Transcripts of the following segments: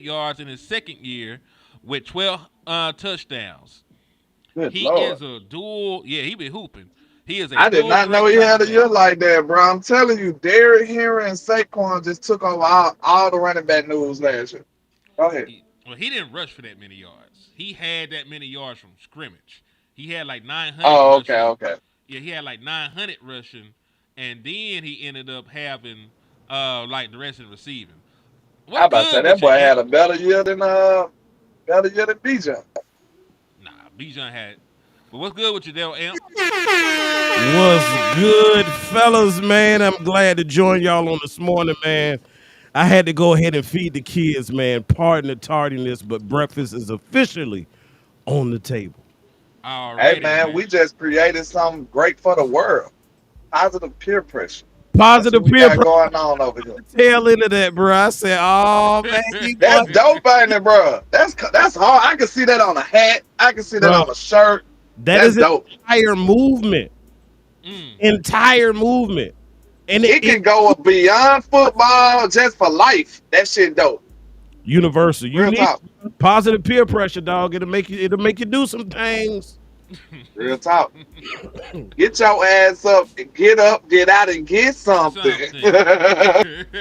yards in his second year with 12 touchdowns. Good He Lord. is a dual. Yeah, he been hooping. He is a I did dual not know threat he type had of a back. year like that, bro. I'm telling you, Derrick Henry and Saquon just took over all the running back news last year. Go ahead. Well, he didn't rush for that many yards. He had that many yards from scrimmage. He had like 900 Oh, okay, rushing. okay. Yeah, he had like 900 rushing, and then he ended up having like the rest of the receiving. I What's about to say good that with you, boy Imp? had a better year than Bijan. Nah, Bijan had. But what's good with you, there, Imp? What's good, fellas, man? I'm glad to join y'all on this morning, man. I had to go ahead and feed the kids, man. Pardon the tardiness, but breakfast is officially on the table. Hey Already, man, man. we just created something great for the world. Positive peer pressure. That's what Positive we peer got pressure going on over here. tail into that, bro. I said, oh, man, you That's going, dope, ain't it, bro? That's hard. I can see that on a hat. I can see that bro. on a shirt. That That's is an dope. entire movement. Mm. Entire movement. And It it can go beyond football just for life. That shit dope. universal. You Real need talk. positive peer pressure, dog. It'll make you do some things. Real talk. Get your ass up and get up, get out and get something.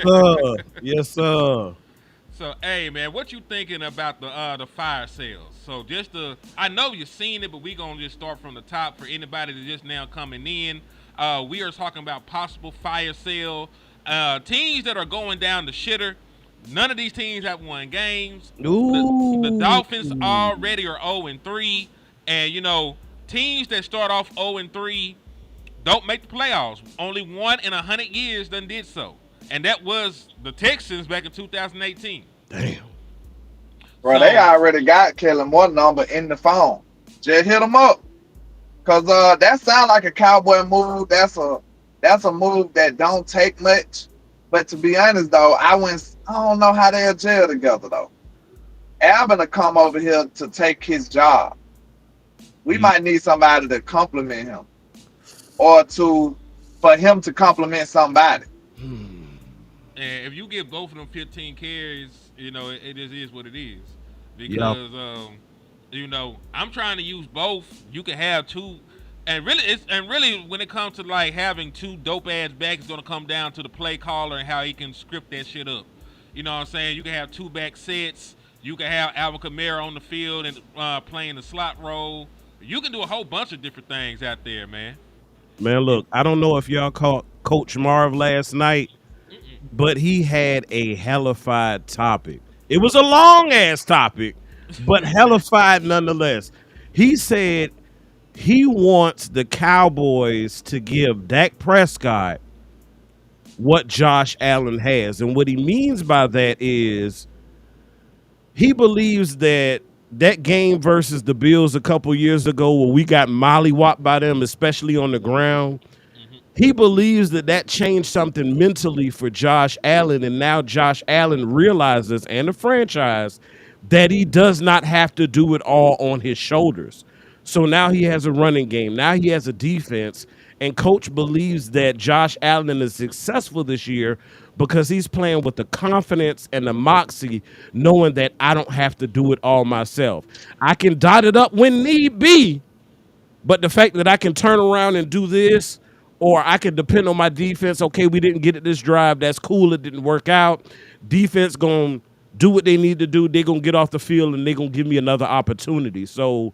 Something. Yes, sir. So, hey, man, what you thinking about the fire sales? So, I know you've seen it, but we gonna just start from the top for anybody that just now coming in. We are talking about possible fire sale teams that are going down the shitter. None of these teams have won games. The Ooh. Dolphins already are 0-3, and teams that start off 0-3 don't make the playoffs. Only one in 100 years done did so, and that was the Texans back in 2018. Damn. Bro, they So already got Kellen Moore number in the phone. Just hit them up. Cause that sound like a cowboy move. That's a move that don't take much. But to be honest though, I don't know how they'll gel together though. Alvin will come over here to take his job. We Ye- might need somebody to compliment him or to for him to compliment somebody. hmm. and if you give both of them 15 carries, it just is what it is. Yeah. Because I'm trying to use both. You can have two, and really when it comes to like having two dope ass backs, it's gonna come down to the play caller and how he can script that shit up. You know what I'm saying? You can have two back sets. You can have Alvin Kamara on the field and playing the slot role. You can do a whole bunch of different things out there, man. Man, And look, I don't know if y'all caught Coach Marv last night, but he had a hellified topic. It was a long ass topic, but hellified nonetheless. He said he wants the Cowboys to give Dak Prescott what Josh Allen has. And what he means by that is he believes that that game versus the Bills a couple years ago, where we got mollywopped by them, especially on the ground, Mhm. he believes that that changed something mentally for Josh Allen. And now Josh Allen realizes, and the franchise, that he does not have to do it all on his shoulders. So now he has a running game. Now he has a defense. And coach believes that Josh Allen is successful this year because he's playing with the confidence and the moxie, knowing that I don't have to do it all myself. I can dot it up when need be, but the fact that I can turn around and do this, or I can depend on my defense. Okay, we didn't get it this drive. That's cool. It didn't work out. Defense gonna do what they need to do. They're gonna get off the field and they're gonna give me another opportunity. So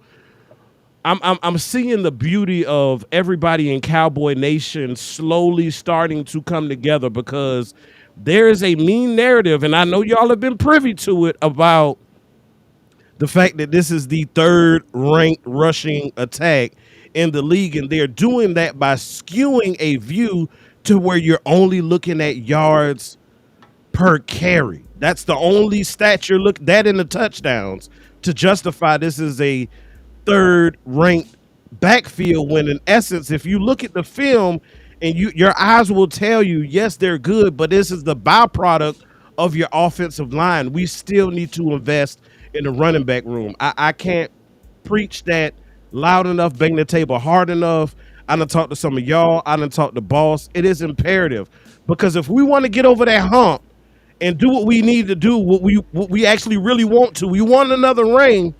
I'm seeing the beauty of everybody in Cowboy Nation slowly starting to come together because there is a mean narrative, and I know y'all have been privy to it about the fact that this is the third ranked rushing attack in the league, and they're doing that by skewing a view to where you're only looking at yards per carry. That's the only stat you're looking that in the touchdowns to justify this is a third ranked backfield when in essence if you look at the film and your eyes will tell you yes they're good, but this is the byproduct of your offensive line. We still need to invest in the running back room. I can't preach that loud enough, bang the table hard enough. I done talked to some of y'all. I done talked to boss. It is imperative because if we want to get over that hump and do what we need to do, what we actually really want to. We want another ring,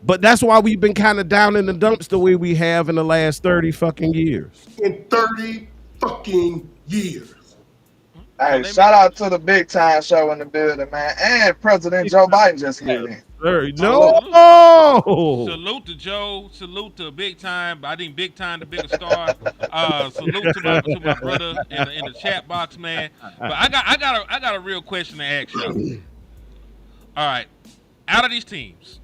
but that's why we've been kind of down in the dumps the way we have in the last 30 fucking years. In 30 fucking years. So Hey, they shout out to the big time show in the building, man. And President Joe Biden just hit in. Sir, Salute. no. salute to Joe. Salute to Big Time. I think Big Time the biggest star. Salute to my brother in the chat box, man. But I got a real question to ask y'all. All right, out of these teams,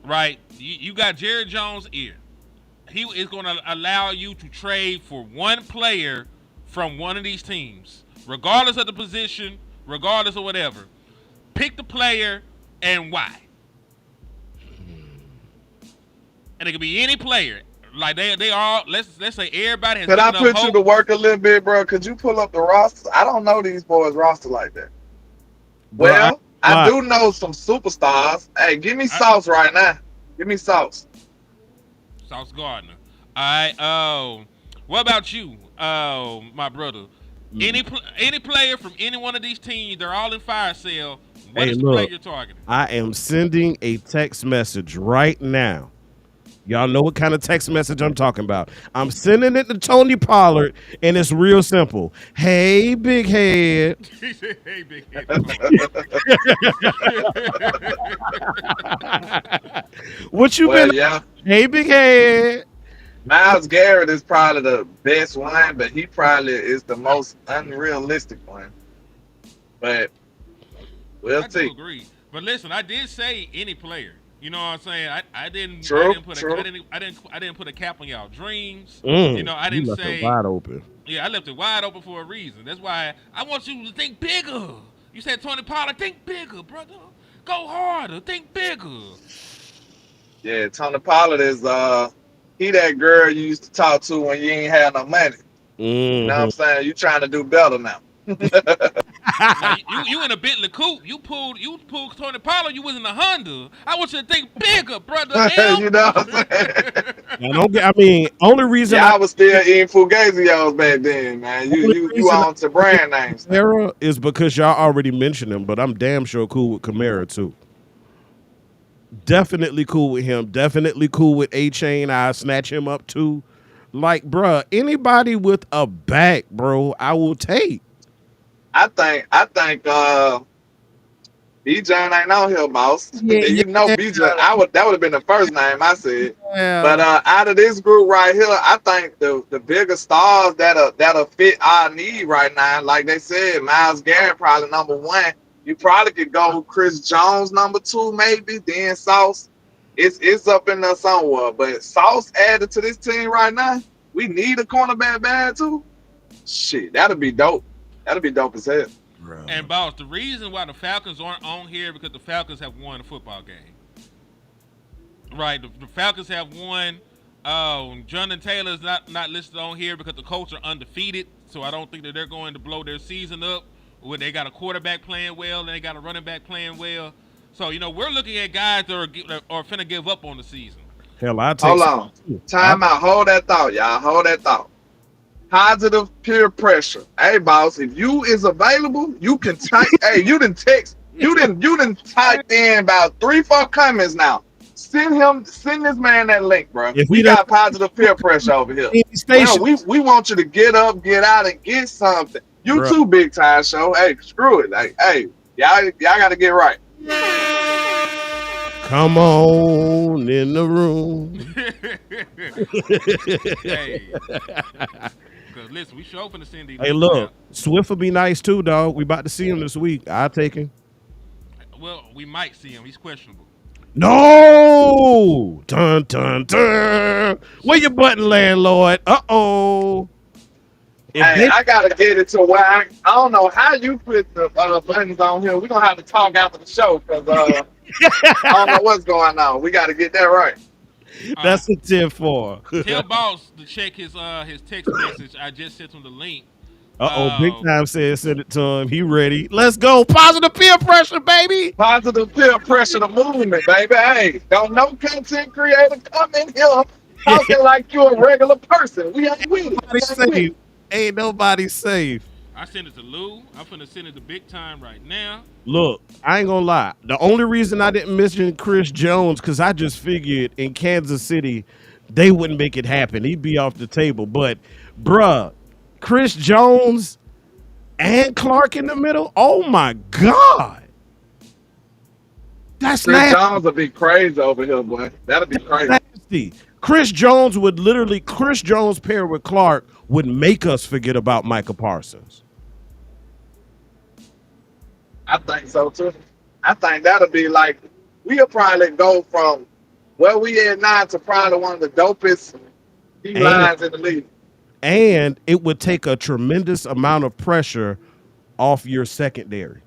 right? You got Jerry Jones' ear. He is going to allow you to trade for one player from one of these teams, regardless of the position, regardless of whatever. Pick the player and why. And it could be any player. Like they all let's say everybody has Could I given up put you hope. to work a little bit, bro? Could you pull up the roster? I don't know these boys' roster like that. Bro, Well, I why? do know some superstars. Hey, give me I- Sauce right now. Give me Sauce. Sauce Gardner. All right. What about you, my brother? Any player from any one of these teams, they're all in fire sale. What Hey, is the player look. you're targeting? I am sending a text message right now. Y'all know what kind of text message I'm talking about. I'm sending it to Tony Pollard, and it's real simple. Hey, big head. He said, "Hey, big head." What you Well, been? yeah. Hey, big head. Miles Garrett is probably the best one, but he probably is the most unrealistic one. But we'll I do see. agree. But listen, I did say any player. You know what I'm saying? I didn't True, put true. I didn't put a cap on y'all dreams. Mm, You know, I you didn't left it say wide open. yeah, I left it wide open for a reason. That's why I want you to think bigger. You said Tony Pollard, think bigger, brother. Go harder, think bigger. Yeah, Tony Pollard is he that girl you used to talk to when you ain't had no money. You know what I'm Mhm. saying? You trying to do better now. Now you in a Bentley coupe. You pulled Tony Pollard. You was in a Honda. I want you to think bigger, brother M. You know what I'm saying? I don't get. I mean, Yeah, I was still eating Fugazios back then, man. You only you you reason I on to brand names now. Kamara is because y'all already mentioned him, but I'm damn sure cool with Kamara too. Definitely cool with him. Definitely cool with A Chain. I snatch him up too. Like, bruh, anybody with a back, bro, I will take. I think B-John ain't on here, boss. Yeah, You know B-John. That would have been the first name I said. yeah. But out of this group right here, I think the bigger stars that'll fit our need right now, like they said, Miles Garrett probably number one. You probably could go Chris Jones number two, maybe, then Sauce. It's up in there somewhere. But Sauce added to this team right now. We need a cornerback bad too. Shit, that'll be dope. That'll be dope as hell. And boss, the reason why the Falcons aren't on here because the Falcons have won a football game. Right, the Falcons have won. Jonathan Taylor's not listed on here because the Colts are undefeated, so I don't think that they're going to blow their season up. Where they got a quarterback playing well and they got a running back playing well. So we're looking at guys that are finna give up on the season. Hell, I take. Hold on. Time out. Hold that thought, y'all. Hold that thought. Positive peer pressure. Hey, boss, if you is available, you can type. Hey, you didn't text. You didn't type in about 3-4 comments now. Send this man that link, bro. If We we done- got positive peer pressure over here. Any station, Well, we want you to get up, get out, and get something. You Bruh. too, big time show. Hey, screw it. Like, hey, y'all got to get right. come on in the room. Hey, because listen, we sure finna send these. Hey, look, Swift will be nice too, dog. We about to see him this week. I'll take him. Well, we might see him. He's questionable. No! Dun, dun, dun. Where your button, landlord? Uh-oh. If Hey, they- I gotta get it to where I don't know how you put the buttons on here. We're gonna have to talk after the show because I don't know what's going on. We gotta get that right. that's a 10-4. Tell boss to check his text message. I just sent him the link. Uh-oh, Big Time said send it to him. He ready. Let's go. Positive peer pressure, baby. Positive peer pressure the movement, baby. Hey, don't no content creator come in here talking like you're a regular person. We ain't with it. Nobody We ain't with safe. it. Ain't nobody safe. I send it to Lou. I'm finna send it to Big Time right now. Look, I ain't gonna lie. The only reason I didn't mention Chris Jones because I just figured in Kansas City they wouldn't make it happen. He'd be off the table. But bruh, Chris Jones and Clark in the middle. Oh my God, that's Chris nasty. Jones will be crazy over here, boy. That'll be crazy. Nasty. Chris Jones would literally Chris Jones paired with Clark would make us forget about Micah Parsons. I think so too. I think that'll be like we'll probably go from where we at now to probably one of the dopest D And lines in the league. and it would take a tremendous amount of pressure off your secondary.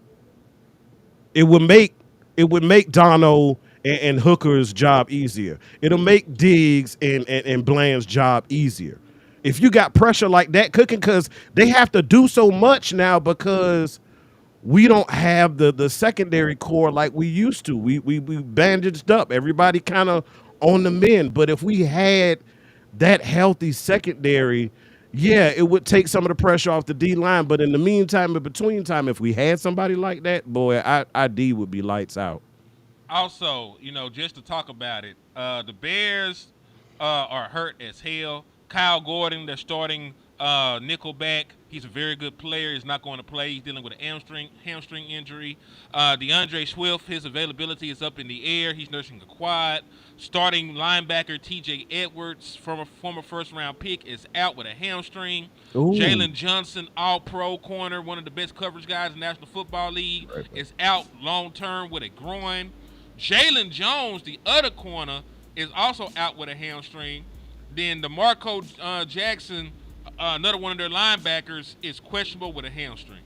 It would make Dono and Hooker's job easier. It'll make Diggs and Bland's job easier. If you got pressure like that cooking, because they have to do so much now because we don't have the secondary core like we used to. We bandaged up. Everybody kind of on the mend. But if we had that healthy secondary, yeah, it would take some of the pressure off the D line. But in the meantime, in between time, if we had somebody like that, boy, I D would be lights out. Also, just to talk about it, the Bears are hurt as hell. Kyle Gordon, they're starting nickelback. He's a very good player. He's not going to play. He's dealing with a hamstring injury. DeAndre Swift, his availability is up in the air. He's nursing a quad. Starting linebacker T.J. Edwards, from a former first-round pick, is out with a hamstring. Ooh. Jalen Johnson, all-pro corner, one of the best coverage guys in the National Football League, is out long-term with a groin. Jalen Jones, the other corner, is also out with a hamstring. Then DeMarco Jackson, another one of their linebackers, is questionable with a hamstring.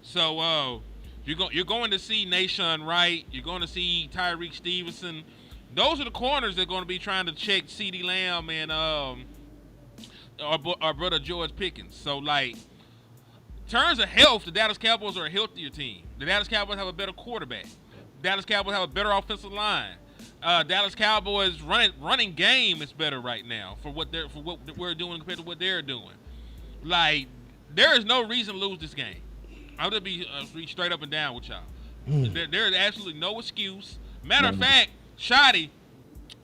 So you're going to see Nashon Wright. You're going to see Tyreek Stevenson. Those are the corners that are going to be trying to check CeeDee Lamb and our brother George Pickens. So, like, in terms of health, the Dallas Cowboys are a healthier team. The Dallas Cowboys have a better quarterback. Dallas Cowboys have a better offensive line. Dallas Cowboys running game is better right now for what we're doing compared to what they're doing. Like, there is no reason to lose this game. I'm gonna be straight up and down with y'all. There is absolutely no excuse. Matter of fact, Shotty,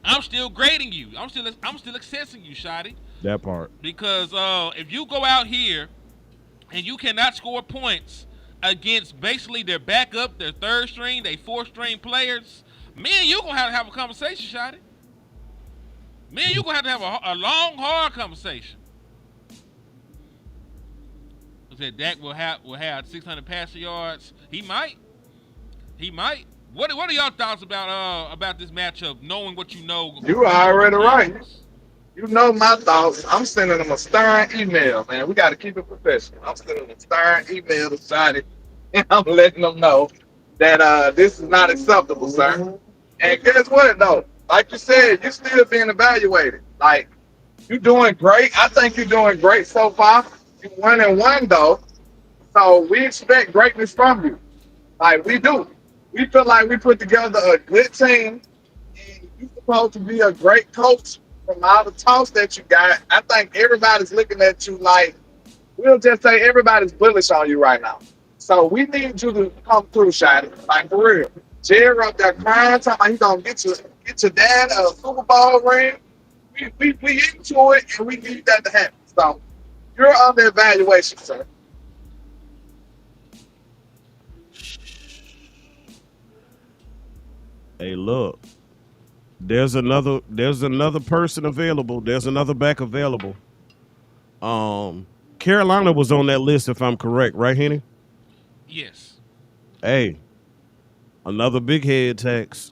I'm still grading you. I'm still assessing you, Shotty, That part. because if you go out here and you cannot score points against basically their backup, their third string, their fourth string players, me and you gonna have to have a conversation, Shotty. Me and you gonna have to have a long, hard conversation. I said Dak will have 600 passing yards. He might. What are y'all thoughts about this matchup? Knowing what you know, You are already right. You know my thoughts. I'm sending them a stern email, man. We got to keep it professional. I'm sending them a stern email to Shotty, and I'm letting them know that this is not acceptable, sir. And guess what, though? Like you said, you're still being evaluated. Like, you're doing great. I think you're doing great so far. You're 1-1, though. So we expect greatness from you. Like, we do. We feel like we put together a good team. And you're supposed to be a great coach from all the talks that you got. I think everybody's looking at you like, we'll just say everybody's bullish on you right now. So we need you to come through, Shotty. Like, for real. Jerry up there crying, talking about he gonna get your dad a Super Bowl ring. We into it, and we need that to happen. So you're on the evaluation, sir. Hey, look. There's another person available. There's another back available. Carolina was on that list if I'm correct, right, Henny? yes. Hey, another big head tax.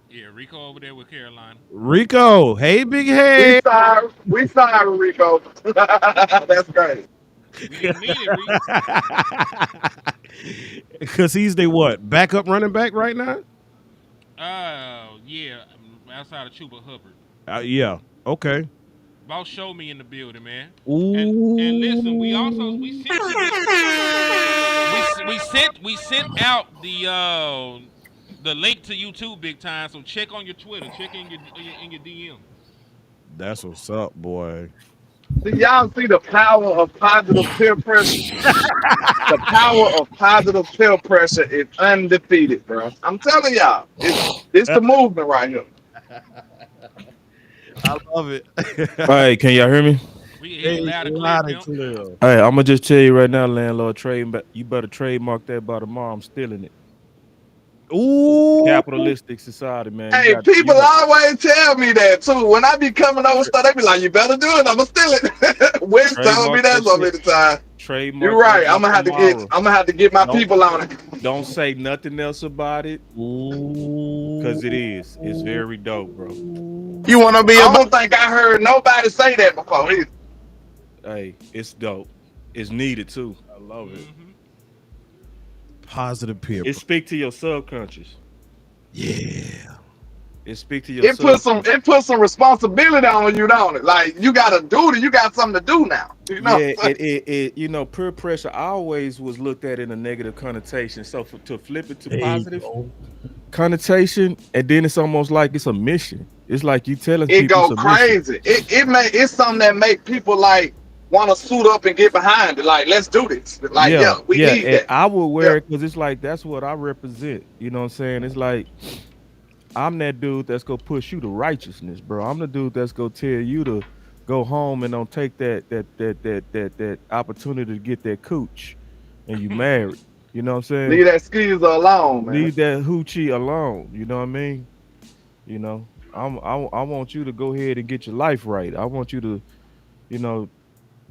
Yeah, Rico over there with Carolina. Rico, hey big We head. sorry, we sorry, Rico. That's great. We didn't mean it, Rico. Cause he's the what? Backup running back right now? Oh, yeah, outside of Chuba Hubbard. Yeah. Okay. Boss showed me in the building, man. And listen, we Ooh. sent we sent out the link to YouTube, Big Time. So check on your Twitter, check in your DM. That's what's up, boy. Do y'all see the power of positive peer pressure? The power of positive peer pressure is undefeated, bro. I'm telling y'all, it's the movement right here. I love it. All right, can y'all hear me? We can hear you Hey, loud and clear, loud and pimp. clear. All right, I'm gonna just tell you right now, landlord, trade, but you better trademark that by tomorrow. I'm stealing it. Ooh. Capitalistic society, man. Hey, You people got always tell me that too. When I be coming over stuff, they be like, "You better do it. I'ma steal it." Wes told me trademark that that so shit. many times. You're Trademark that right. by tomorrow. I'm gonna have to get my Don't people on it. don't say nothing else about it, Ooh. cause it is. It's very dope, bro. You want to be I a don't think I heard nobody say that before either. Hey, it's dope. It's needed too. I love it. Hmm. Positive peer. It speak to your subconscious. Yeah. It speak to your subconscious. It puts some responsibility on you, don't it? Like you got a duty. You got something to do now. You know. Yeah, peer pressure always was looked at in a negative connotation. So to flip it to There you positive go. connotation, and then it's almost like it's a mission. It's like you telling It people it's go a mission. crazy. It's something that make people like want to suit up and get behind it. Like let's do this. Like Yeah, yeah, we yeah, need and that. I would Yeah. wear it because it's like that's what I represent. You know what I'm saying? It's like I'm that dude that's gonna push you to righteousness, bro. I'm the dude that's gonna tell you to go home and don't take that opportunity to get that cooch, and you married. You know what I'm saying? Leave that skeezer alone, man. Leave that hoochie alone. You know what I mean? You know, I want you to go ahead and get your life right. I want you to, you know,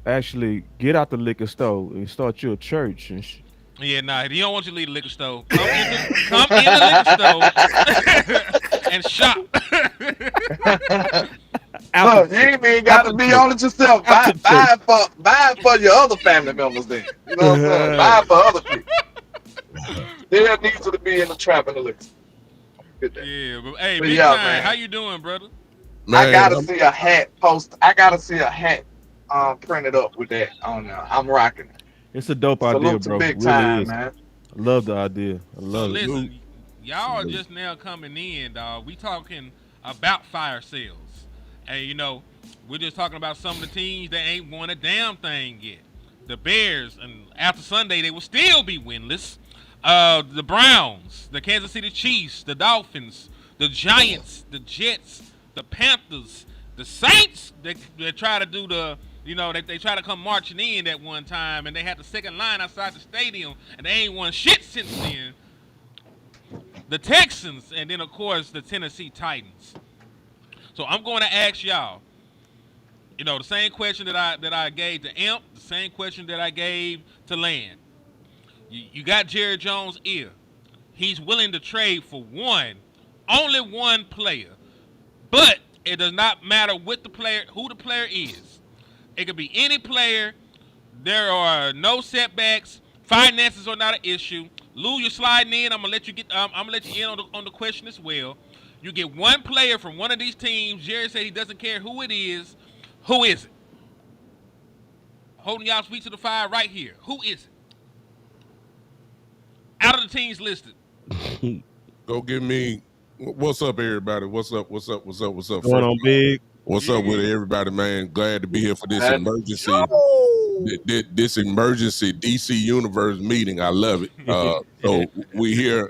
actually get out the liquor store and start your church Yeah, nah, he don't want you to leave the liquor store. Come in the liquor store and shop. out Look, the you ain't even out got to the be church, on it yourself. out the church. Buy it for your other family members. Then you know what I'm saying. Buy it for other people. There needs to be in the trap in the liquor. Get that. Yeah, but hey, But big yeah, time. How man. you doing, brother? I man. gotta see a hat post. I gotta see a hat printed up with that on there. I'm rocking it. It's a dope idea, Salute to bro. big Really time, is. man. I love the idea. I So love it. Salute. listen, y'all are Salute. just now coming in, dog. We talking about fire sales, and we're just talking about some of the teams that ain't won a damn thing yet. The Bears, and after Sunday, they will still be winless. The Browns, the Kansas City Chiefs, the Dolphins, the Giants, the Jets, the Panthers, the Saints. They try to do the they try to come marching in at one time, and they had the second line outside the stadium, and they ain't won shit since then. The Texans, and then of course the Tennessee Titans. So I'm going to ask y'all, the same question that I gave to Imp, the same question that I gave to Land. You got Jerry Jones' ear. He's willing to trade for only one player, but it does not matter what the player, who the player is. It could be any player. There are no setbacks. Finances are not an issue. Lou, you're sliding in. I'm gonna let you get. I'm gonna let you in on the question as well. You get one player from one of these teams. Jerry said he doesn't care who it is. Who is it? Holding y'all feet to the fire right here. Who is it? Out of the teams listed. Go give me. What's up, everybody? What's up? What's up? What's up? What's up? Going First, on big. what's up with everybody, man? Glad to be here for this That emergency. This emergency DC Universe meeting. I love it. So we here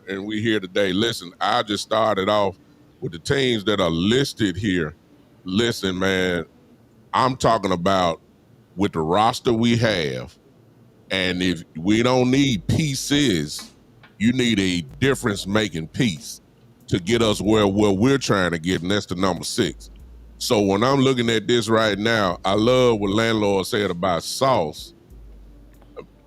today. Listen, I just started off with the teams that are listed here. Listen, man, I'm talking about with the roster we have, and if we don't need pieces, you need a difference making piece to get us where we're trying to get, and that's the number 6. So when I'm looking at this right now, I love what landlord said about Sauce,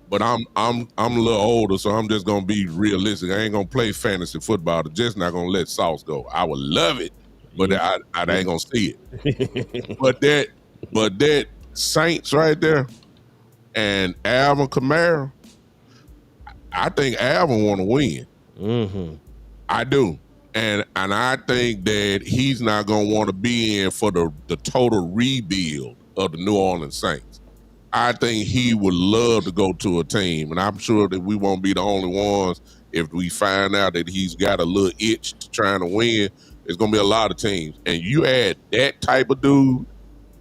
but I'm a little older, so I'm just gonna be realistic. I ain't gonna play fantasy football. I'm just not gonna let Sauce go. I would love it, but I ain't gonna see it. But that Saints right there and Alvin Kamara, I think Alvin want to win. Mm-hmm. I do. And I think that he's not going to want to be in for the total rebuild of the New Orleans Saints. I think he would love to go to a team, and I'm sure that we won't be the only ones if we find out that he's got a little itch to trying to win. There's going to be a lot of teams. And you add that type of dude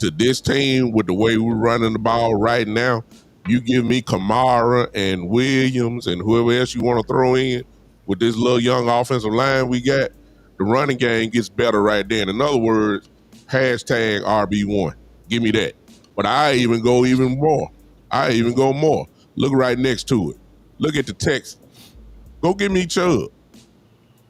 to this team with the way we're running the ball right now, you give me Kamara and Williams and whoever else you want to throw in with this little young offensive line we got, the running game gets better right then. In other words, hashtag RB1. Give me that. But I even go even more. I even go more. Look right next to it. Look at the Texans. Go give me Chubb.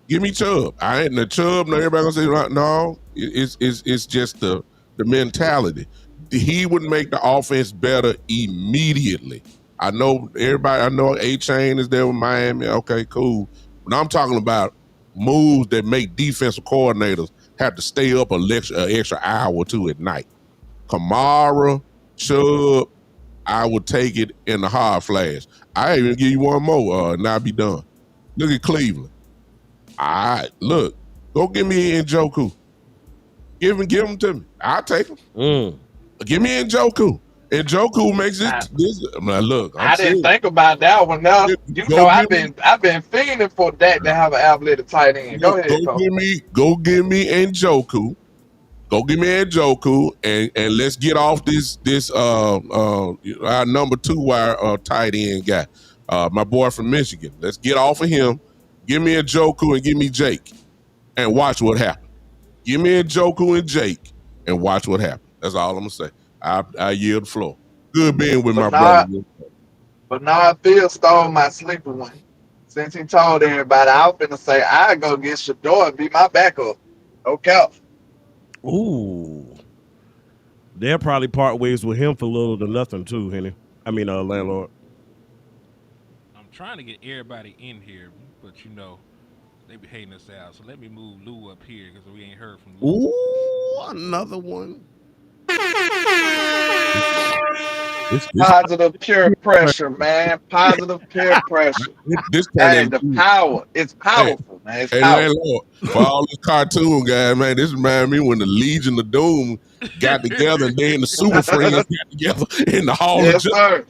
Give me Chubb. I ain't the Chubb. No, everybody gonna say no. It's just the mentality. He would make the offense better immediately. I know everybody. I know A Chain is there with Miami. Okay, cool. But I'm talking about moves that make defensive coordinators have to stay up an extra hour or two at night. Kamara, Chubb, I would take it in the hard flash. I even give you one more, and I'll be done. Look at Cleveland. All right, look, go give me Njoku. Give him to me. I'll take him. Give me Njoku. Njoku makes it. Look, I didn't think about that one. Now you know I've been fiending for that to have an athletic tight end. Go ahead, Cole. Go give me Njoku. Go give me Njoku, and let's get off this our number 2 wire tight end guy, my boy from Michigan. Let's get off of him. Give me Njoku and give me Jake, and watch what happens. Give me Njoku and Jake, and watch what happens. That's all I'm gonna say. I yield the floor. Good being with my brother. But now Phil stole my sleeper one. Since he told everybody, I was finna say I go get Shador and be my backup. Okay. Ooh. They'll probably part ways with him for little to nothing too, Henny. I mean, landlord. I'm trying to get everybody in here, but you know, they be hating us out. So let me move Lou up here because we ain't heard from Lou. Ooh, another one. Positive peer pressure, man. Positive peer pressure. Hey, the power. It's powerful, man. It's powerful. Lord, for all this cartoon guys, man, this reminds me when the Legion of Doom got together and then the Super Friends got together in the Hall of Justice. Sir.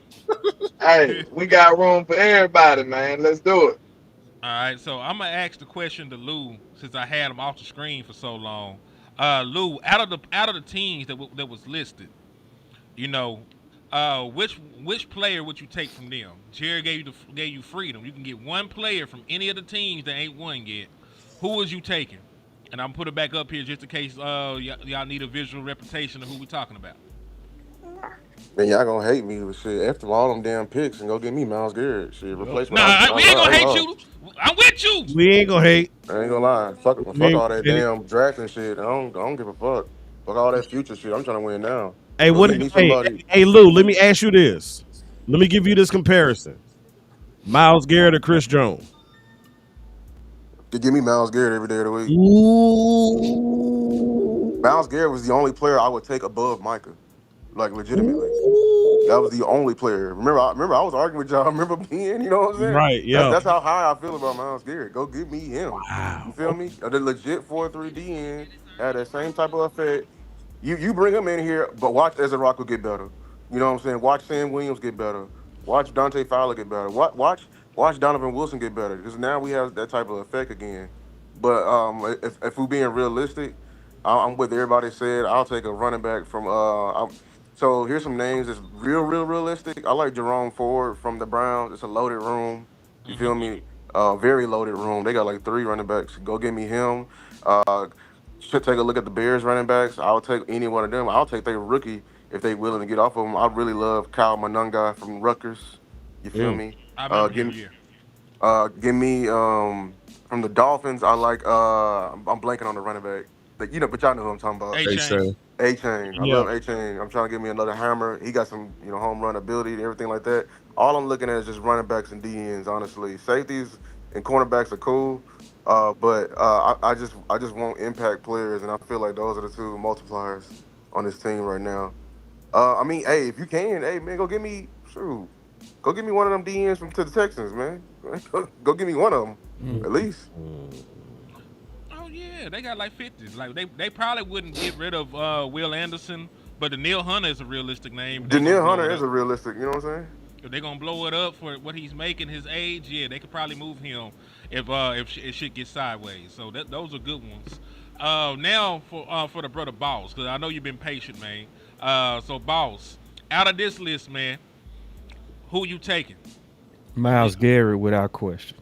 Hey, we got room for everybody, man. Let's do it. All right, so I'm gonna ask the question to Lou since I had him off the screen for so long. Lou, out of the teams that was listed, you know, which player would you take from them? Jerry gave you freedom. You can get one player from any of the teams that ain't won yet. Who was you taking? And I'm put it back up here just in case y'all need a visual representation of who we talking about. Man, y'all gonna hate me with shit. After all them damn picks and go get me Miles Garrett. Shit, replacement. Nah, we ain't gonna hate you. I'm with you. We ain't gonna hate. I ain't gonna lie. Fuck all that damn drafting shit. I don't give a fuck. Fuck all that future shit. I'm trying to win now. Hey, hey, Lou, let me ask you this. Let me give you this comparison. Miles Garrett or Chris Jones? Give me Miles Garrett every day of the week. Ooh. Miles Garrett was the only player I would take above Micah. Like legitimately. That was the only player. Remember I was arguing with y'all. Remember being, you know what I'm saying? Right, yeah. That's how high I feel about Miles Garrett. Go give me him. Wow. You feel me? The legit 4-3 DN had that same type of effect. You bring him in here, but watch Ezra Rock will get better. You know what I'm saying? Watch Sam Williams get better. Watch Dante Fowler get better. Watch Donovan Wilson get better. Because now we have that type of effect again. But if we're being realistic, I'm with everybody said. I'll take a running back from so here's some names that's real realistic. I like Jerome Ford from the Browns. It's a loaded room. You feel me? Very loaded room. They got like 3 running backs. Go get me him. Should take a look at the Bears running backs. I'll take any one of them. I'll take their rookie if they willing to get off of them. I really love Kyle Monunga from Rutgers. You feel me? I remember him, give me from the Dolphins. I like I'm blanking on the running back. But y'all know who I'm talking about. A-Chain. A-Chain. I love A-Chain. I'm trying to give me another hammer. He got some, home run ability and everything like that. All I'm looking at is just running backs and DNs, honestly. Safeties and cornerbacks are cool. But I just want impact players, and I feel like those are the 2 multipliers on this team right now. I mean, hey, if you can, hey man, go give me one of them DNs to the Texans, man. Go give me one of them, at least. Oh yeah, they got like 50s. Like they probably wouldn't get rid of Will Anderson, but Danielle Hunter is a realistic name. Danielle Hunter is a realistic, you know what I'm saying? If they're gonna blow it up for what he's making, his age, yeah, they could probably move him if shit gets sideways. So those are good ones. Now for the brother Boss, because I know you've been patient, man. So boss, out of this list, man, who you taking? Miles Garrett, without question.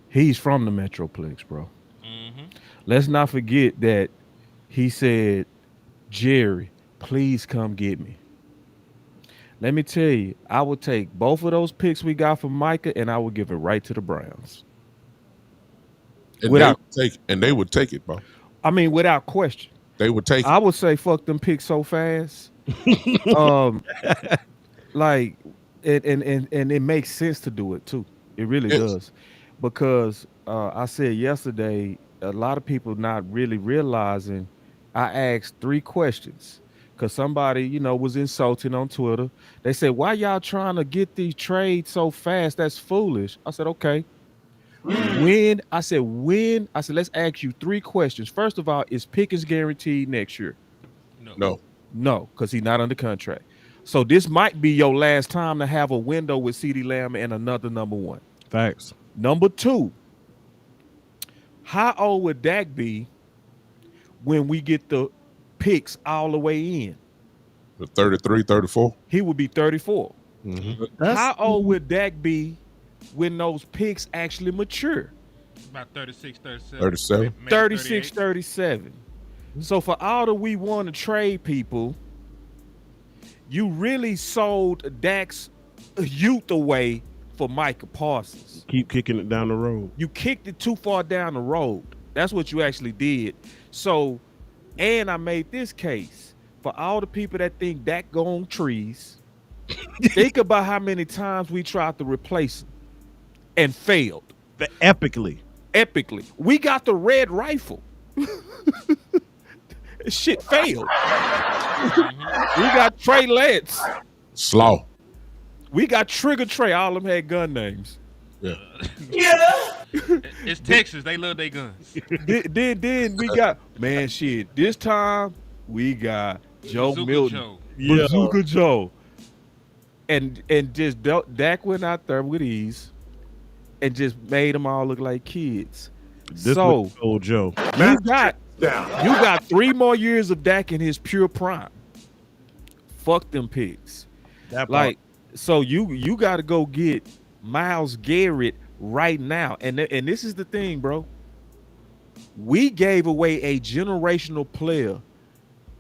He's from the Metroplex, bro. Mm-hmm. Let's not forget that he said, Jerry, please come get me. Let me tell you, I would take both of those picks we got from Micah and I would give it right to the Browns. And Without, they would take it, bro. I mean, without question. They would take I it. would say fuck them picks so fast. um, like, and it makes sense to do it too. It really Yes. does, because I said yesterday, a lot of people not really realizing. I asked 3 questions because somebody, was insulting on Twitter. They said, "Why y'all trying to get these trades so fast? That's foolish." I said, "Okay." When I said, let's ask you 3 questions. First of all, is Pickens guaranteed next year? No. No. No, because he's not under contract. So this might be your last time to have a window with CeeDee Lamb and another number one. Facts. Number two, how old would Dak be when we get the picks all the way in? 33, 34. He would be 34. Mm-hmm. How old would Dak be when those picks actually mature? About 36, 37. 37. maybe 36, 38. 37. So for all that we want to trade people, you really sold Dak's youth away for Micah Parsons. Keep kicking it down the road. You kicked it too far down the road. That's what you actually did. So, and I made this case for all the people that think Dak go on trees. Think about how many times we tried to replace him and failed. Epically. We got the red rifle. Shit failed. We got Trey Lance. Slaw. We got Trigger Trey. All of them had gun names. Yeah. It's Texas. They love their guns. Then we got, man, shit. This time we got Joe Bazooka Milton. Joe. Bazooka Joe. And just Dak went out there with ease and just made them all look like kids. This So was old Joe. you got 3 more years of Dak in his pure prime. Fuck them picks. That part. Like, so you got to go get Miles Garrett right now. And this is the thing, bro. We gave away a generational player.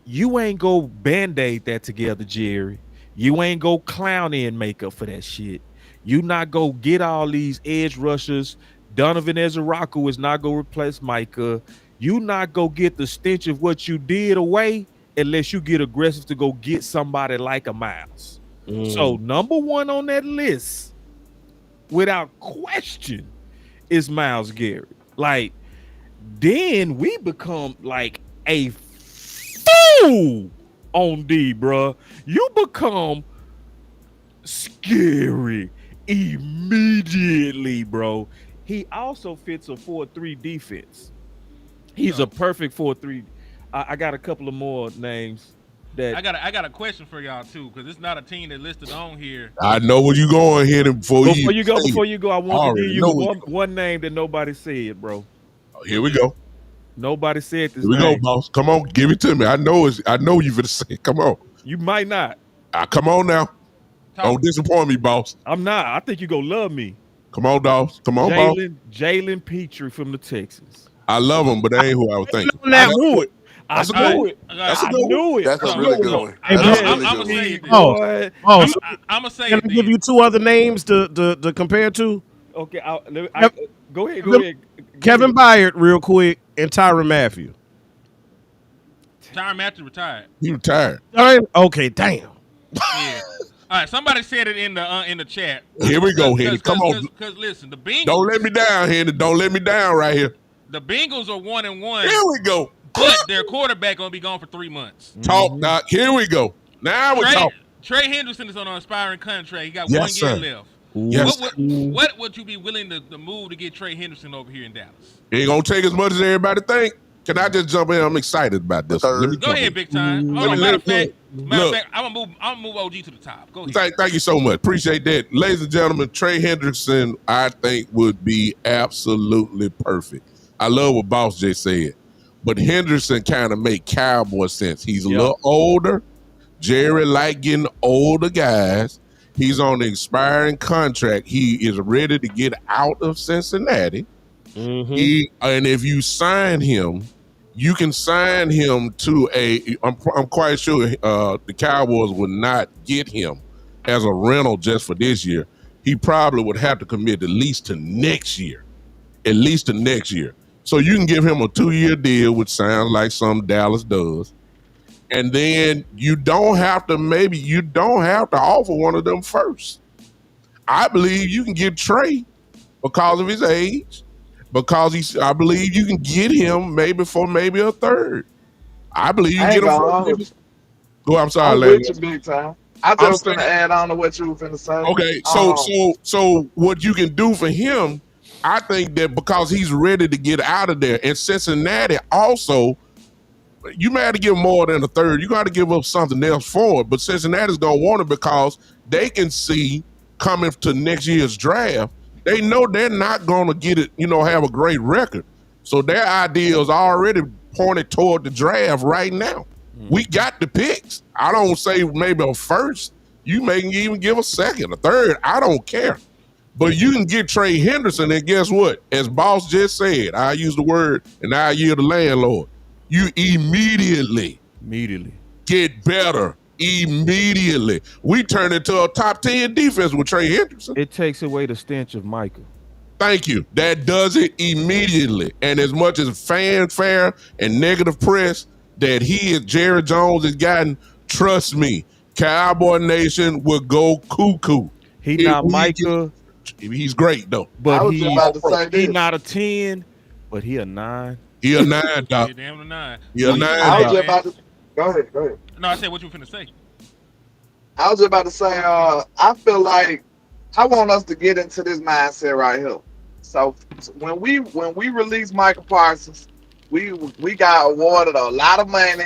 You ain't go Band-Aid that together, Jerry. You ain't go clown in makeup for that shit. You not go get all these edge rushers. Donovan Ezeraku is not going to replace Micah. You not go get the stench of what you did away unless you get aggressive to go get somebody like a Miles. So number one on that list, without question, is Miles Garrett. Like, then we become like a fool on D, bruh. You become scary immediately, bro. He also fits a 4-3 defense. He's a perfect 4-3. I got a couple of more names that I got a question for y'all too, because it's not a team that listed on here. I know where you going here before you Before you go, I want to already give you know where you one name that nobody said, bro. Here we go. Nobody said this Here we go, name. boss. Come on, give it to me. I know you finna say it. Come on. You might not. Come on now. Talk- Don't disappoint me, boss. I'm not. I think you gonna love me. Come on, dogs. Come on, boss. Jalen Petrie from the Texans. I love him, but that ain't who I was thinking. I knew it. I a knew good it. That's a I good one. knew it. That's a really good one. Hey, That's a man, really I'm good gonna one. say it. Then. Oh, Boy. oh, I'm gonna say can it. I give Then. you 2 other names to compare to? Okay, go ahead. Kevin Byard, real quick, and Tyrann Mathieu. Tyrann Mathieu retired. He retired. All right. Okay, damn. Yeah. All right. Somebody said it in the chat. Here we go, Henny. Come on. Because listen, the Bengals. Don't let me down, Henny. Don't let me down right here. The Bengals are 1-1. Here we go. But their quarterback gonna be gone for 3 months. Talk, Doc. Here we go. Now we're talking. Trey Henderson is on an expiring contract. He got Yes, 1 sir. year left. Yes. What would you be willing to move to get Trey Henderson over here in Dallas? Ain't gonna take as much as everybody think. Can I just jump in? I'm excited about this. Third. Let me Go jump ahead, in. big time. Hold on, matter of fact, I'm gonna move OG to the top. Go ahead. Thank you so much. Appreciate that. Ladies and gentlemen, Trey Henderson, I think, would be absolutely perfect. I love what Boss just said. But Henderson kind of make Cowboy sense. He's a Yeah. little older. Jerry like getting older guys. He's on an expiring contract. He is ready to get out of Cincinnati. Mm-hmm. And if you sign him, you can sign him to a. I'm quite sure the Cowboys would not get him as a rental just for this year. He probably would have to commit at least to next year, at least to next year. So you can give him a 2-year deal, which sounds like some Dallas does, and then you don't have to offer one of them first. I believe you can get Trey because of his age, because I believe you can get him maybe a third. I believe you can I get ain't him for gonna hold maybe. you. Oh, I'm sorry, I'm with you landlord. big time. I I'm just finna saying, add on to what you were finna say. okay, so Um, so so what you can do for him, I think that because he's ready to get out of there, and Cincinnati also, you may have to give more than a third. You got to give up something else for it. But Cincinnati's gonna want it because they can see coming to next year's draft. They know they're not gonna get it, have a great record. So their ideas are already pointed toward the draft right now. We got the picks. I don't say maybe a first. You may even give a second, a third. I don't care. But you can get Trey Henderson, and guess what? As Boss just said, I use the word, and I yield the landlord. You Immediately. get better. Immediately. We turn into a top 10 defense with Trey Henderson. It takes away the stench of Micah. Thank you. That does it immediately. And as much as fanfare and negative press that he and Jerry Jones has gotten, trust me, Cowboy Nation will go cuckoo. He If not we get, Micah, he's great though. but I was just about to say he this. not a 10, but he a 9. He a 9, doc. Yeah, damn the nine. He a What you 9, finna I say, was doc. just man? about to go ahead, go ahead. No, I said what you finna say. I was just about to say, I feel like I want us to get into this mindset right here. So when we release Michael Parsons, we got awarded a lot of money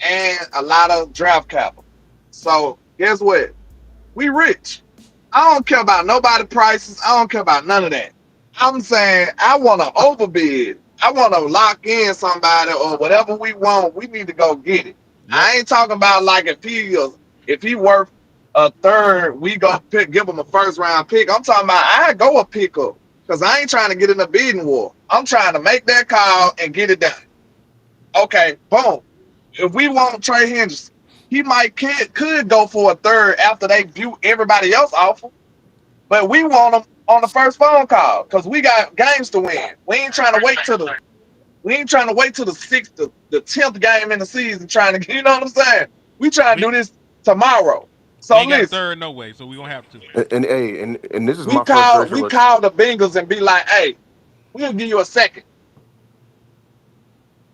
and a lot of draft capital. So guess what? We rich. I don't care about nobody prices. I don't care about none of that. I'm saying I want to overbid. I want to lock in somebody or whatever we want. We need to go get it. Yep. I ain't talking about like if he worth a third, we go give him a first round pick. I'm talking about I go a pick up because I ain't trying to get in a bidding war. I'm trying to make that call and get it done. Okay, boom. If we want Trey Henderson, he could go for a third after they view everybody else offer. But we want him on the first phone call because we got games to win. We ain't trying to wait till the sixth, the 10th game in the season trying to, you know what I'm saying? We trying to We do this tomorrow. we So ain't got a listen, third no way, so we gonna have to. And this is we my call frustration we with call the Bengals and be like, hey, we'll give you a second.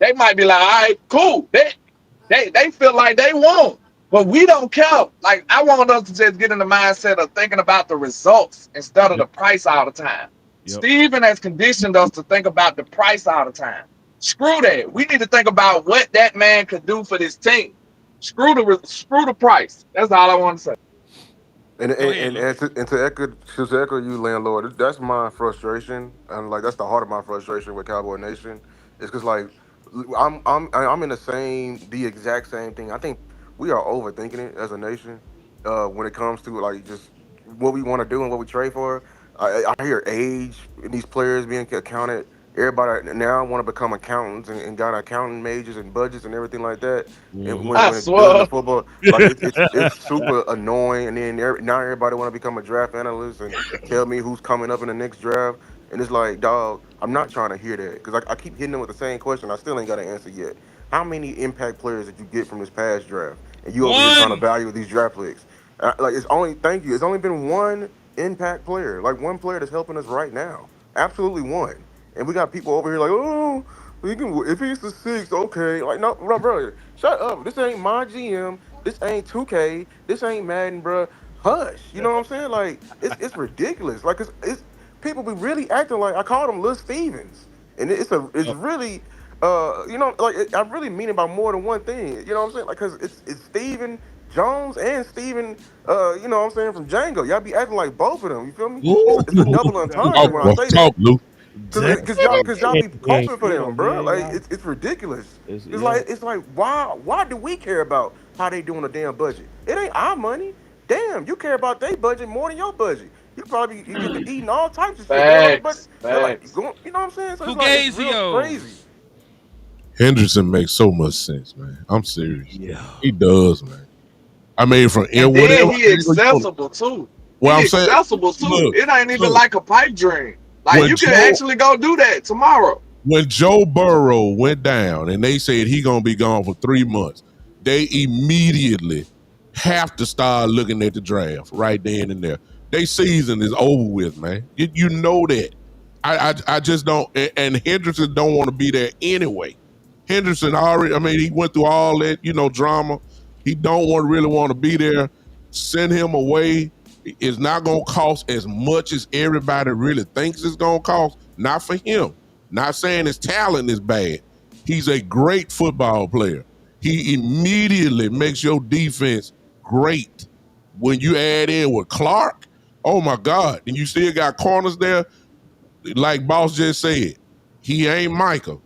They might be like, all right, cool. They feel like they won. But we don't care. Like I want us to just get in the mindset of thinking about the results instead of Yep. the price all the time. Yep. Steven has conditioned us to think about the price all the time. Screw that. We need to think about what that man could do for this team. Screw the price. That's all I want to say. And Go ahead, and, Lou. and, to, and to echo you, landlord, that's my frustration, and like that's the heart of my frustration with Cowboy Nation. Is because like I'm in the exact same thing. I think we are overthinking it as a nation when it comes to like just what we want to do and what we trade for. I hear age and these players being accounted. Everybody now want to become accountants and got accounting majors and budgets and everything like that. And Mm-hmm. when I it's dealing to swear. football, like it's super annoying. And then now everybody want to become a draft analyst and tell me who's coming up in the next draft. And it's like, dog, I'm not trying to hear that because I keep hitting them with the same question. I still ain't got an answer yet. How many impact players did you get from this past draft? And you over here trying to One. value these draft picks? Like it's only thank you. It's only been one impact player, like one player that's helping us right now. Absolutely one. And we got people over here like, oh, we can if he's the sixth, okay. Like, no, bro, shut up. This ain't my GM. This ain't 2K. This ain't Madden, bro. Hush. You know what I'm saying? Like, it's ridiculous. Like, it's people be really acting like I called him Lil Stevens, and it's Yep. really. Like I really mean it by more than one thing. You know what I'm saying? Like, cause it's Steven Jones and Steven, you know what I'm saying, from Django. Y'all be acting like both of them. You feel me? Ooh. It's a double entendre Talk, when I boy. say that. Talk, Lou. Damn. Cause y'all be Yeah, hoping for yeah, them, bro. man. Like Y'all, it's ridiculous. it's It's yeah. like why do we care about how they doing a damn budget? It ain't our money. Damn, you care about their budget more than your budget. You probably you get to eating all types of shit. They on the budget. Facts, They're like facts. going, you know what I'm saying? So it's real crazy. Fugazios. Henderson makes so much sense, man. I'm serious. Yeah. He does, man. I mean, from And then whatever he angle you want. accessible too. Well, He I'm saying, accessible too. look, It ain't even look. like a pipe dream. Like When you can Joe actually go do that tomorrow. when Joe Burrow went down and they said he gonna be gone for 3 months, they immediately have to start looking at the draft right then and there. Their season is over with, man. You know that. I just don't. And Henderson don't want to be there anyway. Henderson already. I mean, he went through all that drama. He don't really want to be there. Send him away. It's not gonna cost as much as everybody really thinks it's gonna cost. Not for him. Not saying his talent is bad. He's a great football player. He immediately makes your defense great. When you add in with Clark, oh my God. And you still got corners there, like Boss just said. He ain't Michael,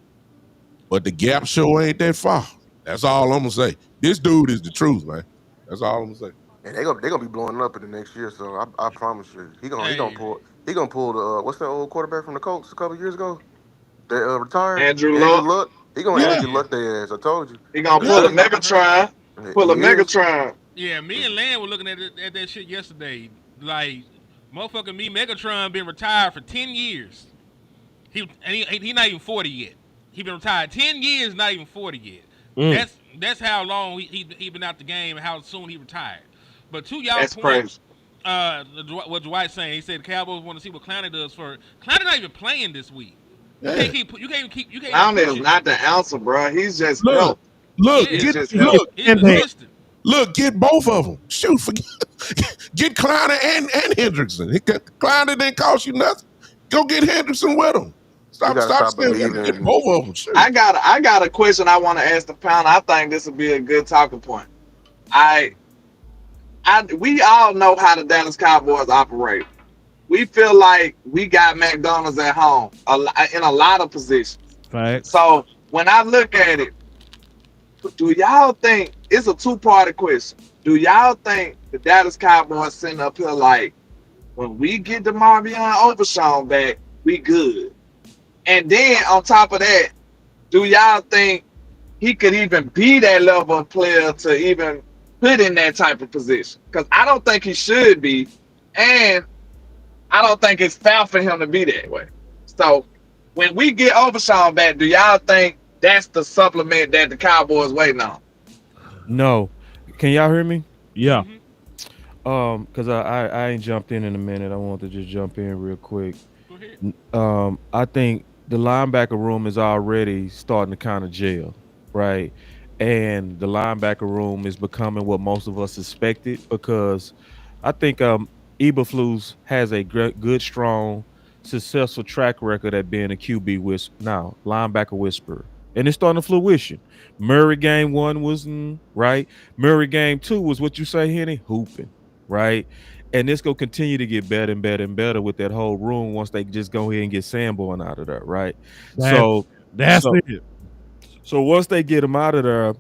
but the gap show ain't that far. That's all I'm gonna say. This dude is the truth, man. That's all I'm gonna say. And they gonna be blowing up in the next year. So I promise you, Hey, he gonna pull the what's that old quarterback from the Colts a couple years ago that retired, Andrew Andrew Luck, Luck. He gonna Yeah, Andrew Luck their ass. I told you. he gonna It's pull a I, just I heard. Megatron. Pull a he is. Megatron. Yeah, me and Lan were looking at that shit yesterday. Like, motherfucking me, Megatron been retired for 10 years. He not even 40 yet. He been retired 10 years, not even 40 yet. Mm. That's how long he been out the game and how soon he retired. But to y'all That's point, crazy. what Dwight's saying, he said the Cowboys want to see what Clowney does for. Clowney not even playing this week. yeah. You can't even Clown is push it. not the answer, bro. He's just Look, help. look, Yeah, He's get just help. look, he's an And they assistant. look, get both of them. Shoot, forget, get Kleiner and Hendrickson. Kleiner didn't cost you nothing. Go get Henderson with him. We gotta Stop stop still got to get believing. both of them. Shoot. I got a question I want to ask the panel. I think this would be a good talking point. I we all know how the Dallas Cowboys operate. We feel like we got McDonald's at home in a lot of positions. facts. So when I look at it, do y'all think it's a two-party question? Do y'all think the Dallas Cowboys sitting up here like when we get the Marvion Overshawn back, we good? And then on top of that, do y'all think he could even be that level of player to even put in that type of position? Because I don't think he should be, and I don't think it's fair for him to be that way. So when we get Overshawn back, do y'all think that's the supplement that the Cowboys waiting on? No, can y'all hear me? Yeah. Hmm. Cause I ain't jumped in a minute. I want to just jump in real quick. Go ahead. I think the linebacker room is already starting to kind of gel, right? And the linebacker room is becoming what most of us expected because I think Eberflus has a good, strong, successful track record at being a QB now linebacker whisperer, and it's starting to fruition. Murray game one was right. Murray game two was what you say, Henny, hooping, right? And this gonna continue to get better and better and better with that whole room once they just go ahead and get Sanborn out of there, right? That's So, that's so, it. so once they get him out of there,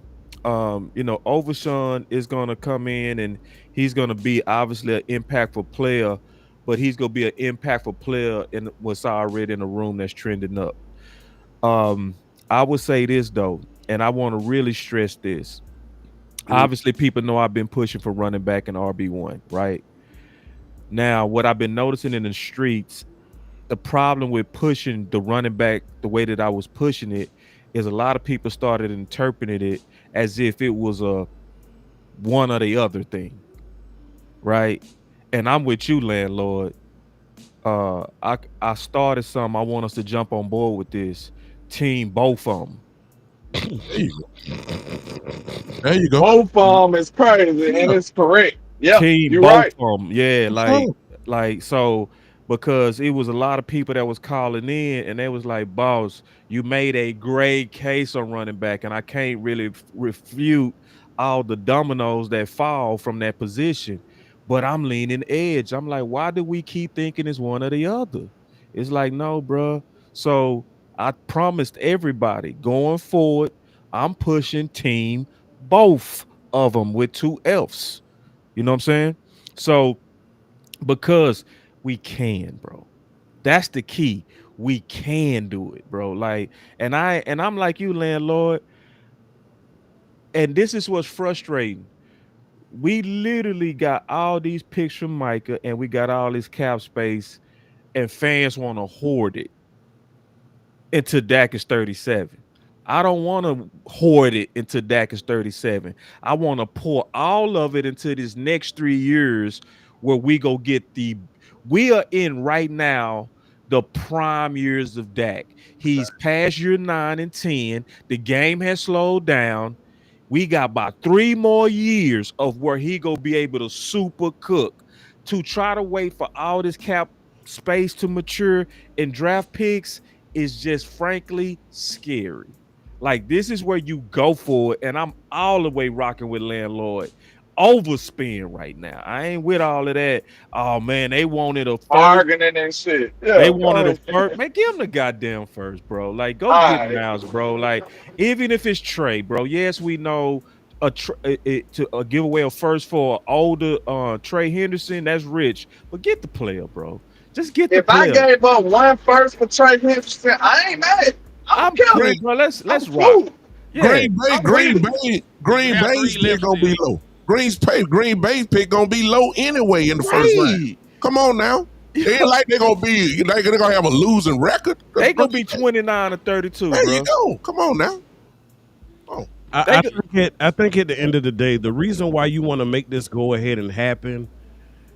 Overshawn is gonna come in and he's gonna be obviously an impactful player, but he's gonna be an impactful player in what's already in the room that's trending up. Um, I would say this though, and I want to really stress this. Obviously, people know I've been pushing for running back and RB1, right? Now, what I've been noticing in the streets, the problem with pushing the running back the way that I was pushing it is a lot of people started interpreting it as if it was a one or the other thing, right? And I'm with you, landlord. I started some. I want us to jump on board with this team, both of them. There you go. There you go. Both of them is crazy, and Yeah. it's correct. Yeah, Team, you're both right. of them. Yeah, What's wrong? like so because it was a lot of people that was calling in and they was like, boss, you made a great case on running back, and I can't really refute all the dominoes that fall from that position. But I'm leaning edge. I'm like, why do we keep thinking it's one or the other? It's like, no, bro. So I promised everybody going forward, I'm pushing team both of them with two F's. You know what I'm saying? So because we can, bro. That's the key. We can do it, bro. Like, and I'm like you, landlord. And this is what's frustrating. We literally got all these picks from Micah, and we got all this cap space, and fans want to hoard it until Dak is 37. I don't want to hoard it until Dak is 37. I want to pour all of it into this next 3 years where we go get the. We are in right now the prime years of Dak. He's past year 9 and 10. The game has slowed down. We got about 3 more years of where he gonna be able to super cook. To try to wait for all this cap space to mature and draft picks is just frankly scary. Like this is where you go for it, and I'm all the way rocking with landlord. Overspend right now. I ain't with all of that. Oh man, they wanted a first. Bargaining and shit. They Yeah, go wanted a ahead. first. Man, give them the goddamn first, bro. Like, go All get right. Miles, bro. Like, even if it's Trey, bro. Yes, we know to give away a first for older Trey Henderson. That's rich, but get the player, bro. Just get the If I player. gave up one first for Trey Henderson, I ain't mad. I don't I'm care. cool, Green, bro. Let's I'm rock. cool. Yeah, I'm with it. You Green have Bay's three pick left gonna be still. low. Green Bay's pick gonna be low anyway in the first round. right. Come on now. It ain't like they're gonna be like they're gonna have a losing record. They gonna be 29 or 32, There you bro. go. Come on now. Oh, They I go- think at the end of the day, the reason why you want to make this go ahead and happen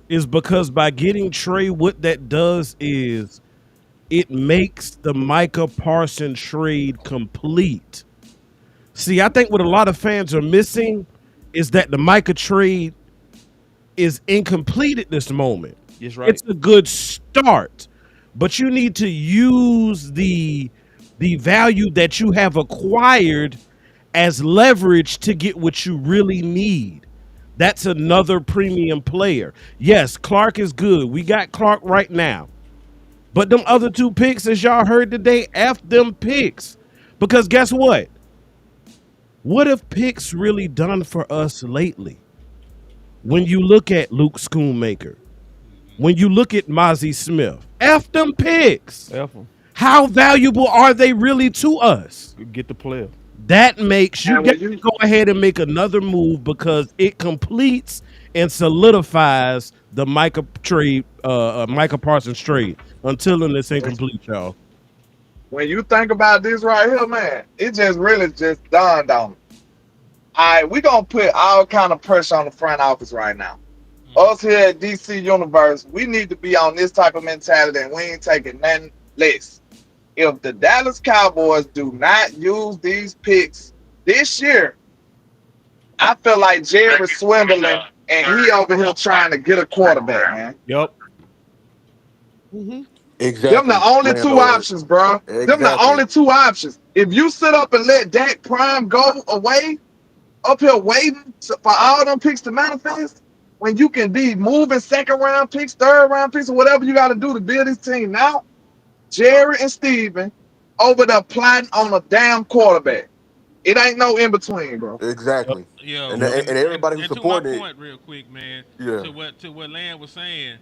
is because by getting Trey, what that does is it makes the Micah Parsons trade complete. See, I think what a lot of fans are missing is that the Micah trade is incomplete at this moment. Yes, right. It's a good start, but you need to use the value that you have acquired as leverage to get what you really need. That's another premium player. Yes, Clark is good. We got Clark right now. But them other two picks, as y'all heard today, F them picks. Because guess what? What have picks really done for us lately? When you look at Luke Schoonmaker, when you look at Mozzie Smith, F them picks. F 'em. How valuable are they really to us? Get the player. That makes you And get when to you go ahead and make another move because it completes and solidifies the Micah Parsons trade. Until then, it's incomplete, y'all. when you think about this right here, man, it just really just dawned on me. All right, we gonna put all kind of pressure on the front office right now. Mm. Us here at DC Universe, we need to be on this type of mentality, and we ain't taking nothing less. If the Dallas Cowboys do not use these picks this year, I feel like Jerry swindling, and he over here trying to get a quarterback, man. Yep. Mm-hmm. Them the Exactly, only two landlord. options, bro. Them the Exactly. only two options. If you sit up and let Dak Prime go away, up here waiting for all them picks to manifest, when you can be moving second round picks, third round picks, or whatever you got to do to build this team now, Jerry and Steven over there plotting on a damn quarterback. It ain't no in between, bro. Yep. Exactly. Yo, And, Yep. and everybody who's and to my supporting it, point, real quick, man. yeah. To what Land was saying,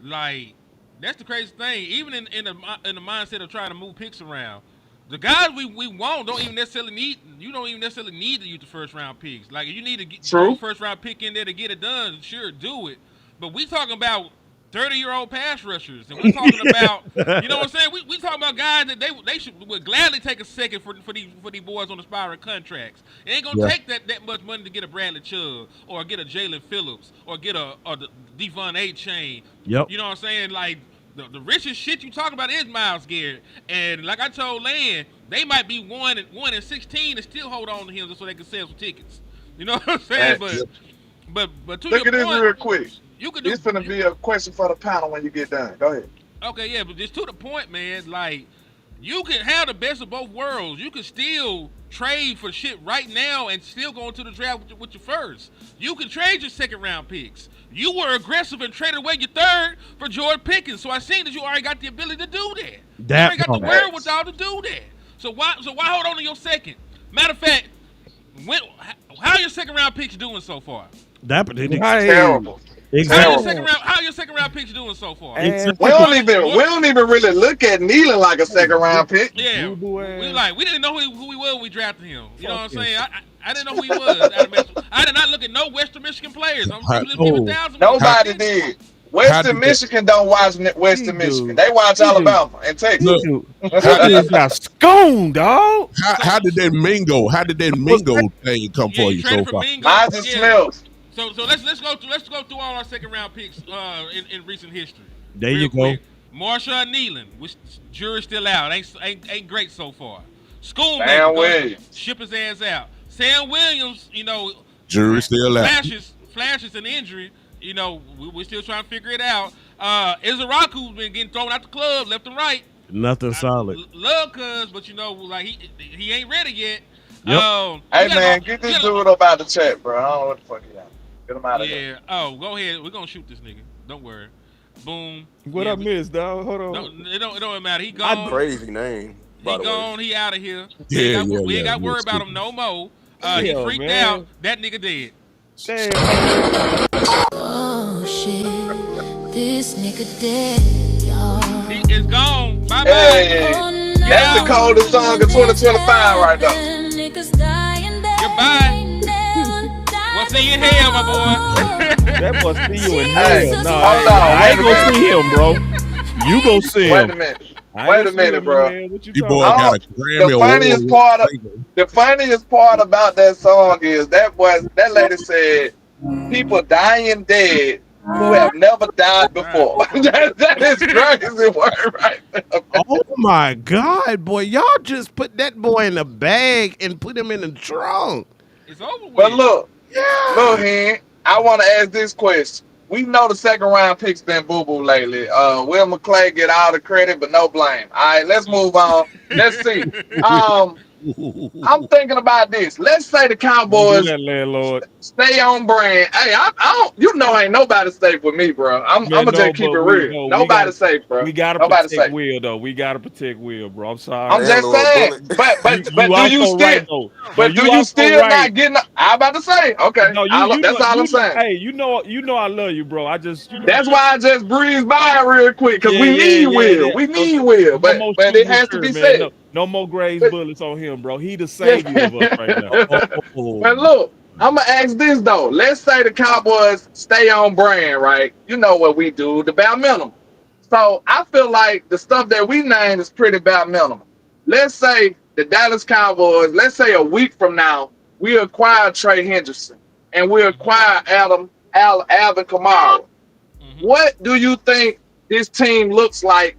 like that's the crazy thing. Even in the mindset of trying to move picks around, the guys we want don't even necessarily need. You don't even necessarily need to use the first round picks. Like if you need to throw a True. first round pick in there to get it done, sure, do it. But we talking about 30-year-old pass rushers, and we're talking about, you know what I'm saying? We talking about guys that they would gladly take a second for these boys on aspiring contracts. It ain't gonna Yeah. take that much money to get a Bradley Chubb or get a Jalen Phillips or get a Devon A. Chain. Yep. You know what I'm saying? Like the richest shit you talk about is Miles Garrett, and like I told Land, they might be 1-16 and still hold on to him just so they can sell some tickets. You know what I'm saying? Facts. But to Look your at this point, real quick. you could do. This gonna be a question for the panel when you get done. Go ahead. Okay, yeah, but just to the point, man. Like You can have the best of both worlds. You can still trade for shit right now and still go into the draft with your first. You can trade your second round picks. You were aggressive and traded away your third for Jordan Pickens. So I seen that you already got the ability to do that. You That already got the part. wherewithal to do that. So why hold on to your second? Matter of fact, how are your second round picks doing so far? That Hey, Terrible. exactly. Terrible. How are your second round picks doing so far? ass We don't even really look at Nealon like a second round pick. Yeah, boo-boo we ass. we didn't know who he was when we drafted him. You know what I'm Fucking- saying? I didn't know who he was. I did not look at no Western Michigan players. I'm How- just giving oh. thousands. Nobody did. How Western did that- Michigan don't watch Western He Michigan. do. They watch He do. Alabama and Texas. Look, Dude, how that did, nigga got scooned, dog. how did that Mingo? How did that Mingo thing come Yeah, for you you so traded for far? Mingo. Mine's is Yeah. Smith. So let's go through all our second round picks in recent history. There Real you go. quick. Marshawn Nealon, which jury's still out, ain't great so far. Schoolmaker, Sam go Williams. ship his ass out. Sam Williams, Jury still out. flashes an injury. We're still trying to figure it out. Izaraku's been getting thrown out the club left and right. Nothing solid. Love cuz, but like he ain't ready yet. Yep. Hey man, get this dude up out the chat, bro. I don't know what the fuck he at. Get him out of here. Yeah. Oh, go ahead. We're gonna shoot this nigga. Don't worry. Boom. What Yeah, I missed, dog? Hold on. It don't matter. He gone. Crazy name. By He the gone. way. He out of here. Yeah, We ain't got yeah, worry about stupid. him no more. He Yeah, freaked man. out. That nigga dead. Damn. Oh shit, this nigga dead, y'all. He is gone. Bye bye. Hey, that's the coldest song of 2025 right now. Goodbye. We'll see you in hell, my boy. That must see you in Hey, hell. No, hold I on, ain't wait a gonna see him, bro. You go see Wait him. a minute. I ain't Wait gonna a see minute, him, bro. man. What you You talking boy about? got a Grammy The award. funniest part of the funniest part about that song is that lady said people dying dead who have never died before. that is crazy word right there. Oh my God, boy. Y'all just put that boy in a bag and put him in the trunk. It's over with. But look, Yeah. Hen, I want to ask this question. We know the second round picks been boo boo lately. Will McClay get all the credit but no blame. All right, let's move on. Let's see. I'm thinking about this. Let's say the Don't do Cowboys that, landlord. stay on brand. Hey, I don't. You know, ain't nobody safe with me, bro. I'm Man, gonna no, just keep it but real. Nobody safe, bro. We gotta Nobody protect safe. Will, though. We gotta protect Will, bro. I'm sorry. I'm just Landlord saying. bullet. But do you also still? right though. But No, do you also still right. not getting? I'm about to say. Okay, No, you that's know, all I'm saying. Hey, you know I love you, bro. I just That's why I just breezed by it real quick because we need Will. We need Will, no more but it shooting has to be return, man. said. No more Graves But- bullets on him, bro. He the savior of us right now. Oh, But look, I'm gonna ask this though. Let's say the Cowboys stay on brand, right? You know what we do, the bare minimum. So I feel like the stuff that we name is pretty bare minimum. Let's say the Dallas Cowboys. Let's say a week from now, we acquire Trey Henderson and we acquire Alvin Kamara. Mhm. What do you think this team looks like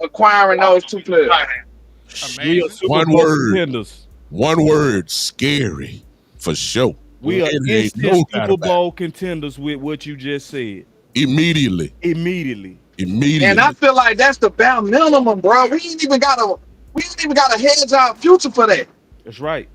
acquiring those two players? We are Amazing. Super One Bowl word. contenders. One word, scary, for sure. We are It ain't instant no doubt Super about Bowl contenders with what you just said. Immediately. Immediately. And I feel like that's the bare minimum, bro. We ain't even gotta hedge our future for that. That's right.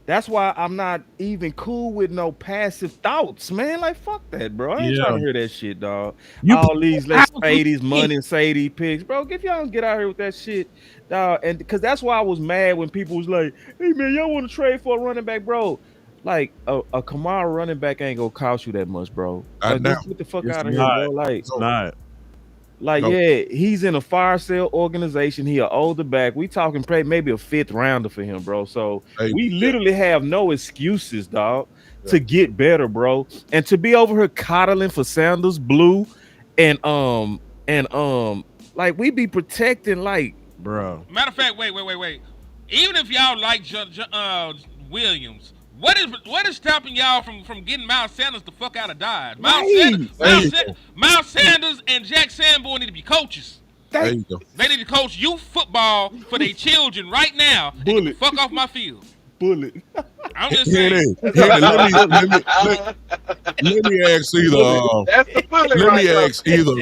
That's why I'm not even cool with no passive thoughts, man. Like fuck that, bro. I ain't Yeah. trying to hear that shit, dog. You All these let's How pay do these you money and say these pigs, bro. If y'all don't get out here with that shit, dog. And because that's why I was mad when people was like, "Hey man, y'all want to trade for a running back, bro?" Like a Kamara running back ain't gonna cost you that much, bro. I Like, know. get the fuck It's out of here, not. bro. Like, not. Like, No. yeah, he's in a fire sale organization. He an older back. We talking maybe a fifth rounder for him, bro. So Hey, we yeah. literally have no excuses, dog, to get better, bro. And to be over here coddling for Sanders, Blue, and like we be protecting, like, Bro. Matter of fact, wait. Even if y'all like Williams, what is stopping y'all from getting Miles Sanders the fuck out of Dodge? Miles Sanders and Jack Sanborn need to be coaches. There you go. They need to coach youth football for their children right now. And get the Bullet. fuck off my field. bullet. I'm just Here it saying. is. Here it is. Let me ask either. That's the bullet Let right me there. ask either.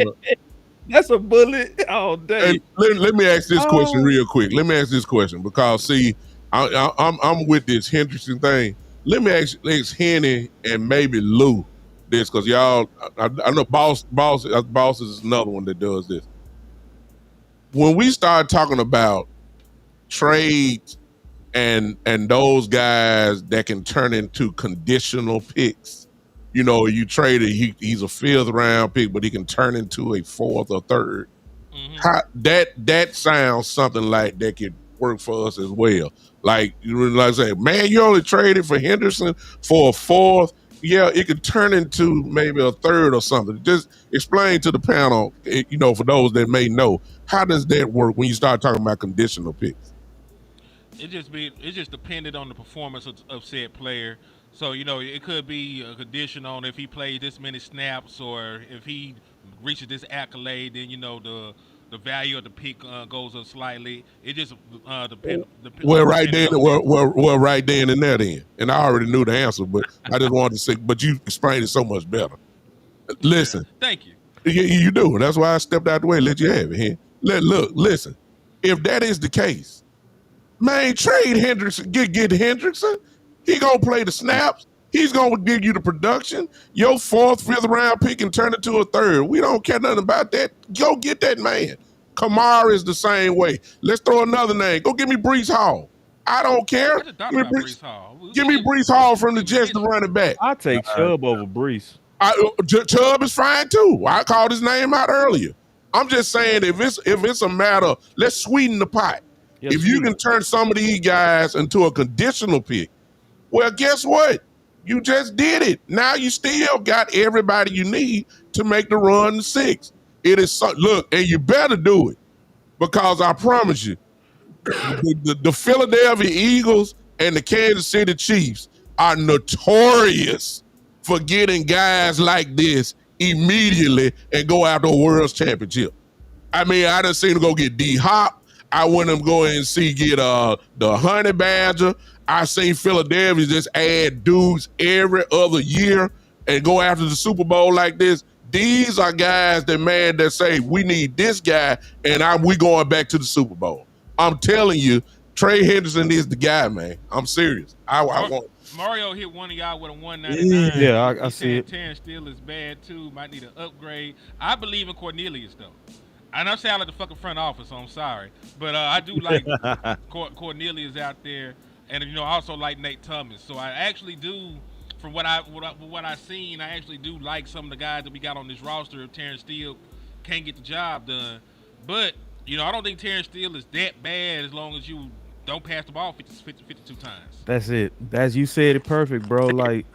That's a bullet all And day. let me ask this question Oh, real quick. Let me ask this question because see, I'm with this Henderson thing. Let me ask Henny and maybe Lou this because y'all, I know boss is another one that does this. When we start talking about trades and those guys that can turn into conditional picks, you trade it. He's a fifth round pick, but he can turn into a fourth or third. Hmm. That sounds something like that could work for us as well. Like like I say, man, you only traded for Henderson for a fourth. Yeah, it could turn into maybe a third or something. Just explain to the panel, for those that may know, how does that work when you start talking about conditional picks? It's just dependent on the performance of said player. So it could be a condition on if he plays this many snaps or if he reaches this accolade, then the value of the pick goes up slightly. It just Well, right dependent then, on that. right then and there, then, and I already knew the answer, but I just wanted to say, but you explained it so much better. Listen, Thank you. you do. That's why I stepped out the way, and let you have it. Here, look, listen. If that is the case, man, trade Hendrickson. Get Hendrickson. He gonna play the snaps. He's gonna give you the production. Your fourth, fifth round pick can turn it to a third. We don't care nothing about that. Go get that man. Kamara is the same way. Let's throw another name. Go give me Brees Hall. I don't care. I just thought Give me about Brees. Brees Hall. Give me Brees Hall from the Jets, the Eventually. running back. I take Chubb over Brees. Chubb is fine too. I called his name out earlier. I'm just saying if it's a matter, let's sweeten the pot. Yeah, If you sweet. can turn some of these guys into a conditional pick, well, guess what? You just did it. Now you still got everybody you need to make the run to six. It is look, and you better do it because I promise you, the Philadelphia Eagles and the Kansas City Chiefs are notorious for getting guys like this immediately and go after a world championship. I mean, I done seen him go get D Hop. I went him go and see get the Honey Badger. I seen Philadelphia just add dudes every other year and go after the Super Bowl like this. These are guys that say we need this guy and we going back to the Super Bowl. I'm telling you, Trey Henderson is the guy, man. I'm serious. I want. Mario hit one of y'all with a 199. Yeah, I He's see saying it. Terrence Steele is bad too. Might need an upgrade. I believe in Cornelius though. I know I sound like the fucking front office, so I'm sorry, but I do like Cornelius out there, and I also like Nate Thomas. So I actually do, from what I've seen, I actually do like some of the guys that we got on this roster. If Terrence Steele can't get the job done, but I don't think Terrence Steele is that bad as long as you don't pass the ball 52 times. That's it. As you said it perfect, bro. Like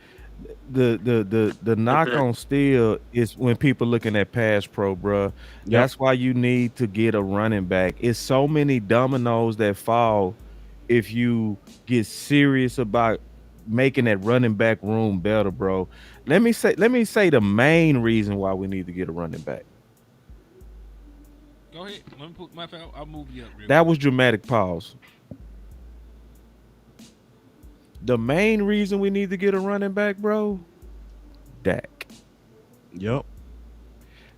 the knock Okay. on Steele is when people looking at pass pro, bro. Yep. That's why you need to get a running back. It's so many dominoes that fall if you get serious about making that running back room better, bro. Let me say the main reason why we need to get a running back. Go ahead. Let me put my. I'll move you up real That quick. was dramatic pause. The main reason we need to get a running back, bro, Dak. Yep.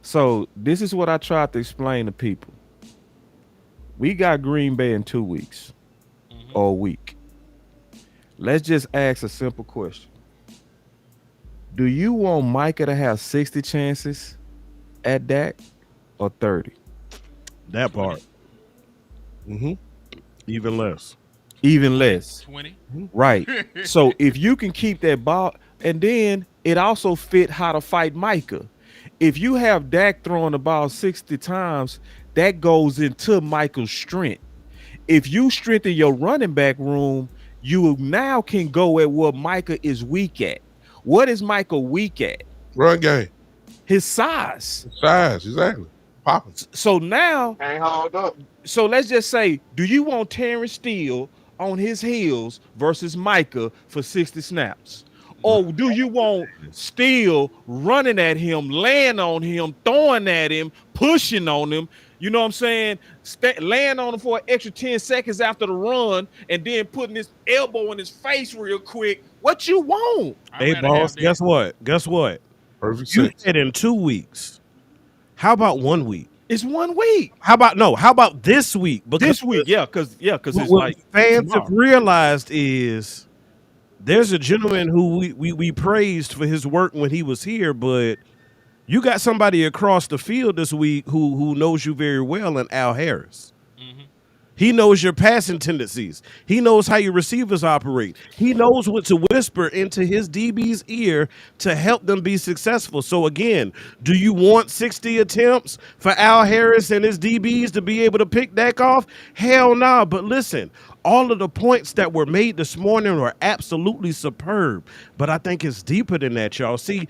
So this is what I tried to explain to people. We got Green Bay in 2 weeks Hmm. or a week. Let's just ask a simple question. Do you want Micah to have 60 chances at Dak or 30? That 20. part. Mm-hmm. Even less. Even less. 20. Right. So if you can keep that ball, and then it also fit how to fight Micah. If you have Dak throwing the ball 60 times, that goes into Michael's strength. If you strengthen your running back room, you now can go at what Micah is weak at. What is Michael weak at? Run game. His size. Size, exactly. Popping. So now, Can't hold up. so let's just say, do you want Terrence Steele on his heels versus Micah for 60 snaps? Or do you want Steele running at him, laying on him, throwing at him, pushing on him? You know what I'm saying? Laying on him for an extra 10 seconds after the run and then putting his elbow in his face real quick. What you want? I'd Hey, rather have boss, that. guess what? Guess what? Perfect You sense. said in 2 weeks. How about 1 week? It's 1 week. How about no? How about this week? This week, cause it's what like fans have tomorrow. realized is there's a gentleman who we praised for his work when he was here, but you got somebody across the field this week who knows you very well, and Al Harris. Hmm. He knows your passing tendencies. He knows how your receivers operate. He knows what to whisper into his DB's ear to help them be successful. So again, do you want 60 attempts for Al Harris and his DBs to be able to pick that off? Hell nah. But listen, all of the points that were made this morning are absolutely superb. But I think it's deeper than that, y'all. See,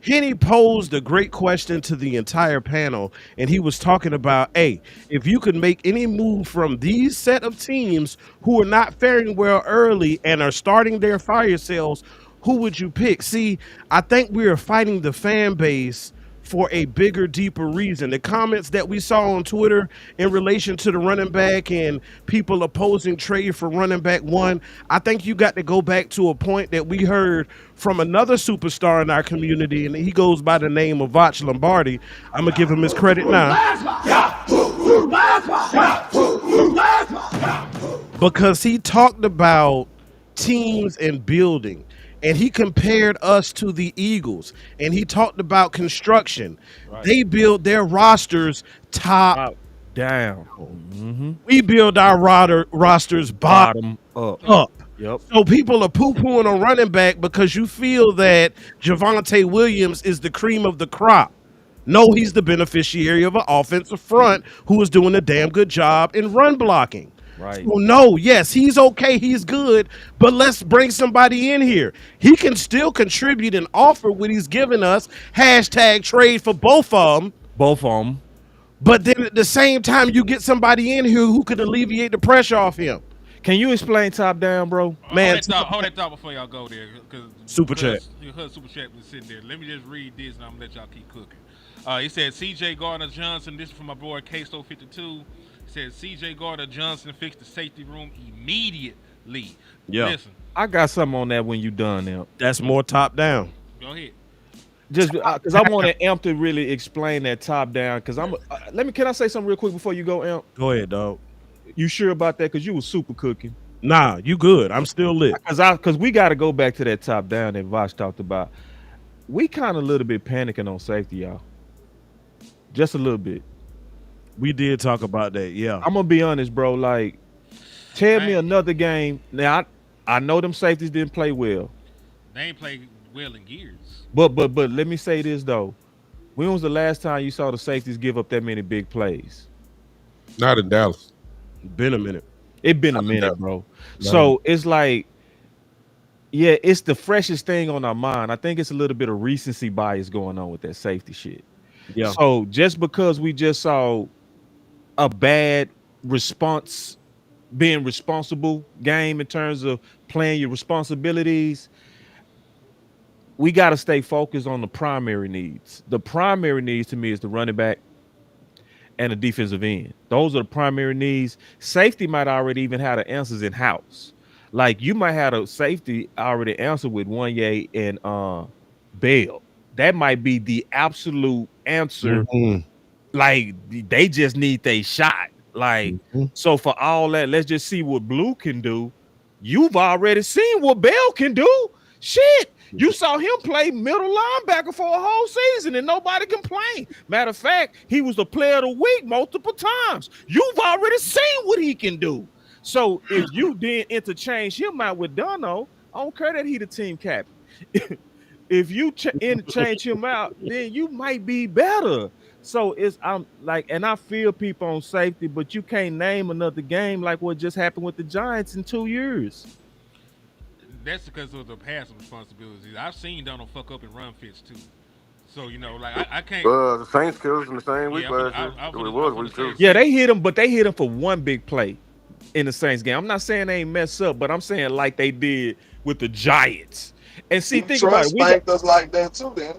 Henny posed a great question to the entire panel, and he was talking about, hey, if you could make any move from these set of teams who are not faring well early and are starting their fire sales, who would you pick? See, I think we are fighting the fan base for a bigger, deeper reason. The comments that we saw on Twitter in relation to the running back and people opposing trade for running back one, I think you got to go back to a point that we heard from another superstar in our community, and he goes by the name of Vach Lombardi. I'm gonna give him his credit now because he talked about teams and building, and he compared us to the Eagles, and he talked about construction. Right. They build their rosters top Top down. Mm-hmm. we build our rosters bottom Bottom up. up. Yep. So people are poo-pooing on running back because you feel that Javonte Williams is the cream of the crop. No, he's the beneficiary of an offensive front who is doing a damn good job in run blocking. Right. So no, yes, he's okay, he's good, but let's bring somebody in here. He can still contribute and offer what he's giving us. Hashtag trade for both of them. Both of them. But then at the same time, you get somebody in here who could alleviate the pressure off him. Can you explain top down, bro? Man, Hold that thought before y'all go there. Super chat. Her super chat was sitting there. Let me just read this and I'm going to let y'all keep cooking. He said, CJ Gardner Johnson, this is from my boy K-Sto52. He said, CJ Gardner Johnson fixed the safety room immediately. Yeah. Listen, I got something on that when you done now. That's more top down. go ahead. Just because I want Amp to really explain that top down. Because can I say something real quick before you go, Amp? Go ahead, dog. You sure about that? Because you was super cooking. Nah, you good. I'm still lit. Because we got to go back to that top down that Vosh talked about. We kind of a little bit panicking on safety, y'all. Just a little bit. We did talk about that, yeah. I'm gonna be honest, bro. Like, tell me another game. Now I know them safeties didn't play well. They ain't played well in years. But let me say this though. When was the last time you saw the safeties give up that many big plays? Not in Dallas. Been a minute. It been a minute, bro. So it's like, yeah, it's the freshest thing on our mind. I think it's a little bit of recency bias going on with that safety shit. Yeah. So just because we just saw a bad response, being responsible game in terms of playing your responsibilities, we got to stay focused on the primary needs. The primary needs to me is the running back and the defensive end. Those are the primary needs. Safety might already even have the answers in house. Like you might have a safety already answered with Wanye and Bell. That might be the absolute answer. Mhm. Like they just need their shot. Like so for all that, let's just see what Blue can do. You've already seen what Bell can do. Shit. You saw him play middle linebacker for a whole season and nobody complained. Matter of fact, he was the player of the week multiple times. You've already seen what he can do. So if you then interchange him out with Dono, I don't care that he the team captain. If you interchange him out, then you might be better. So I'm like, and I feel people on safety, but you can't name another game like what just happened with the Giants in 2 years. That's because of the passing responsibilities. I've seen Donald fuck up and run fits too. So like I can't. The Saints killed us in the same week last year. I It would've- was I week would've two. Yeah, they hit him, but they hit him for one big play in the Saints game. I'm not saying they ain't mess up, but I'm saying like they did with the Giants. And see, think Detroit about it. spanked us like that too, then.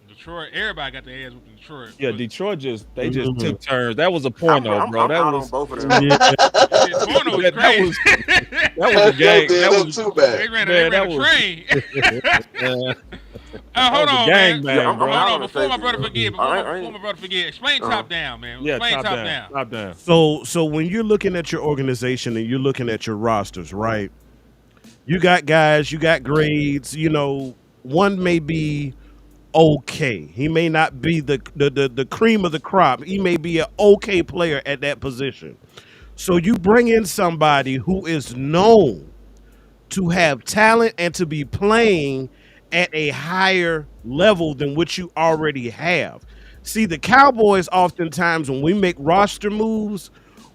Detroit, everybody got their ass with Detroit. Yeah, But Detroit just took turns. That was a porno, bro. I'm That out was on both of them. Yeah. Porno was that crazy. was that was a game. Did That them was too They bad. ran Man, a that was- train. That Hold was a on, man. Yeah, gangbang, I'm bro. out Hold on on, the before my safety. brother forget, I before ain't. my brother forget, explain Uh, top down, man. Yeah, Explain top top down, down. top down. So when you're looking at your organization and you're looking at your rosters, right? You got guys, you got grades. One may be okay. He may not be the cream of the crop. He may be an okay player at that position. So you bring in somebody who is known to have talent and to be playing at a higher level than what you already have. See, the Cowboys oftentimes when we make roster moves,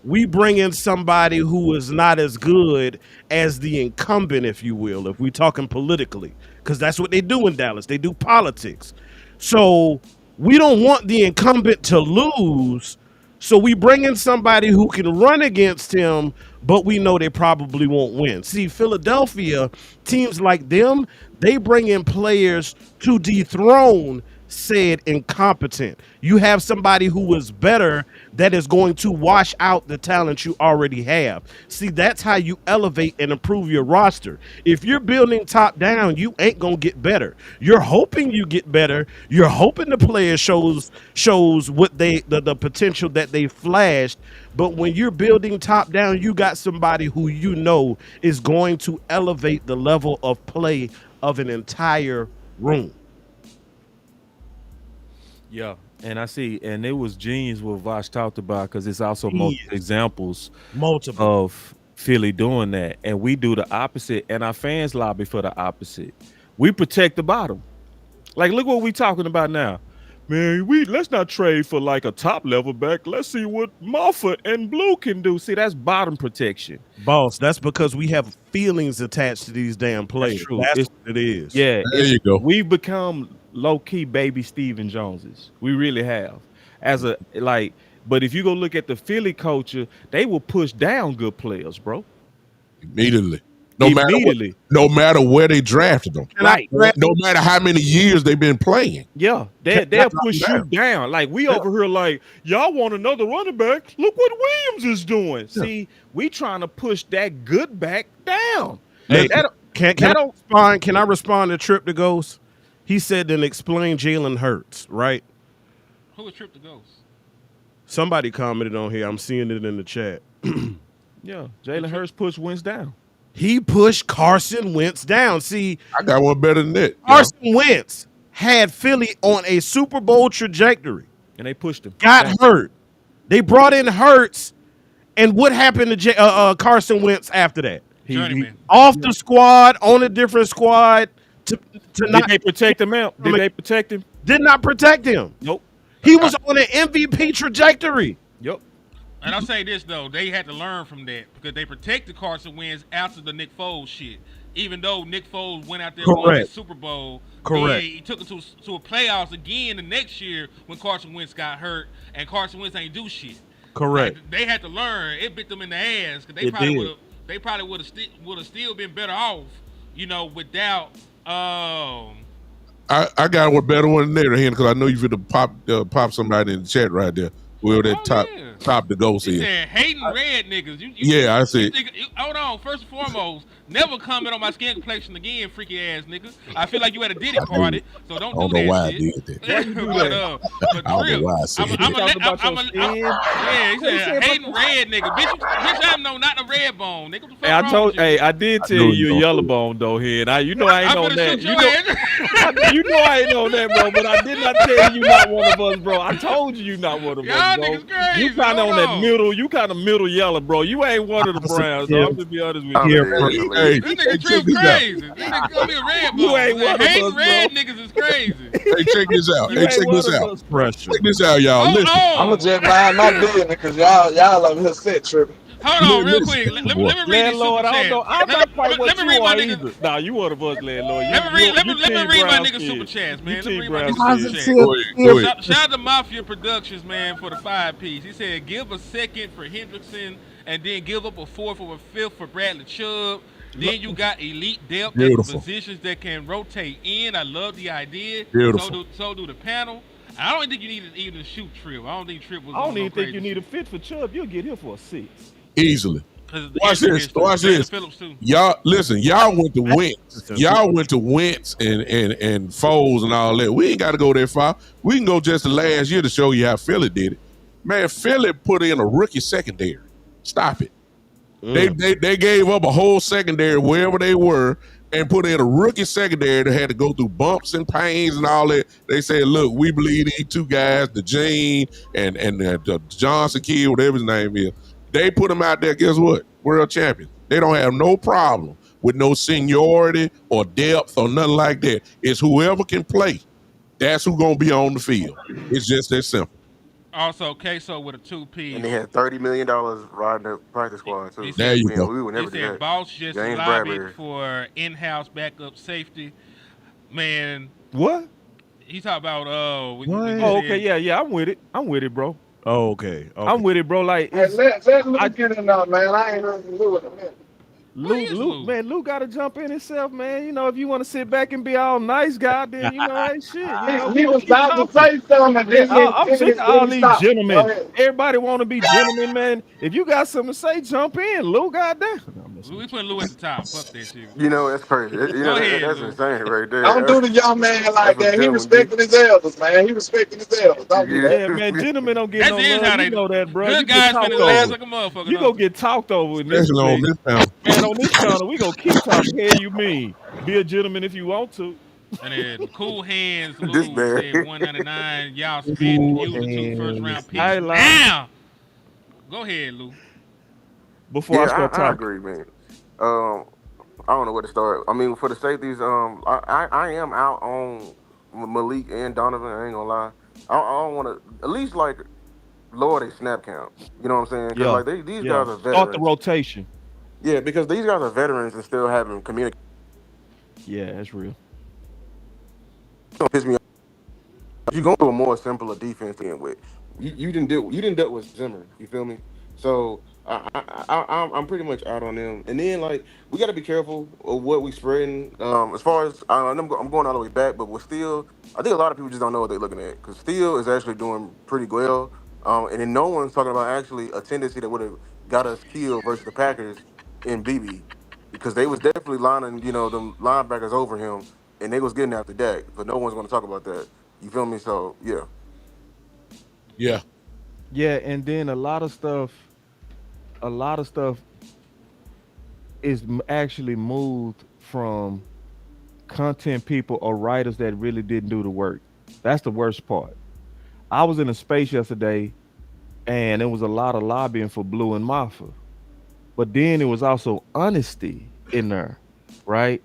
we bring in somebody who is not as good as the incumbent, if you will, if we're talking politically, because that's what they do in Dallas. They do politics. So we don't want the incumbent to lose. So we bring in somebody who can run against him, but we know they probably won't win. See, Philadelphia, teams like them, they bring in players to dethrone said incompetent. You have somebody who is better that is going to wash out the talent you already have. See, that's how you elevate and improve your roster. If you're building top down, you ain't gonna get better. You're hoping you get better. You're hoping the player shows what the potential that they flashed. But when you're building top down, you got somebody who you know is going to elevate the level of play of an entire room. Yeah, and I see, and it was genius what Vosh talked about because it's also multiple Genius. examples Multiple. of Philly doing that, and we do the opposite, and our fans lobby for the opposite. We protect the bottom. Like, look what we talking about now, man. Let's not trade for like a top level back. Let's see what Moffat and Blue can do. See, that's bottom protection. Boss, that's because we have feelings attached to these damn players. true. That's It's- what it is. Yeah, There you go. we become low key baby Steven Joneses. We really have. As a like, but if you go look at the Philly culture, they will push down good players, bro. Immediately. Immediately. No matter where they drafted them. Can I Right. No matter how many years they've been playing. Yeah, Can- they'll can- push you down. Like we over here, like y'all want another running back. Look what Williams is doing. See, we trying to push that good back down. Hey, That- can that I don't- respond? Can I respond to Trip to Ghost? He said, then explain Jalen Hurts, right? Who was Trip the Ghost? Somebody commented on here. I'm seeing it in the chat. Yeah, Jalen Hurts pushed Wentz down. He pushed Carson Wentz down. See, I got one better than that. Carson Wentz had Philly on a Super Bowl trajectory. And they pushed him. Got down. hurt. They brought in Hurts, and what happened to Carson Wentz after that? Journeyman. Off the squad, on a different squad. To Did not they protect him out? Did they protect him? did not protect him. Nope. He was on an MVP trajectory. Yep. And I'll say this though, they had to learn from that because they protected Carson Wentz after the Nick Foles shit. Even though Nick Foles went out there and won the Correct. Super Bowl, Correct. He took it to a playoffs again the next year when Carson Wentz got hurt, and Carson Wentz ain't do shit. Correct. Like, they had to learn. It bit them in the ass because It did. they probably would have still been better off, without. I got one better one there, because I know you finna pop somebody in the chat right there. Where that top the ghost He is. said hating red niggas. Yeah, I see. Hold on. First and foremost, never comment on my skin complexion again, freaky ass nigga. I feel like you at a Diddy party, so don't do that. I don't know why shit. I did that. But I don't know Trill, why I said that. yeah, he said hating red nigga. Bitch, I'm not a red bone, nigga. What the fuck Hey, I wrong told. with you? Hey, I did tell know you you a don't. yellow bone though, here. Now you know I ain't I'm on finna that. shoot your ass. You know I ain't on that, bro. But I did not tell you not one of us, bro. I told you not one of Y'all us, bro. niggas crazy. You kind of Hold on that on. middle. You kind of middle yellow, bro. You ain't one of the Browns. So I'm gonna be honest with I'm you. dead. Hey, This nigga check Trill this out. crazy. This nigga call me a red bone. You ain't one of Hating us, red bro. niggas is crazy. Hey, check this out. You Hey, ain't check one this of out. us. Pressure. Check this out, y'all. Hold Listen. I'ma on. just mind my business because y'all over here set tripping. Hold on, real Listen, quick. Let me boy. read these super Landlord, I don't know. chats. I'm not quite what Let me you read my are nigga. either. Nah, you one of us, landlord. Let me read Team my Browns nigga kid. super chats, man. You Let me Team read my Browns nigga kid. super chats. Go ahead. Go ahead. Shout out to Mafia Productions, man, for the 5-piece. He said, give a second for Hendrickson and then give up a fourth or a fifth for Bradley Chubb. Then you got elite depth at Beautiful. positions that can rotate in. I love the idea. Beautiful. So do the panel. I don't think you need to even shoot Tripp. I don't think Tripp was. I don't on no even think crazy you need a shit. fit for Chubb. You'll get here for a 6. Easily. because the Watch injury this. history. Watch Landon this. Phillips too. Y'all listen. Y'all went to Wentz. So too. Y'all went to Wentz and Foles and all that. We ain't got to go that far. We can go just the last year to show you how Philly did it. Man, Philly put in a rookie secondary. Stop it. They gave up a whole secondary wherever they were and put in a rookie secondary that had to go through bumps and pains and all that. They said, "Look, we believe these two guys, the Gene and the Johnson kid, whatever his name is." They put them out there. Guess what? World champions. They don't have no problem with no seniority or depth or nothing like that. It's whoever can play. That's who gonna be on the field. It's just that simple. Also, Queso with a two And they piece. had $30 million riding the practice squad He too. There said you Man, go. we would he never do said that. Boss just James lobbied Bradbury. for in-house backup safety. Man, What? he talked about when you What? Oh, okay, said yeah, yeah. I'm with it. I'm with it, bro. Oh, okay. I'm Okay. with it, bro. Like Hey, it's let I Luke get in there, man. I ain't heard from Lou in a minute. where Luke, is Luke, Lou? man, Luke got to jump in himself, man. You know, if you want to sit back and be all nice guy, then hey, shit. We He gonna was keep about to talking. say something, and Yeah, then he, I'm then he, sick of then all he these stopped. Go gentlemen. ahead. Everybody want to be gentlemen, man. If you got something to say, jump in, Luke. Goddamn. No, I'm messing We with you. putting Lou at the top. Fuck that shit. You know, that's crazy. Go ahead, That's Lou. insane right Don't there. do the young man That's like what that. He gentlemen get. respecting his elders, man. He respecting his elders. Don't do that. Yeah, man. Gentlemen don't get That no is love. how You they know that, bro. You good get guys finna talked last over. like a motherfucker, You gonna don't they? get talked over in this Especially on debate, this panel. man. On this channel, we gonna keep talking. Hey, you mean be a gentleman if you want to? And then Cool Hands This Lou man. said 199. Y'all spitting. Ooh, Use the two first round hands. picks I lie. now. Go ahead, Lou. Before I Yeah, start I talking. agree, man. Um, I don't know where to start. I mean, for the safeties, I am out on Malik and Donovan. I ain't gonna lie. I don't want to at least like lower their snap count. You know what I'm saying? Because Yeah, like these yeah. guys are Start the veterans. rotation. Yeah, because these guys are veterans and still having communication. Yeah, that's real. Don't piss me off. You go to a more simpler defense to end with. You didn't deal with Zimmer. You feel me? So I'm pretty much out on them. And then like we got to be careful of what we spreading. As far as I'm going all the way back, but we're still. I think a lot of people just don't know what they're looking at because Steele is actually doing pretty well. And then no one's talking about actually a tendency that would have got us killed versus the Packers in BB because they was definitely lining them linebackers over him and they was getting after Dak, but no one's going to talk about that. You feel me? So yeah, Yeah. Yeah, and then a lot of stuff is actually moved from content people or writers that really didn't do the work. That's the worst part. I was in a space yesterday and there was a lot of lobbying for Blue and Mafa. But then it was also honesty in there, right?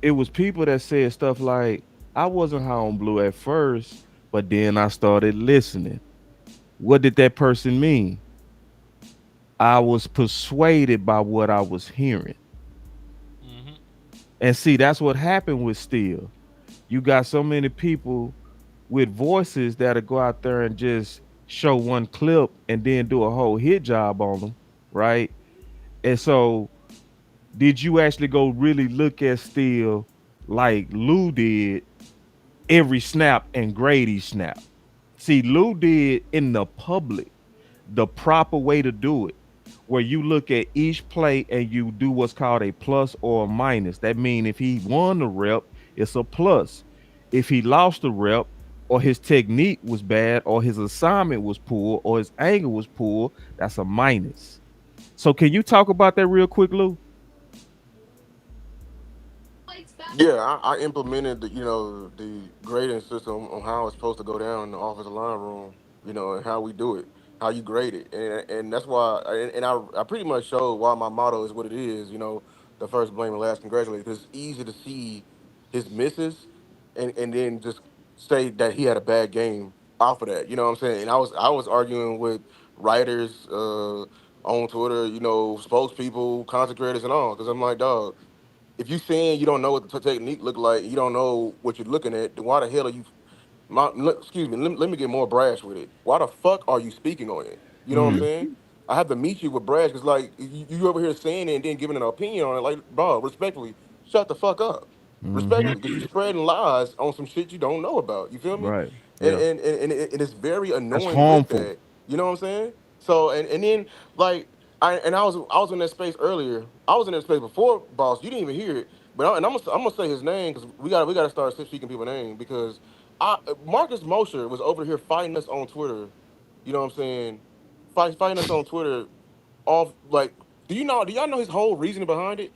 It was people that said stuff like, I wasn't high on Blue at first, but then I started listening. What did that person mean? I was persuaded by what I was hearing. Hmm. And see, that's what happened with Steel. You got so many people with voices that'll go out there and just show one clip and then do a whole hit job on them, right? And so, did you actually go really look at Steel like Lou did every snap and Grady snap? See, Lou did in the public the proper way to do it, where you look at each play and you do what's called a plus or a minus. That means if he won the rep, it's a plus. If he lost the rep, or his technique was bad, or his assignment was poor, or his angle was poor, that's a minus. So, can you talk about that real quick, Lou? yeah. I implemented the grading system on how it's supposed to go down in the offensive line room. And how we do it, how you grade it, and that's why. And I pretty much showed why my motto is what it is. The first blame and last congratulate. Because it's easy to see his misses, and then just say that he had a bad game off of that. You know what I'm saying? And I was arguing with writers on Twitter, spokespeople, content creators, and all. Because I'm like, dog, if you saying you don't know what the technique look like, you don't know what you're looking at, then why the hell are you? Excuse me. Let me get more brash with it. Why the fuck are you speaking on it? You know what I'm Mm, saying? I have to meet you with brash because like you over here saying it and then giving an opinion on it. Like, bro, respectfully, shut the fuck up. hmm. Respectfully, because you spreading lies on some shit you don't know about. You feel me? Right. And Yeah. and and, and, it, and it's very That's annoying with harmful. that. You know what I'm saying? So and then like. I was in that space earlier. I was in that space before, boss. You didn't even hear it, but I'm gonna say his name because we gotta start speaking people's name because Marcus Mosher was over here fighting us on Twitter. You know what I'm saying? Fighting us on Twitter off like. Do y'all know his whole reasoning behind it?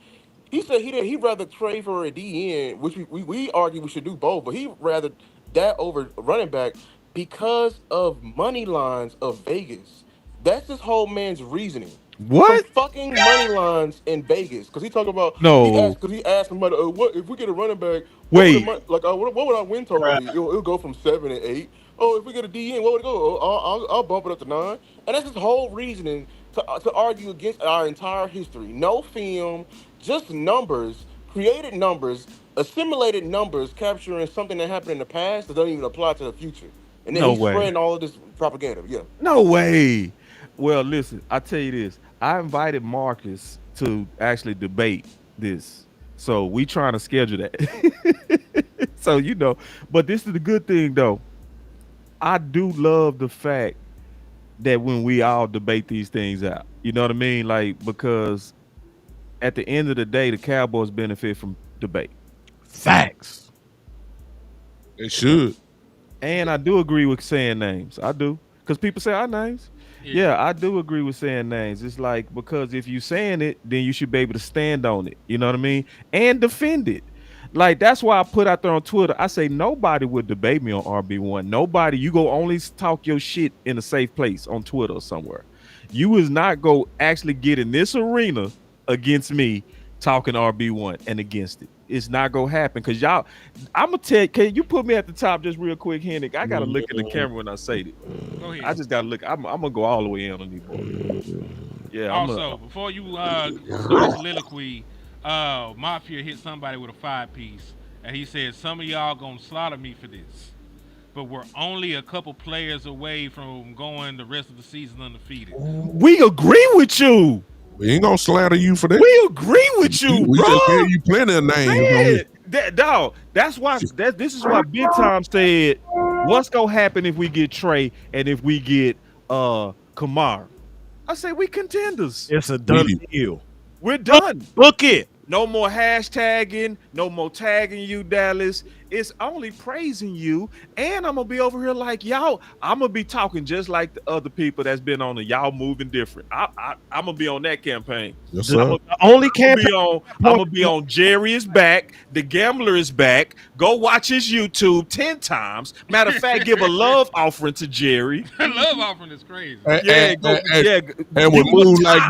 He said he'd rather trade for a DN, which we argue we should do both, but he rather that over running back because of money lines of Vegas. That's this whole man's reasoning. Some What? fucking money lines in Vegas, because he talk about No. he asked somebody, what if we get a running back? What would the Wait. mon- like? What would our win total be? It'll go from 7 and 8. Oh, if we get a DN, what would it go? Oh, I'll bump it up to 9. And that's his whole reasoning to argue against our entire history. No film, just numbers, created numbers, assimilated numbers, capturing something that happened in the past that doesn't even apply to the future. And then No he's way. spreading all of this propaganda. Yeah. No way. Well, listen, I tell you this. I invited Marcus to actually debate this. So we trying to schedule that. So but this is the good thing though. I do love the fact that when we all debate these things out. You know what I mean? Like because at the end of the day, the Cowboys benefit from debate. Facts. They should. And I do agree with saying names. I do. Because people say our names. Yeah. Yeah, I do agree with saying names. It's like because if you saying it, then you should be able to stand on it. You know what I mean? And defend it. Like that's why I put out there on Twitter. I say nobody would debate me on RB1. Nobody. You go only talk your shit in a safe place on Twitter or somewhere. You is not go actually get in this arena against me talking RB1 and against it. It's not gonna happen because y'all. I'm gonna tell. Can you put me at the top just real quick, Henrik? I gotta look at the camera when I say this. Go ahead. I just gotta look. I'm gonna go all the way in on these boys. Yeah, I'm Also, a. before you start soliloquy, Mafia hit somebody with a 5 piece, and he said, "Some of y'all gonna slaughter me for this, but we're only a couple players away from going the rest of the season undefeated." We agree with you. We ain't gonna slander you for that. We agree with you, We bro. just gave you plenty of names. Man, that dog. That's why. This is why Big Time said, "What's gonna happen if we get Trey and if we get Kamara?" I say we contenders. It's a done We- deal. We're done. Book it. No more hashtagging, no more tagging you, Dallas. It's only praising you. And I'm gonna be over here like y'all. I'm gonna be talking just like the other people that's been on the y'all moving different. I'm gonna be on that campaign. Yes, The sir. only I'm campaign. gonna be on Jerry is back. The gambler is back. Go watch his YouTube 10 times. Matter of fact, give a love offering to Jerry. Love offering is crazy. Yeah, go. Yeah, And with give him a moves like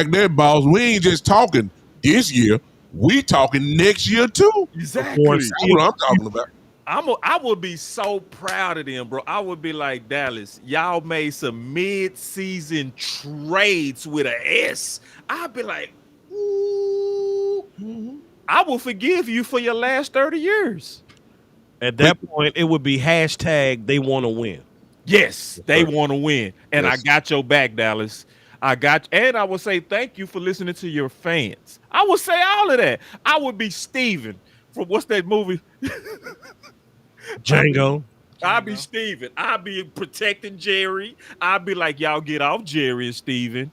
tie. that, boss, we ain't just talking this year. We talking next year too. Exactly. That's what I'm talking about. I would be so proud of them, bro. I would be like, Dallas, y'all made some mid-season trades with an S. I'd be like, ooh, I will forgive you for your last 30 years. At that point, it would be hashtag they want to win. Yes, they want to win. And Yes. I got your back, Dallas. And I would say thank you for listening to your fans. I would say all of that. I would be Steven from what's that movie? Django. I'd be Steven. I'd be protecting Jerry. I'd be like, y'all get off Jerry and Steven.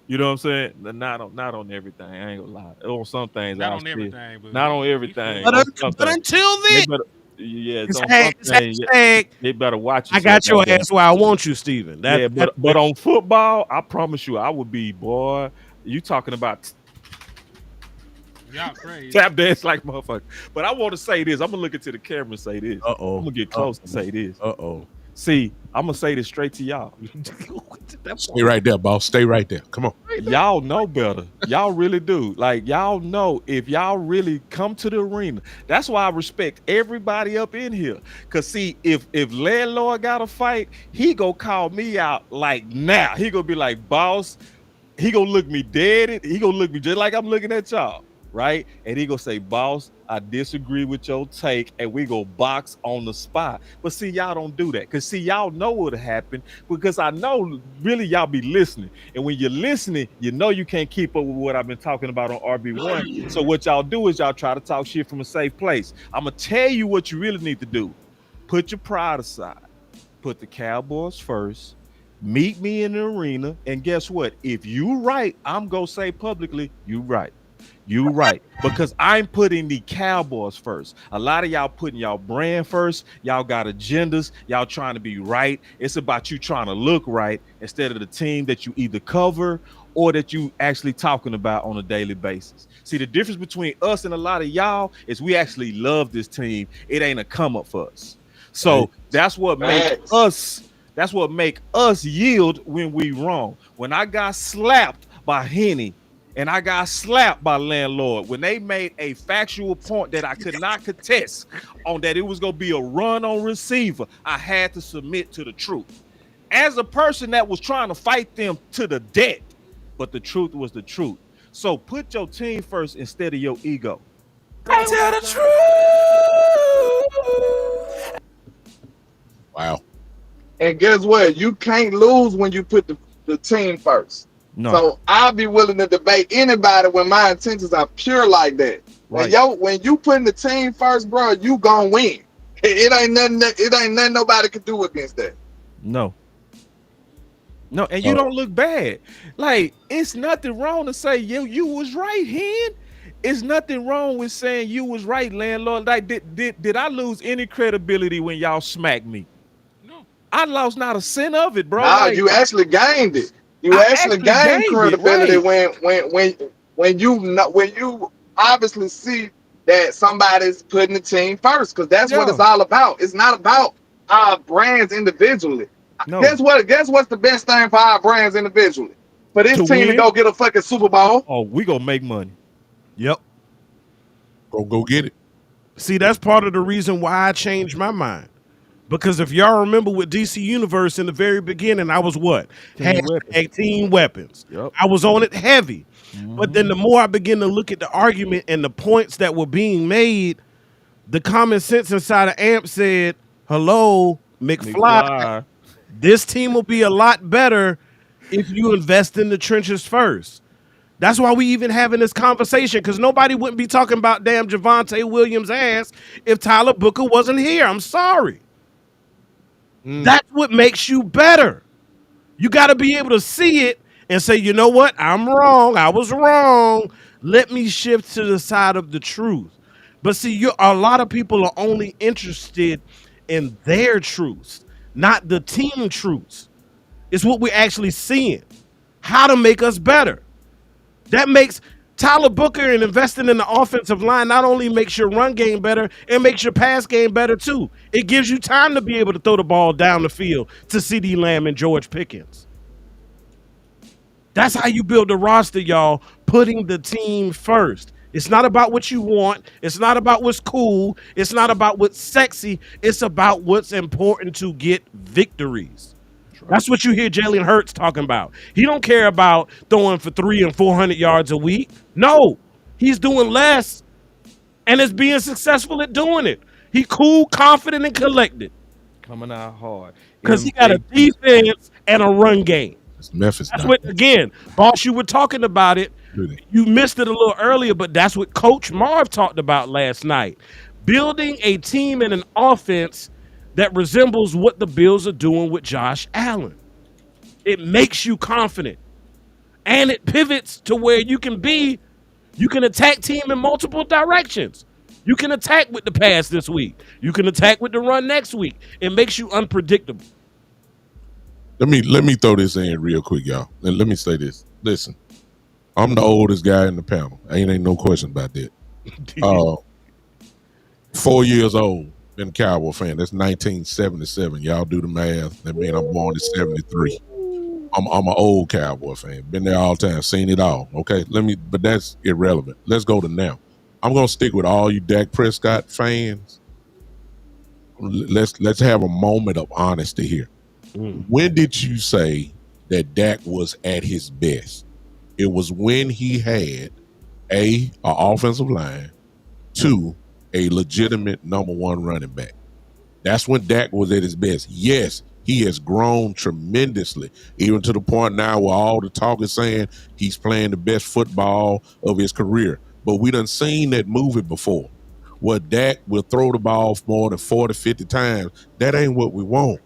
You know what I'm saying? Not on everything. I ain't gonna lie. On some things, Not I'll on still- everything, but Not on we everything. feel On it. some But things. until They then, better, yeah, it's on some things, hashtag they better watch I yourself got your out there. ass where I want you, Steven. Yeah, but on football, I promise you, I would be, boy. You talking about Y'all crazy. tap dance like motherfucker. But I want to say this. I'm gonna look into the camera and say this. Uh-oh. I'm gonna get close and say this. Uh-oh. See, I'm gonna say this straight to y'all. Stay right there, boss. Stay right there. Come on. Y'all know better. Y'all really do. Like y'all know if y'all really come to the arena. That's why I respect everybody up in here. Cause see, if landlord got a fight, he go call me out like now. He gonna be like, boss. He gonna look me dead. He gonna look me just like I'm looking at y'all, right? And he gonna say, boss, I disagree with your take, and we go box on the spot. But see, y'all don't do that. Cause see, y'all know what'll happen because I know really y'all be listening. And when you're listening, you know you can't keep up with what I've been talking about on RB1. So what y'all do is y'all try to talk shit from a safe place. I'm gonna tell you what you really need to do. Put your pride aside. Put the Cowboys first. Meet me in the arena, and guess what? If you right, I'm gonna say publicly, you right. You right. Because I'm putting the Cowboys first. A lot of y'all putting y'all brand first. Y'all got agendas. Y'all trying to be right. It's about you trying to look right instead of the team that you either cover or that you actually talking about on a daily basis. See, the difference between us and a lot of y'all is we actually love this team. It ain't a come up for us. Hey, So that's what make Facts. us that's what make us yield when we wrong. When I got slapped by Henny and I got slapped by landlord when they made a factual point that I could not contest on that it was going to be a run on receiver, I had to submit to the truth. As a person that was trying to fight them to the death, but the truth was the truth. So put your team first instead of your ego. Tell the truth. wow. And guess what? You can't lose when you put the team first. No, So I'll be willing to debate anybody when my intentions are pure like that. right. When you putting the team first, bro, you gonna win. It ain't nothing. It ain't nothing nobody can do against that. No. No, and you Uh, don't look bad. Like, it's nothing wrong to say you was right, Hen. It's nothing wrong with saying you was right, landlord. Like, did I lose any credibility when y'all smacked me? No. I lost not a cent of it, bro. Nah, Like, you actually gained it. You I actually actually gained gained it, credibility right? when you obviously see that somebody's putting the team first, because that's what it's Yeah. all about. It's not about our brands individually. No. Guess what's the best thing for our brands individually? For this To team to win, go get a fucking Super Bowl. oh, we gonna make money. Yep. go get it. See, that's part of the reason why I changed my mind. Because if y'all remember with DC Universe in the very beginning, I was what? Team weapons. Hashtag team weapons. Yep. I was on it heavy. But Mhm. then the more I begin to look at the argument and the points that were being made, the common sense inside of AMP said, hello, McFly, McFly. this team will be a lot better if you invest in the trenches first. That's why we even having this conversation, because nobody wouldn't be talking about damn Javonte Williams' ass if Tyler Booker wasn't here. I'm sorry. That's what makes you better. You got to be able to see it and say, you know what? I'm wrong. I was wrong. Let me shift to the side of the truth. But see, a lot of people are only interested in their truths, not the team truths. It's what we're actually seeing. How to make us better. That makes Tyler Booker and investing in the offensive line not only makes your run game better, it makes your pass game better too. It gives you time to be able to throw the ball down the field to CeeDee Lamb and George Pickens. That's how you build a roster, y'all, putting the team first. It's not about what you want. It's not about what's cool. It's not about what's sexy. It's about what's important to get victories. That's what you hear Jalen Hurts talking about. He don't care about throwing for 300 and 400 yards a week. No, he's doing less and is being successful at doing it. He cool, confident, and collected Coming out hard. because he got a MVP. defense and a run game. It's Memphis. That's Now. what, again, boss, you were talking about it. Really. You missed it a little earlier, but that's what Coach Marv talked about last night. Building a team and an offense that resembles what the Bills are doing with Josh Allen. It makes you confident. And it pivots to where you can attack team in multiple directions. You can attack with the pass this week. You can attack with the run next week. It makes you unpredictable. Let me throw this in real quick, y'all. And let me say this. Listen, I'm the oldest guy in the panel. Ain't no question about that. 4 years old, been a Cowboy fan. That's 1977. Y'all do the math. That means I'm born in 73. I'm an old Cowboy fan. Been there all the time, seen it all. Okay, but that's irrelevant. Let's go to now. I'm gonna stick with all you Dak Prescott fans. Let's have a moment of honesty here. When did you say that Dak was at his best? It was when he had an offensive line, two, a legitimate number one running back. That's when Dak was at his best. Yes, he has grown tremendously, even to the point now where all the talk is saying he's playing the best football of his career. But we done seen that movie before, where Dak will throw the ball more than 40, 50 times. That ain't what we want.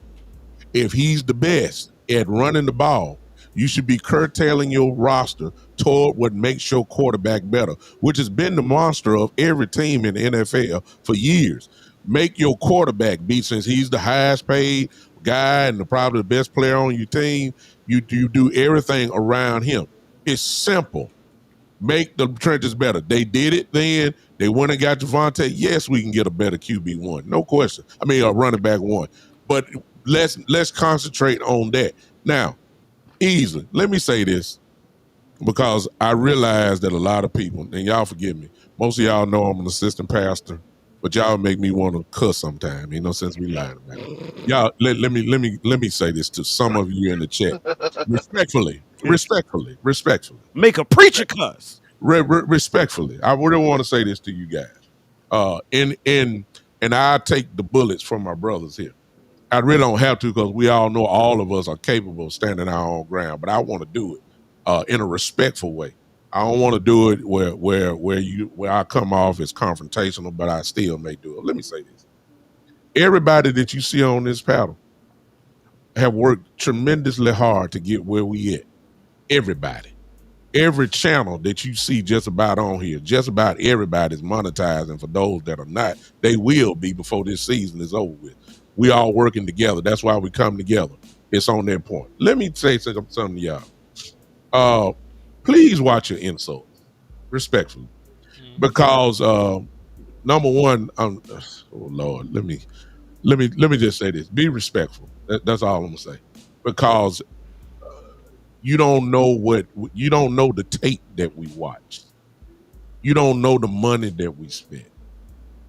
If he's the best at running the ball. You should be curtailing your roster toward what makes your quarterback better, which has been the monster of every team in the NFL for years. Make your quarterback beat, since he's the highest paid guy and probably the best player on your team. You do everything around him. It's simple. Make the trenches better. They did it then. They went and got Javante. Yes, we can get a better QB1. No question. I mean, a running back one. But let's concentrate on that. Now, easily, let me say this, because I realize that a lot of people, and y'all forgive me, most of y'all know I'm an assistant pastor, but y'all make me want to cuss sometime, since we lying about it. Y'all, let me say this to some of you in the chat. Respectfully. Make a preacher cuss. Respectfully, I really want to say this to you guys. And I take the bullets from my brothers here. I really don't have to, because we all know all of us are capable of standing our own ground. But I want to do it in a respectful way. I don't want to do it where I come off as confrontational, but I still may do it. Let me say this: everybody that you see on this panel have worked tremendously hard to get where we at. Everybody. Every channel that you see just about on here, just about everybody's monetizing. For those that are not, they will be before this season is over with. We all working together. That's why we come together. It's on that point. Let me say something to y'all. Please watch your insults, respectfully, because number one, oh Lord, let me just say this: be respectful. That's all I'm gonna say, because you don't know the tape that we watched. You don't know the money that we spent.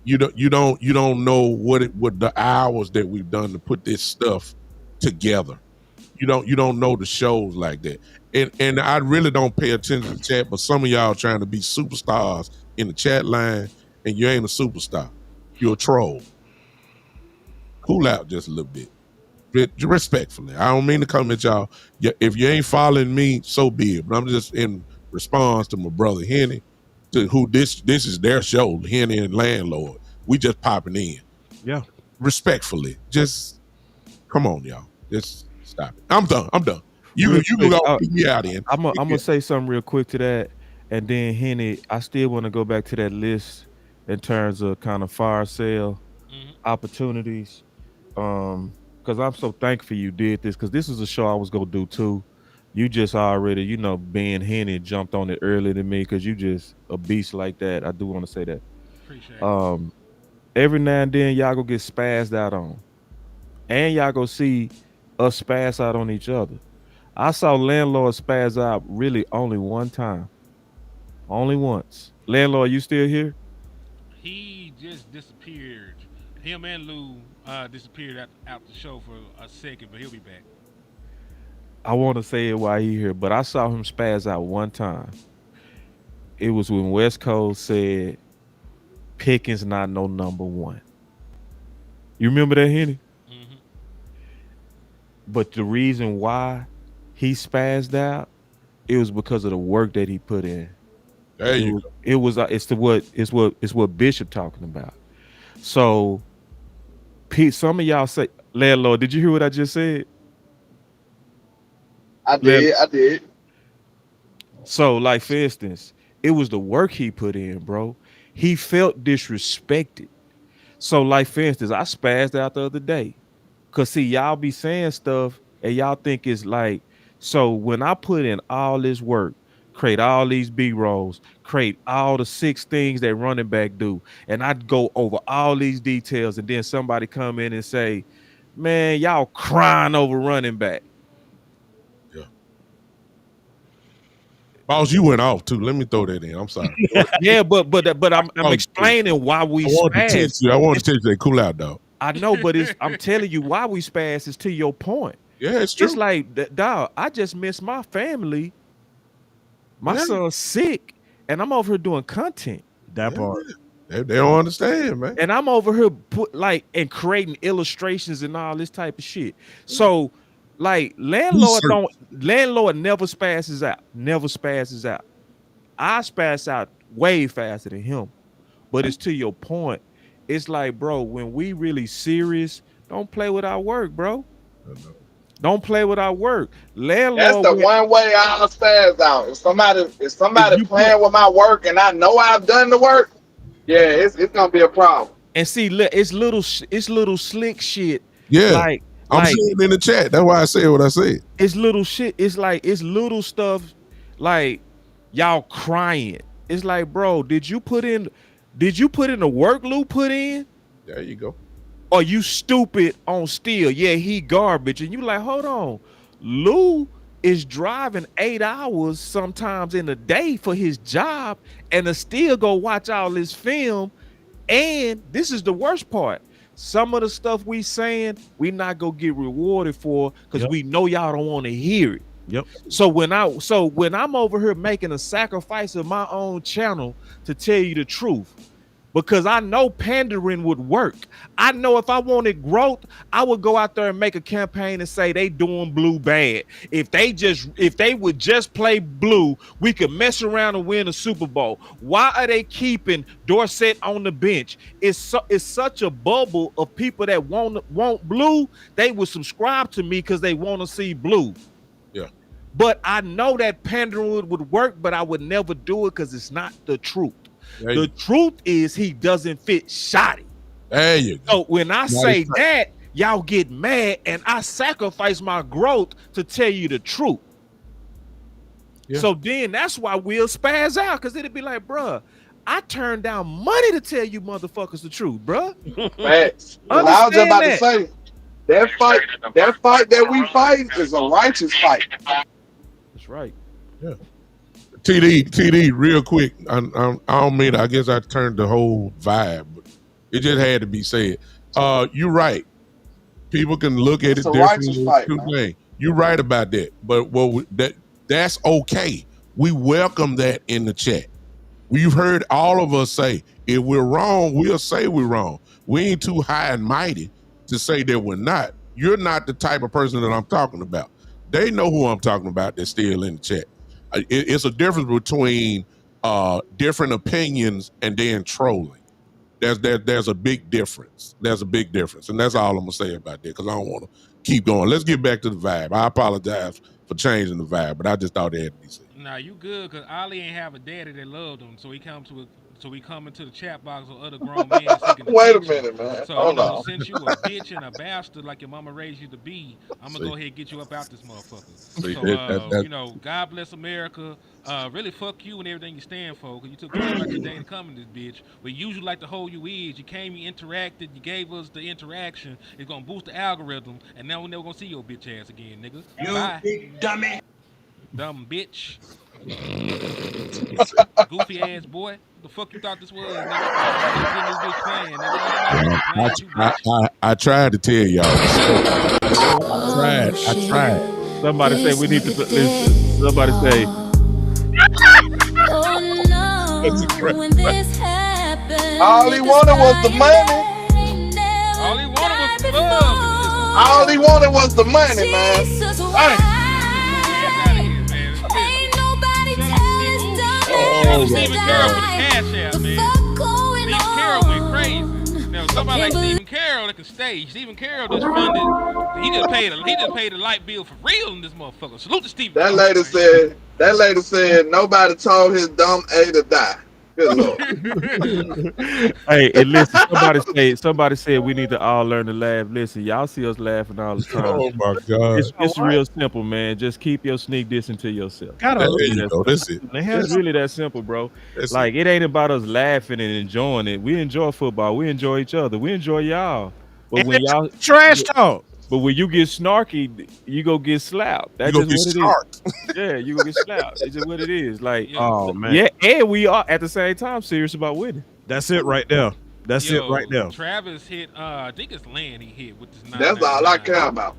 You don't know what the hours that we've done to put this stuff together. You don't know the shows like that. And I really don't pay attention to chat, but some of y'all trying to be superstars in the chat line, and you ain't a superstar. You're a troll. Cool out just a little bit. Respectfully, I don't mean to come at y'all. If you ain't following me, so be it. But I'm just in response to my brother Henny, to who this is their show, Henny and Landlord. We just popping in. Yeah. Respectfully, just come on, y'all. Just stop it. I'm done. You Real can quick, go kick me out in. I'm gonna say something real quick to that, and then Henny, I still want to go back to that list in terms of kind of fire sale opportunities. Because I'm so thankful you did this, because this is a show I was gonna do too. You just already, being Henny jumped on it earlier than me, because you just a beast like that. I do want to say that. Appreciate it. Every now and then y'all go get spazzed out on, and y'all go see us spaz out on each other. I saw Landlord spaz out really only one time, only once. Landlord, you still here? He just disappeared. Him and Lou disappeared out the show for a second, but he'll be back. I want to say it while he here, but I saw him spaz out one time. It was when West Coast said Pickens not no number one. You remember that, Henny? Mm-hmm. But the reason why he spazzed out, it was because of the work that he put in. There you go. It was it's what Bishop talking about. So Pete, some of y'all say, Landlord, did you hear what I just said? I did. So, like, for instance, it was the work he put in, bro. He felt disrespected. So, like, for instance, I spazzed out the other day. Cause see, y'all be saying stuff and y'all think it's like, so when I put in all this work, create all these B-rolls, create all the 6 things that running back do, and I'd go over all these details, and then somebody come in and say, man, y'all crying over running back. Yeah. Boss, you went off too. Let me throw that in. I'm sorry. Yeah, but I'm explaining why we I want to spaz. text you. I want to text you. Cool out, dog. I know, but I'm telling you why we spaz is to your point. Yeah, it's true. It's like, dog, I just miss my family. My son's sick, and I'm over here doing content. That part. They don't understand, man. And I'm over here and creating illustrations and all this type of shit. So, like, landlord never spazzes out. Never spazzes out. I spaz out way faster than him. But it's to your point. It's like, bro, when we really serious, don't play with our work, bro. Don't play without work. That's Landlord the went one way I'll spaz out. If if somebody you put playing with my work and I know I've done the work, yeah, it's gonna be a problem. and see, it's little slick shit Yeah, like I'm like seeing it in the chat. That's why I said what I said. it's little shit. It's like it's little stuff like y'all crying. It's like, bro, did you put in the work Lou put in? There you go. Or you stupid on steel? Yeah, he garbage. And you like, hold on. Lou is driving 8 hours sometimes in a day for his job and to still go watch all this film. And this is the worst part. Some of the stuff we saying, we not gonna get rewarded for because Yep. we know y'all don't want to hear it. Yep. So when I'm over here making a sacrifice of my own channel to tell you the truth, because I know pandering would work. I know if I wanted growth, I would go out there and make a campaign and say they doing blue bad. If they would just play blue, we could mess around and win a Super Bowl. Why are they keeping Dorsett on the bench? It's such a bubble of people that want blue. They would subscribe to me because they want to see blue. Yeah. But I know that pandering would work, but I would never do it because it's not the truth. The truth is he doesn't fit Shotty. There you go. So when I say that, y'all get mad and I sacrifice my growth to tell you the truth. Yeah. So then that's why we'll spaz out because it'll be like, bruh, I turned down money to tell you motherfuckers the truth, bruh. Facts. Well, I was just about to Understand say that fight that we fight is a righteous fight. That's right. Yeah. TD, real quick. I don't mean. I guess I turned the whole vibe, but it just had to be said. You're right. People can look at It's it a righteous differently. fight, man. You're right about that. But that's okay. We welcome that in the chat. We've heard all of us say, if we're wrong, we'll say we're wrong. We ain't too high and mighty to say that we're not. You're not the type of person that I'm talking about. They know who I'm talking about that's still in the chat. It's a difference between different opinions and then trolling. There's a big difference. There's a big difference. And that's all I'm going to say about that because I don't want to keep going. Let's get back to the vibe. I apologize for changing the vibe, but I just thought it had to be said. Nah, you good because Ali ain't have a daddy that loved him, so he come into the chat box with other grown men seeking Wait a attention. minute, man. So Hold on. since you a bitch and a bastard like your mama raised you to be, I'm gonna go ahead and get you up out this motherfucker. See, So God bless America. Really fuck you and everything you stand for because you took time out your day to come in this bitch. We usually like to hold you is. You came, you interacted, you gave us the interaction. It's gonna boost the algorithm, and now we're never gonna see your bitch ass again, nigga. You Bye, big dummy. dumb bitch. Goofy ass boy. The fuck you thought this was, nigga? Just getting this bitch playing, nigga. Playing with you, bitch. I tried to tell y'all. I tried. Somebody say we need to listen. Somebody say Oh no, when this happened, All he wanted was the money. All he wanted was the love. All he wanted was the money, man. Jesus, Get why? out of here, man. Ain't nobody Shout out to Stephen Carroll for the cash out, the man. fuck going Stephen Carroll went on? crazy. Now somebody like Stephen Carroll that can stay. Stephen Carroll just funded. He just paid a light bill for real in this motherfucker. Salute to Stephen That Carroll. lady said nobody told his dumb A to die. Good Lord. hey, and listen, somebody said we need to all learn to laugh. Listen, y'all see us laughing all the time. Oh my God. It's real simple, man. Just keep your sneak dissing to yourself. Gotta There you go. That's it. It's really that simple, bro. That's Like it ain't about us laughing and enjoying it. We enjoy football. We enjoy each other. We enjoy y'all. But when y'all trash talk. But when you get snarky, you go get slapped. That's You just gonna what get it is. Yeah, you gonna get slapped. It's just what it is. Like, Oh man. yeah, and we are at the same time serious about winning. That's it right there. That's it right there. Travis hit. I think it's Land he hit with this. That's all I care about.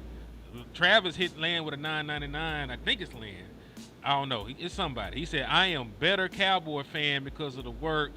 Travis hit Land with a 9.99. I think it's Land. I don't know. It's somebody. He said, "I am better Cowboy fan because of the work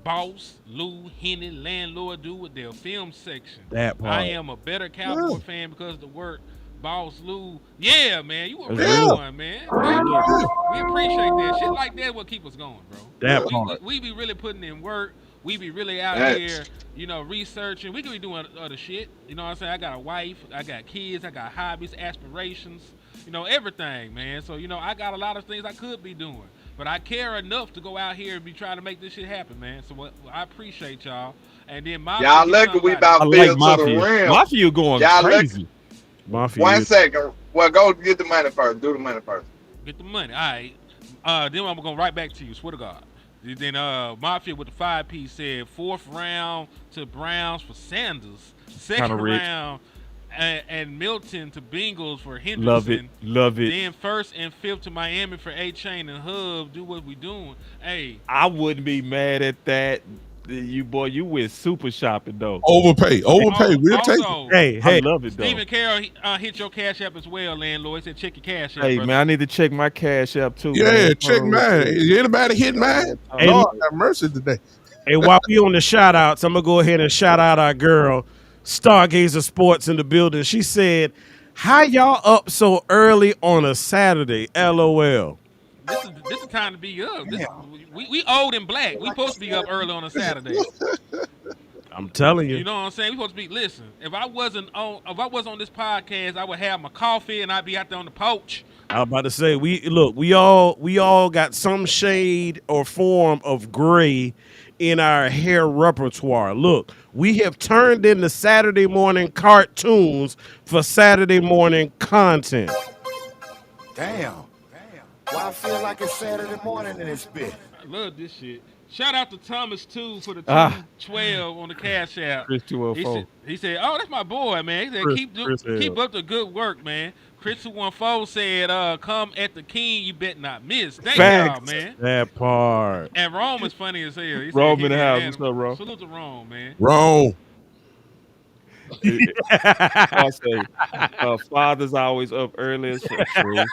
Boss, Lou, Henny, Landlord do with their film section. That part. I am a better Cowboy fan because of the work Boss, Lou. Yeah, man, you a real one, man. Thank you. We appreciate that. Shit like that will keep us going, bro. That part. We be really putting in work. We be really out That's here, researching. We could be doing other shit. You know what I'm saying? I got a wife, I got kids, I got hobbies, aspirations, everything, man. So, I got a lot of things I could be doing. But I care enough to go out here and be trying to make this shit happen, man. So I appreciate y'all. And then Mafia, y'all he lucky we somebody. I about like filled to the Mafia. rim. Mafia going Y'all lucky. crazy. One Mafia. second. Well, go get the money first. Do the money first. Get the money. All right. Then I'm going right back to you. Swear to God. Then Mafia with the 5-piece said fourth round to Browns for Sanders. Kind Second of rich. round and Milton to Bengals for Love it. Henderson. Love it. Then first and fifth to Miami for A-Chain and Hub. Do what we doing. Hey, I wouldn't be mad at that. You went super shopping though. Overpay. We'll take it. also, Hey, I hey, love it though. Stephen Carroll hit your cash app as well, landlord. He said check your cash app, Hey brother. man, I need to check my cash app too. Yeah, man. check mine. Is anybody hit mine? Hey, Lord have mercy today. hey, while we on the shout outs, I'm gonna go ahead and shout out our girl, Stargazer Sports in the building. She said, "How y'all up so early on a Saturday?" LOL. This is time to be up. We old and black. We supposed to be up early on a Saturday. I'm telling you. You know what I'm saying? We supposed to be. Listen, if I wasn't on this podcast, I would have my coffee and I'd be out there on the porch. I was about to say, we all got some shade or form of gray in our hair repertoire. Look, we have turned into Saturday morning cartoons for Saturday morning content. Damn. Why I feel like it's Saturday morning in this bitch? I love this shit. Shout out to Thomas too for the Ah. 212 on the cash app. Chris 214. He said, "Oh, that's my boy, man." He said, Chris "Keep Hill. up the good work, man." Chris 214 said, "Come at the king, you bet not miss." Thank y'all, Facts. man. That part. And Rome is funny as hell. He said, Rome "Hit in the that house. animal." What's up, Rome? Salute to Rome, man. Wrong. I'll say, father's always up early as fuck. True.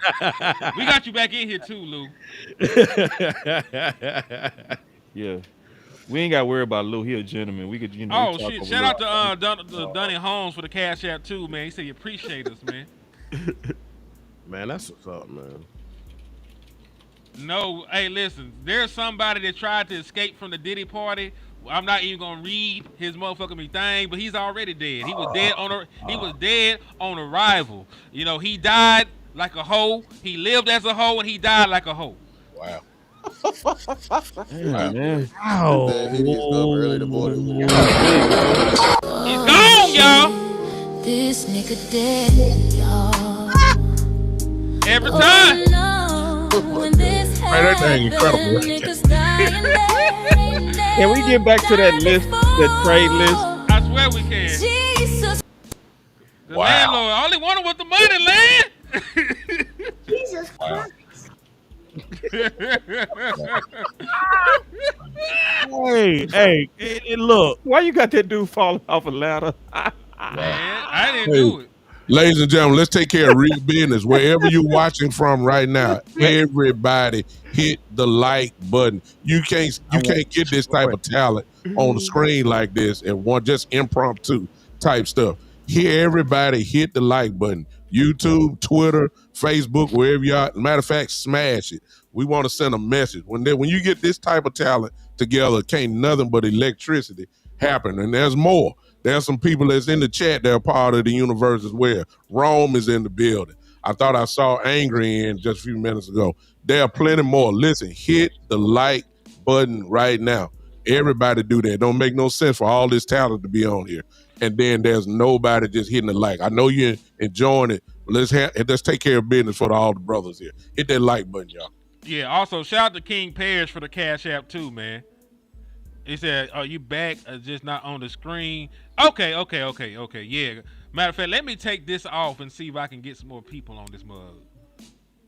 We got you back in here too, Lou. Yeah. We ain't got to worry about Lou. He a gentleman. We could, we Oh talk shit! over Shout Lou. out to Dunny Holmes for the cash app too, man. He said he appreciate us, man. Man, that's what's up, man. No, hey, listen. There's somebody that tried to escape from the Diddy party. I'm not even gonna read his motherfucking thing, but he's already dead. He was dead on arrival. He died like a hoe. He lived as a hoe, and he died like a hoe. Wow. Damn, man. Wow. That hideous stuff early in the morning. He's gone, y'all. This nigga dead, y'all. Every time. Oh no, when this Man, that thing incredible. happened, niggas dying day. Can we get back to that list, that trade list? I swear we can. Jesus. The Wow. landlord. I only wanted was the money, land. Jesus Wow. Hey, look. Why you got that dude falling off a ladder? Man, I didn't Hey. do it. Ladies and gentlemen, let's take care of real business. Wherever you're watching from right now, everybody hit the like button. You can't get this type of talent on the screen like this and want just impromptu type stuff. Here, everybody hit the like button. YouTube, Twitter, Facebook, wherever you are. Matter of fact, smash it. We want to send a message. When you get this type of talent together, can't nothing but electricity happen. And there's more. There's some people that's in the chat that are part of the universe as well. Rome is in the building. I thought I saw Angry in just a few minutes ago. There are plenty more. Listen, hit the like button right now. Everybody do that. Don't make no sense for all this talent to be on here. And then there's nobody just hitting the like. I know you're enjoying it, but let's take care of business for all the brothers here. Hit that like button, y'all. Yeah, also, shout out to King Parrish for the cash app too, man. He said, "Are you back? Just not on the screen." Okay. Yeah. Matter of fact, let me take this off and see if I can get some more people on this mug.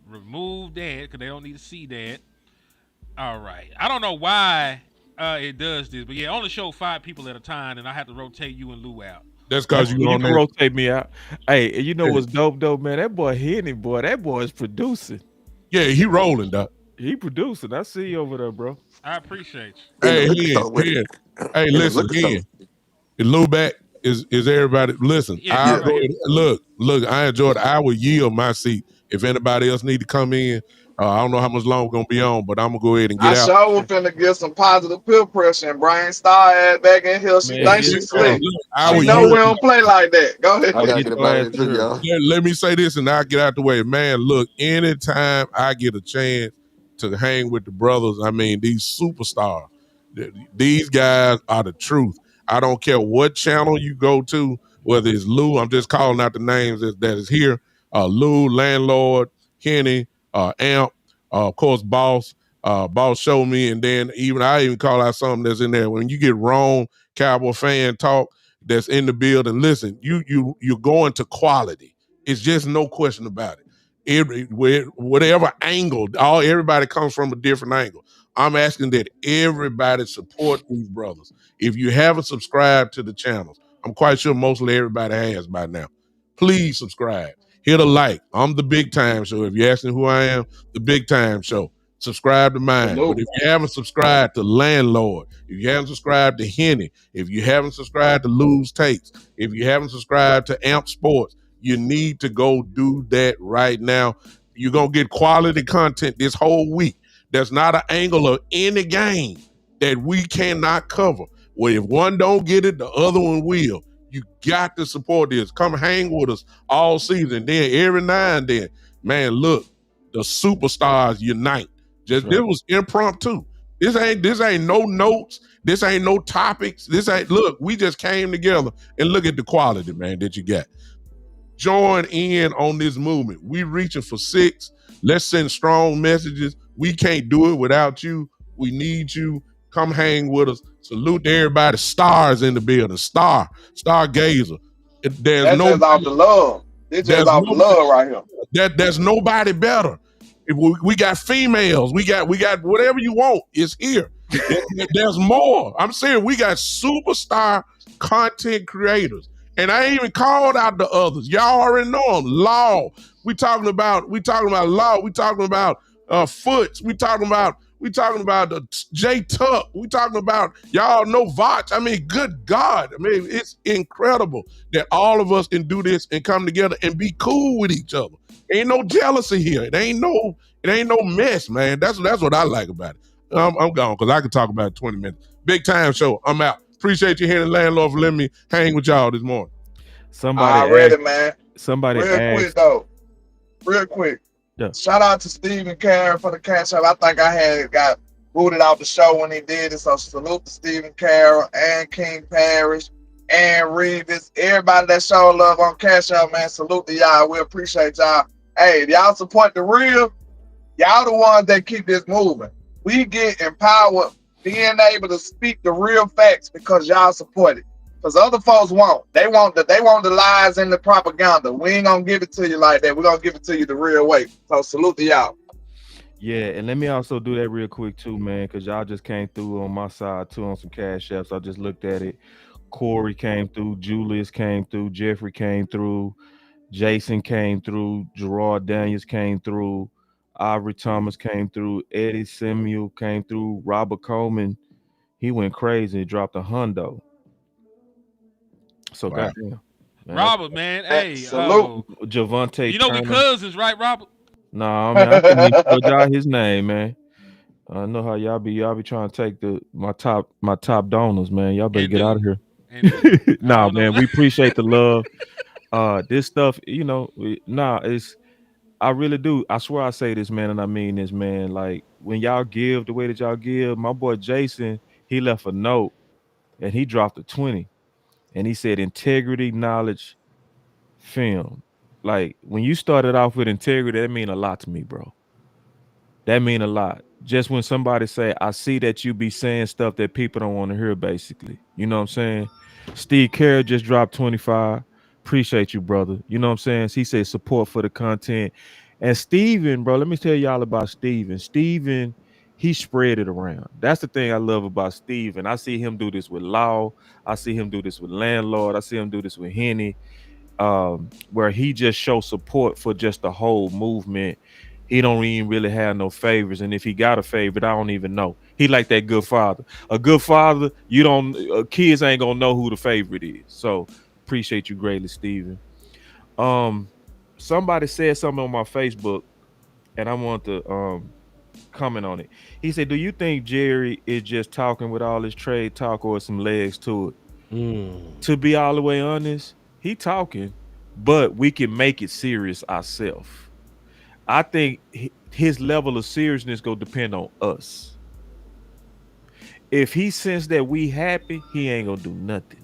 Remove that because they don't need to see that. All right. I don't know why it does this, but yeah, only show 5 people at a time, and I have to rotate you and Lou out. That's because You you on can there. rotate me out. Hey, and you know what's dope, man? That boy Henny, boy. That boy is producing. Yeah, he rolling, doc. He producing. I see you over there, bro. I appreciate you. Hey, Look at the Hen. color. Hey, listen, Look at the Hen. Is Lou back? Is everybody listen? Yeah, I right. look. I enjoyed. I would yield my seat if anybody else need to come in. I don't know how much longer we're gonna be on, but I'm gonna go ahead and get I out. sure was finna get some positive peer pressure and bring Star ass back in here. She Man, thinks get she Star. slick. Look, I She will know Get we use. don't play like that. Go ahead. I gotta get get up your out of ass here in too, here. y'all. Let me say this and I'll get out the way. Man, look, anytime I get a chance to hang with the brothers, I mean, these superstars, these guys are the truth. I don't care what channel you go to, whether it's Lou, I'm just calling out the names that is here. Lou, Landlord, Kenny, Amp, of course, Boss. Boss showed me, and then I even call out something that's in there. When you get wrong, Cowboy fan talk, that's in the building. Listen, you're going to quality. It's just no question about it. Whatever angle, everybody comes from a different angle. I'm asking that everybody support these brothers. If you haven't subscribed to the channels, I'm quite sure mostly everybody has by now. Please subscribe. Hit a like. I'm the Big Time Show. If you're asking who I am, the Big Time Show. Subscribe to mine. But Salute. if you haven't subscribed to Landlord, if you haven't subscribed to Henny, if you haven't subscribed to Lou's Takes, if you haven't subscribed to Amp Sports, you need to go do that right now. You're going to get quality content this whole week. There's not an angle of any game that we cannot cover. Well, if one don't get it, the other one will. You got to support this. Come hang with us all season. Then every now and then, man, look, the superstars unite. Just That's this right. was impromptu. This ain't no notes. This ain't no topics. This ain't look. We just came together and look at the quality, man, that you got. Join in on this movement. We reaching for 6. Let's send strong messages. We can't do it without you. We need you. Come hang with us. Salute to everybody. Stars in the building. Stargazer. There's That's no just off the love. This just there's off the nobody love right here. there's nobody better. If we got females, we got whatever you want. It's here. There's more. I'm saying we got superstar content creators, and I ain't even called out the others. Y'all already know them. Law. We talking about Law. We talking about Foots. We talking about J Tuck. We talking about y'all know Voch. I mean, good God. I mean, it's incredible that all of us can do this and come together and be cool with each other. Ain't no jealousy here. It ain't no mess, man. That's what I like about it. I'm gone because I could talk about it 20 minutes. Big Time Show. I'm out. Appreciate you hearing the landlord for letting me hang with y'all this morning. Somebody Already, asked. man. Somebody Real quick asked. though. Real quick. Yeah. Shout out to Stephen Carey for the catch up. I think I had got booted out the show when he did it. So salute to Stephen Carey and King Parrish and Revis. Everybody that showed love on Cash Up, man. Salute to y'all. We appreciate y'all. Hey, if y'all support the real, y'all the ones that keep this moving. We get empowered being able to speak the real facts because y'all support it. Because other folks won't. They want the lies and the propaganda. We ain't gonna give it to you like that. We're gonna give it to you the real way. So salute to y'all. Yeah, and let me also do that real quick too, man, because y'all just came through on my side too on some cash apps. I just looked at it. Corey came through, Julius came through, Jeffrey came through, Jason came through, Gerard Daniels came through, Ivory Thomas came through, Eddie Samuel came through, Robert Coleman, he went crazy, dropped a hundo. So Wow. goddamn. Man, Robert, man. Man, Hey, salute. Javante you know we Turner. cousins, right, Robert? Nah, man, I couldn't even spell out his name, man. I know how y'all be trying to take my top donors, man. Y'all better And get out of do. here. And do. I Nah, don't know. man, we appreciate the love. This stuff, it's I really do. I swear I say this, man, and I mean this, man. Like when y'all give the way that y'all give, my boy Jason, he left a note and he dropped a 20 and he said integrity, knowledge, film. Like when you started off with integrity, that mean a lot to me, bro. That mean a lot. Just when somebody say, I see that you be saying stuff that people don't want to hear, basically. You know what I'm saying? Steve Carroll just dropped 25. Appreciate you, brother. You know what I'm saying? He said support for the content. And Steven, bro, let me tell y'all about Steven. Steven, he spread it around. That's the thing I love about Steven. I see him do this with Law. I see him do this with Landlord. I see him do this with Henny, where he just shows support for just the whole movement. He don't even really have no favors, and if he got a favorite, I don't even know. He like that good father. A good father, you don't kids ain't gonna know who the favorite is. So appreciate you greatly, Steven. Um, somebody said something on my Facebook, and I want to comment on it. He said, "Do you think Jerry is just talking with all his trade talk, or some legs to it?" To be all the way honest, he talking, but we can make it serious ourselves. I think his level of seriousness go depend on us. If he sense that we happy, he ain't gonna do nothing.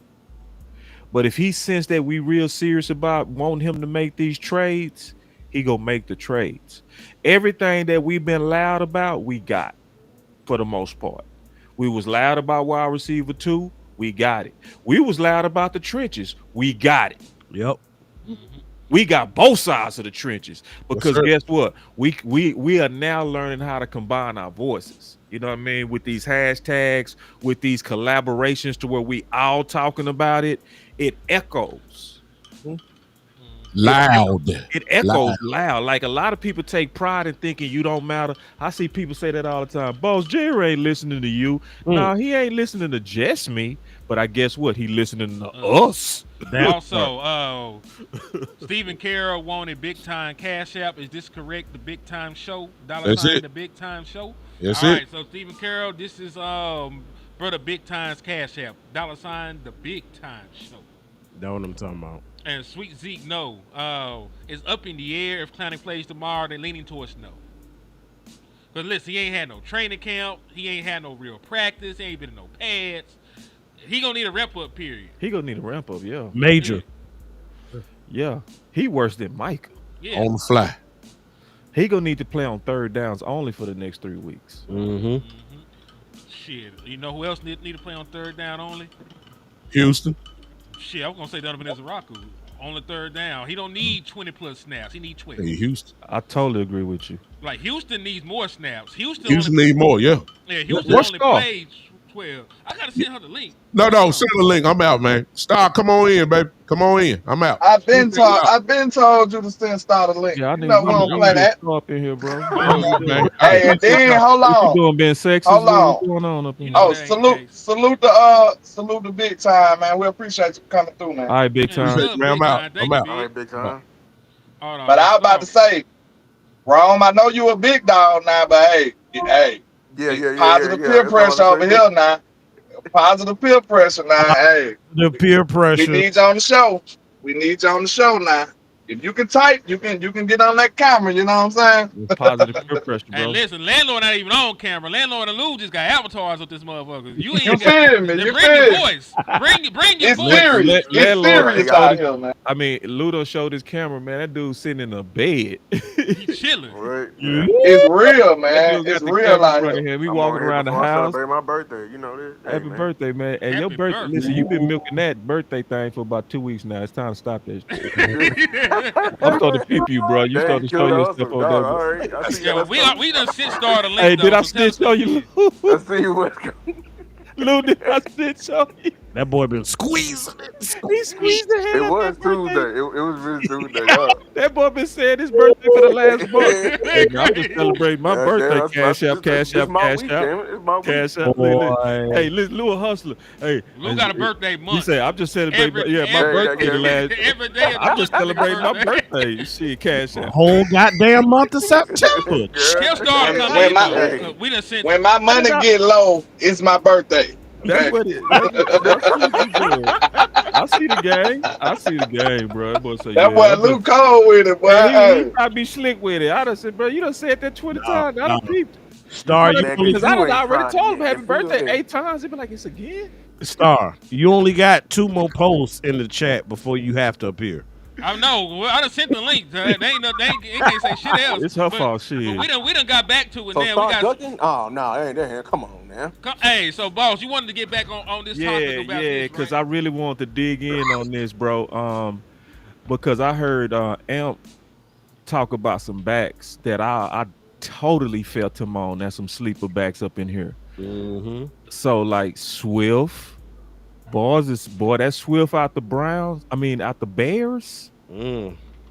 But if he sense that we real serious about wanting him to make these trades, he gonna make the trades. Everything that we've been loud about, we got for the most part. We was loud about wide receiver 2, we got it. We was loud about the trenches, we got it. Yep. We got both sides of the trenches because sir. guess what? We are now learning how to combine our voices. You know what I mean? With these hashtags, with these collaborations to where we all talking about it, it echoes. Loud. It echoes loud. Like a lot of people take pride in thinking you don't matter. I see people say that all the time. Boss, Jerry ain't listening to you. No, he ain't listening to just me. But I guess what? He listening to us. Also, Stephen Carroll wanted Big Time Cash App. Is this correct? The Big Time Show? That's $sign it. the Big Time Show? That's All it. right, so Stephen Carroll, this is Brother Big Time's Cash App. $sign the Big Time Show. That's what I'm talking about. And Sweet Zeke, no. It's up in the air. If Clowney plays tomorrow, they're leaning towards no. But listen, he ain't had no training camp. He ain't had no real practice. He ain't been in no pads. He gonna need a ramp-up period. He gonna need a ramp up, yeah. Major. Yeah. He worse than Micah. Yeah. On the fly. He gonna need to play on third downs only for the next 3 weeks. Shit. You know who else need to play on third down only? Houston. Shit, I was gonna say Donovan Ezaraku on the third down. He don't need 20+ snaps. He need 12. Hey, Houston. I totally agree with you. Like Houston needs more snaps. Houston Houston need more, yeah. Houston What's only Star? played 12. I gotta send her the link. No, send the link. I'm out, man. Star, come on in, baby. Come on in. I'm out. I've been told you to send Star the link. Yeah, I You need know we don't play that. up in here, bro. Man. Hey, and then hold What you on. doing, being sexy? Hold on. What's going on up in here? know Oh, that, salute the Big Time, man. We appreciate you coming through, man. All right, big time. Love Man, I'm Big out. Time. Thank I'm you, out. Big. All right, Big Time. Hold on, But I was about to say, Rome, I know you a big dog now, but hey, positive peer That's pressure all I'm over saying. here now. Positive peer pressure now. Hey, The peer we pressure. need you on the show. We need you on the show now. If you can type, you can get on that camera. You know what I'm saying? Positive peer pressure, bro. And listen, landlord not even on camera. Landlord and Lou just got avatars with this motherfucker. You ain't You got. feel me? Then You bring feel your me? voice. Bring your It's voice. serious. It's Landlord serious showed out his- here, man. I mean, Ludo showed his camera, man. That dude sitting in a bed. He chilling. All right. It's real, That man. dude got It's the real camera out running here. here. We I'm walking on here around the before I house. celebrate my birthday. You know this. Hey, Happy man. birthday, man. And your Happy birthday. birthday. Listen, you've been milking that birthday thing for about 2 weeks now. It's time to stop that shit. I'm starting to peep you, bro. You Dang, starting to show killed your us, stuff dog. on there. All right. I see Yeah, you. well, we done since started a link. Hey, though, did I so tell still us show the you? shit. I see you. What's going Lou, did I still show you? That boy been squeezing it. He squeezed the It hell out was that birthday. Tuesday. It was really Tuesday. Yeah. That boy been saying his birthday for the last month. Hey, man, I'm just celebrating my birthday. Cash out, This cash out, my cash week, out, damn it. It's my week. cash out. Boy. Hey, listen, Lou a hustler. Hey, Lou got a birthday month. He said, "I'm just celebrating. my birthday the last. Every day of the I'm month just is his celebrating my birthday. birthday. Shit, cash out. Whole goddamn month of September. He'll start coming When in my- though. Hey. We done sent. When my money get low, it's my birthday. That's Okay? what it. That's what you doing. I see the game. I see the game, bro. That boy say, That boy Luke Cole with it, boy. Hey, he Hey. try to be slick with it. I done said, bro, you done said that 20 times. I done peeped. Star, you Man, only, Because I You done ain't already tried told him yet. happy You feel birthday me? 8 times. He be like, it's again. Star, you only got 2 more posts in the chat before you have to appear. I know. Well, I done sent the link. They can't say shit else. It's her But- fault, But shit. we done got back to it So now. We start got. ducking? Oh, no. Ain't that. Come on, man. Hey, so boss, you wanted to get back on this topic about this, Because right? I really want to dig in on this, bro. Because I heard Amp talk about some backs that I totally felt him on. That's some sleeper backs up in here. Mm-hmm. So like Swift, that Swift out the Browns. I mean out the Bears.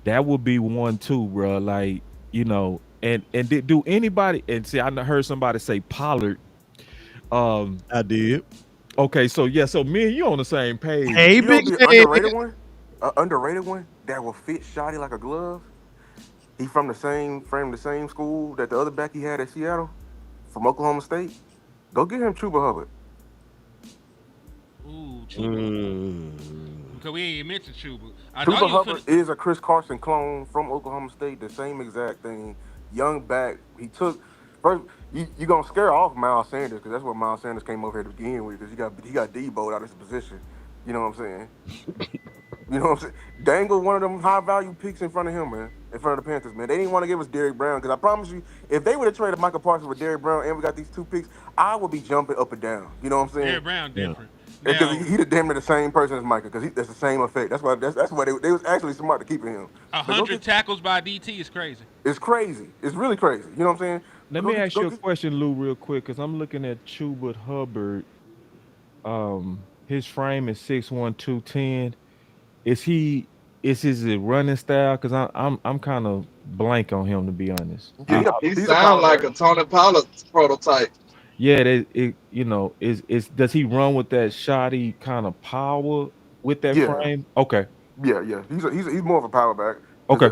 That would be one too, bro. Like and do anybody? And see, I heard somebody say Pollard. I did. Okay, so me and you on the same page. Hey, You know big the head. underrated one? Underrated one that will fit Shotty like a glove? He from the same school that the other back he had at Seattle, from Oklahoma State. Go get him Chuba Hubbard. Ooh, Chuba. Mm. Because we ain't even mentioned Chuba. I thought Chuba you was Hubbard finna. is a Chris Carson clone from Oklahoma State. The same exact thing. Young back. He took first. You gonna scare off Miles Sanders because that's what Miles Sanders came over here to begin with because he got Debo'd out of his position. You know what I'm saying? You know what I'm saying? Dangle one of them high value picks in front of him, man. In front of the Panthers, man. They didn't want to give us Derrick Brown because I promise you, if they would have traded Michael Parsons with Derrick Brown and we got these two picks, I would be jumping up and down. You know what I'm saying? Derrick Brown Yeah. different. Because Now, he the damn near the same person as Micah, because that's the same effect. That's why they was actually smart to keeping him. a But go hundred get tackles by DT is crazy. it's crazy. It's really crazy. You know what I'm saying? Let Go me get ask you a get question, Lou, real quick, because I'm looking at Chubut Hubbard. His frame is 6'1", 210. Is he is his running style? Because I'm kind of blank on him, to be honest. yeah, He he's a sound power like back. a Tony Pollard prototype. Yeah, is does he run with that shoddy kind of power with that Yeah, frame? Okay, yeah. He's more of a power back. Because okay,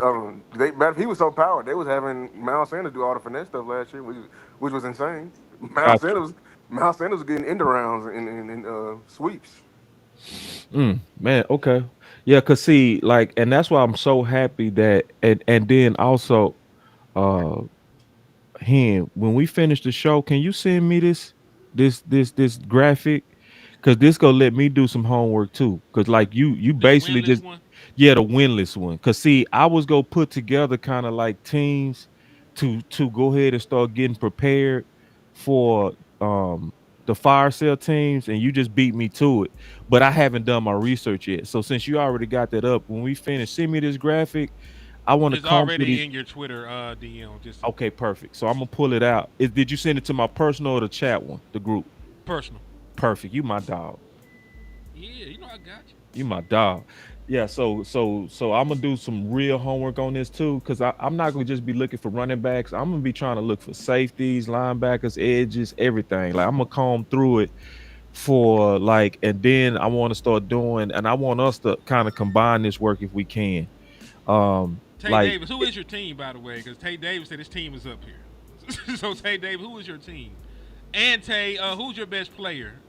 he was so powered, they was having Miles Sanders do all the finesse stuff last year, which was insane. Miles gotcha. Sanders Miles Sanders was getting end rounds and sweeps. Man, okay, yeah, cause see, like, and that's why I'm so happy that, and then also, uh, him when we finish the show, can you send me this graphic? Cause this gonna let me do some homework too. Cause like you The basically winless just one. yeah, the winless one. Cause see, I was gonna put together kind of like teams to go ahead and start getting prepared for the fire sale teams, and you just beat me to it. But I haven't done my research yet. So since you already got that up, when we finish, send me this graphic. I want to It's comb through already these. in your Twitter DM. Just Okay, perfect. So I'm gonna pull it out. Did you send it to my personal or the chat one, the group? personal. Perfect. You my dog. Yeah, you know I got you. You my dog. Yeah, so I'm gonna do some real homework on this too, because I'm not gonna just be looking for running backs. I'm gonna be trying to look for safeties, linebackers, edges, everything. Like I'm gonna comb through it for like, and then I want to start doing, and I want us to kind of combine this work if we can. Tay Like Davis, who is your team, by the way? Because Tay Davis said his team is up here. So Tay Davis, who is your team? And Tay, who's your best player?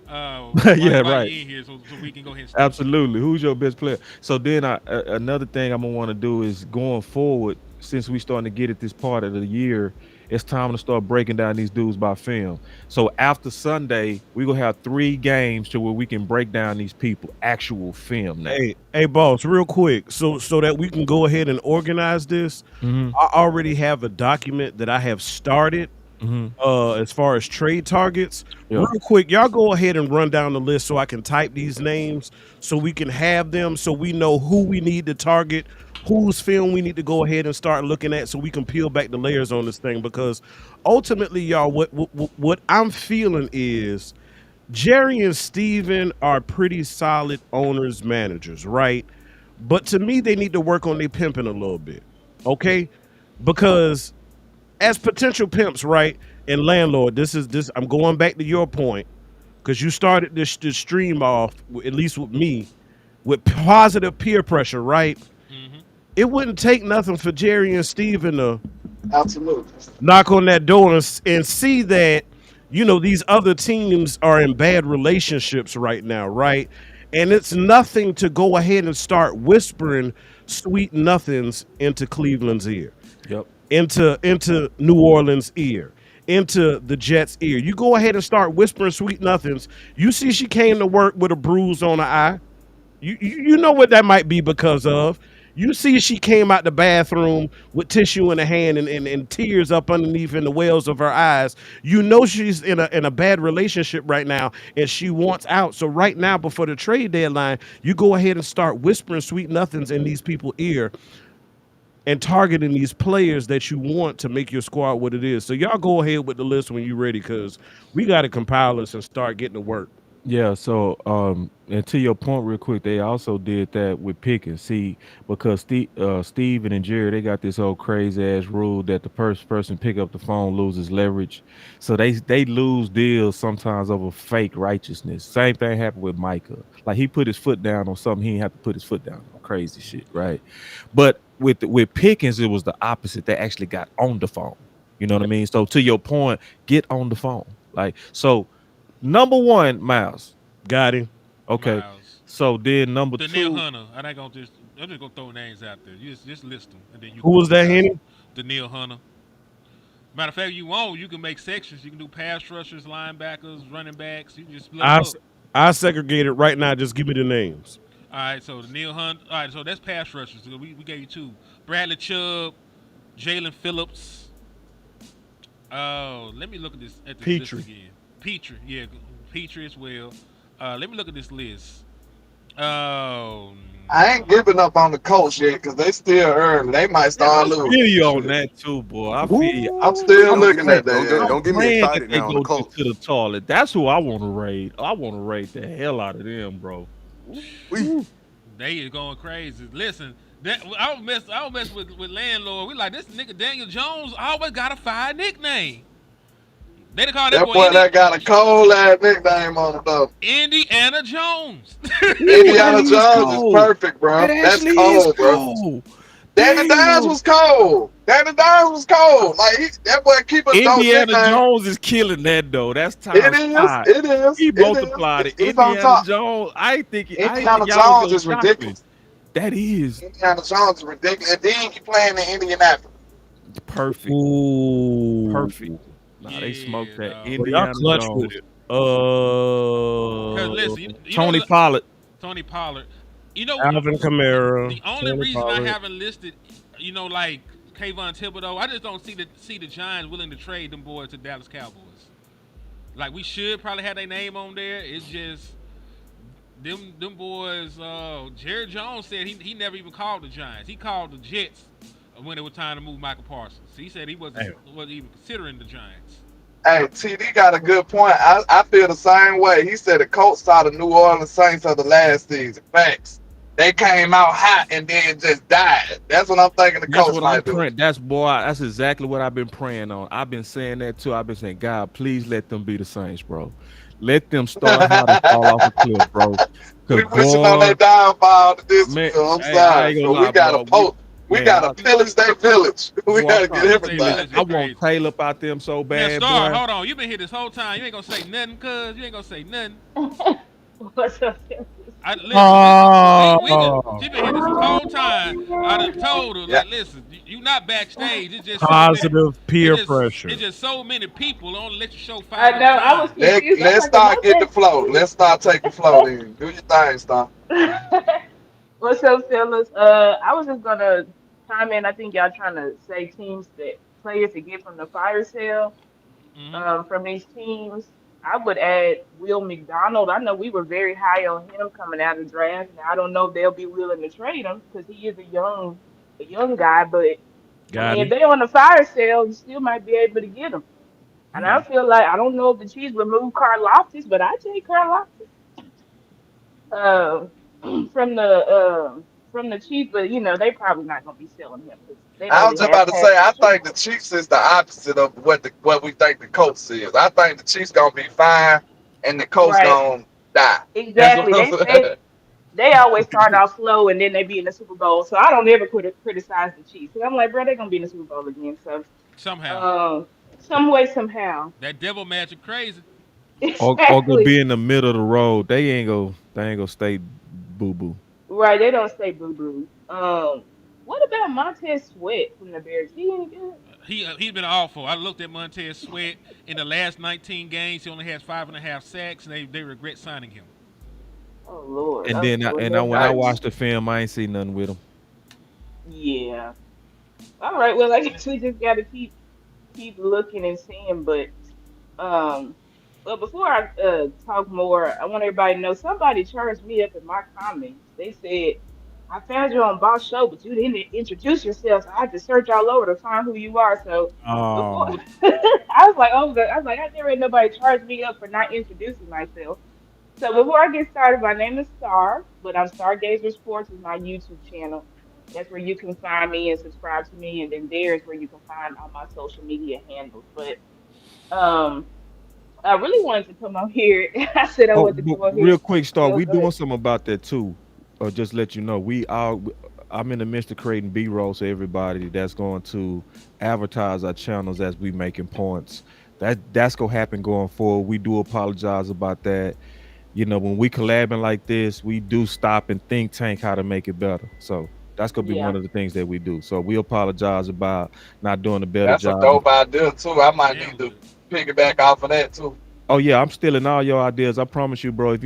yeah, While right. you in here, so we can go ahead and start this. Absolutely. Who's your best player? So then another thing I'm gonna want to do is going forward, since we starting to get at this part of the year, it's time to start breaking down these dudes by film. So after Sunday, we're gonna have 3 games to where we can break down these people actual film now. Hey, boss, real quick, so that we can go ahead and organize this. Hmm. I already have a document that I have started Hmm. as far as trade targets. Yeah. Real quick, y'all go ahead and run down the list so I can type these names so we can have them so we know who we need to target, whose film we need to go ahead and start looking at so we can peel back the layers on this thing because ultimately y'all what I'm feeling is Jerry and Steven are pretty solid owners managers, right? But to me they need to work on their pimping a little bit. Okay? Because as potential pimps, right? And landlord, this I'm going back to your point because you started this stream off at least with me with positive peer pressure, right? Hmm. It wouldn't take nothing for Jerry and Steven to Absolutely. knock on that door and see that these other teams are in bad relationships right now, right? And it's nothing to go ahead and start whispering sweet nothings into Cleveland's ear, Yep. into New Orleans' ear, into the Jets' ear. You go ahead and start whispering sweet nothings. You see, she came to work with a bruise on her eye. You know what that might be because of. You see, she came out the bathroom with tissue in her hand and tears up underneath in the wells of her eyes. You know she's in a bad relationship right now and she wants out. So right now, before the trade deadline, you go ahead and start whispering sweet nothings in these people's ear and targeting these players that you want to make your squad what it is. So y'all go ahead with the list when you're ready, because we got to compile this and start getting to work. Yeah, so and to your point real quick, they also did that with Pickens. See, because Steven and Jerry, they got this old crazy ass rule that the first person pick up the phone loses leverage. So they lose deals sometimes over fake righteousness. Same thing happened with Micah. Like he put his foot down on something he didn't have to put his foot down on. Crazy shit, right? But with Pickens, it was the opposite. They actually got on the phone. You know what I mean? So to your point, get on the phone. Like so number one, Miles. Got him. Okay. Miles. So then number Daniil two, Hunter. I ain't gonna just. I'm just gonna throw names out there. You just list them, and then you Who can was that, discuss Henny? them. Daniil Hunter. Matter of fact, you want you can make sections. You can do pass rushers, linebackers, running backs. You can just split them I up. I segregate it right now. Just give me the names. All right, so the Neil Hunt. All right, so that's pass rushers. So we gave you two: Bradley Chubb, Jalen Phillips. Oh, let me look at this list Petrie. again. Petrie, yeah, Petrie as well. Let me look at this list. Oh, I ain't giving up on the Colts yet because they still early. They might yeah, I start losing. feel you on Shit. that too, boy. I feel you. I'm Ooh, still I'm looking praying. at that. I'm Don't get me praying that excited they now on the go just to Colts. the toilet. That's who I want to raid. I want to raid the hell out of them, bro. We Ooh. they is going crazy. Listen, I don't mess with landlord. We like this nigga Daniel Jones always got a fire nickname. They call that That boy boy that got a cold ass nickname on it though. Indiana Jones. Ooh, that Indiana is Jones is cold. perfect, bro. That That's actually is cold, bro. cold. Danny Dimes Damn. was cold. Danny Dimes was cold. Like that boy keep a dope Indiana nickname. Jones is killing that though. That's It times is. five. It is. He It is. multiplied it. It's on Indiana top. Jones. I ain't think Indiana y'all was Jones gonna is drop it. ridiculous. That is Indiana Jones is ridiculous. And then he playing in Indianapolis. perfect. ooh. Perfect. Nah, they smoked Yeah, that. dog. Well, y'all Indiana clutch with Jones. it. Cause Uh, listen, you know Tony Pollard. Tony Pollard. You know Alvin Kamara, the only Tony reason I Pollard. haven't listed, like Kayvon Thibodeau, I just don't see the Giants willing to trade them boys to Dallas Cowboys. Like we should probably have their name on there. It's just them boys. Jerry Jones said he never even called the Giants. He called the Jets when it was time to move Michael Parsons. He said he wasn't even considering the Giants. Hey, TD got a good point. I feel the same way. He said the Colts saw the New Orleans Saints of the last season. Facts. They came out hot and then just died. That's what I'm thinking the That's Colts what I'm might do. praying. That's boy. That's exactly what I've been praying on. I've been saying that too. I've been saying, God, please let them be the Saints, bro. Let them start how to fall off a cliff, bro. Cause We wishing on boy, their downfall this man, year. I'm hey, I sorry, ain't gonna but we lie, got to bro. poke. We Man, got to pillage their village. We boy, I'm got to get trying to Pillage they tell you, everything. village I is want crazy. Caleb out them so Now, bad, Star, boy. hold on. You been here this whole time. You ain't gonna say nothing, cuz. You ain't gonna say nothing. What's up, Phillips? I listen. We can. Oh, She been here this whole time. I done told her Yeah. like, listen, you not backstage. It's just so many. positive peer It's pressure. just so many people. Don't let you show I five at know. a I was time. confused. I'm Let's like, am start I getting the flow. Let's start taking flow then. Do your thing, Star. back? What's up, fellas? I was just gonna comment. I think y'all trying to say teams that players to get from the fire sale, Hmm. from these teams. I would add Will McDonald. I know we were very high on him coming out of the draft. Now I don't know if they'll be willing to trade him because he is a young guy. But I Got mean, if him. they on the fire sale, you still might be able to get him. And I Yeah. feel like I don't know if the Chiefs would move Carl Loftus, but I take Carl uh, from the Chiefs, but they probably not gonna be selling him because they I know was we just have about to past say, I history. think the Chiefs is the opposite of what we think the Colts is. I think the Chiefs gonna be fine and the Colts Right, gonna die. That's what exactly. I'm saying. They always start off slow and then they be in the Super Bowl. So I don't ever criticize the Chiefs. 'Cause I'm like, bro, they're gonna be in the Super Bowl again. So Somehow some way somehow, that devil magic crazy. Or go exactly. be in the middle of the road. They ain't go stay boo boo. Right, they don't say boo boo. What about Montez Sweat from the Bears? He any good? He's been awful. I looked at Montez Sweat in the last 19 games. He only has 5.5 sacks, and they regret signing him. Oh Lord. And then Okay, I, well and I, that's when I not Yikes. watched good. the film, I ain't see nothing with him. Yeah. All right. Well, I guess we just got to keep looking and seeing. But um, well, before I talk more, I want everybody to know somebody charged me up in my comments. They said I found you on Boss Show, but you didn't introduce yourself. So I had to search all over to find who you are. So before Oh, I was like, oh, I was like, I never had nobody charge me up for not introducing myself. So before I get started, my name is Star, but I'm Stargazer Sports is my YouTube channel. That's where you can find me and subscribe to me, and then there is where you can find all my social media handles. But um, I really wanted to come on here. I said I Oh, wanted to but come on here. real quick, Star, Go, we go doing ahead. something about that too. Just let you know, I'm in the midst of creating B-roll so everybody that's going to advertise our channels as we making points. That's gonna happen going forward. We do apologize about that. You know, when we collabing like this, we do stop and think tank how to make it better. So that's gonna be one Yeah, of the things that we do. So we apologize about not doing a better That's a job. dope idea too. I might That need was to good. piggyback off of that too. Oh yeah, I'm stealing all your ideas. I promise you, bro. If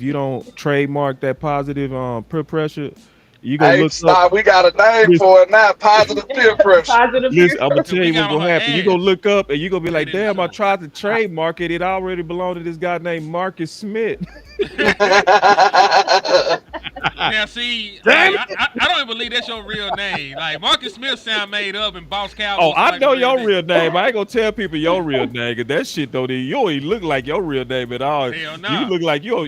you don't trademark that positive peer pressure, you gonna Hey, look up. stop. We got a name Listen, for it now. Positive peer pressure. positive peer listen, I'm gonna Cause tell we you what's got on gonna her happen. You gonna ass look up and you gonna be earlier like, this damn, I show. tried to trademark it. It already belonged to this guy named Marcus Smith. Now, see, Damn like it. I don't even believe that's your real name. Like Marcus Smith sound made up, and Boss Oh, Cowboy sound I like the know real your nigga. real name. I ain't gonna tell people your real name, cause that shit don't even you don't even look like your real name at all. Hell You nah, look like your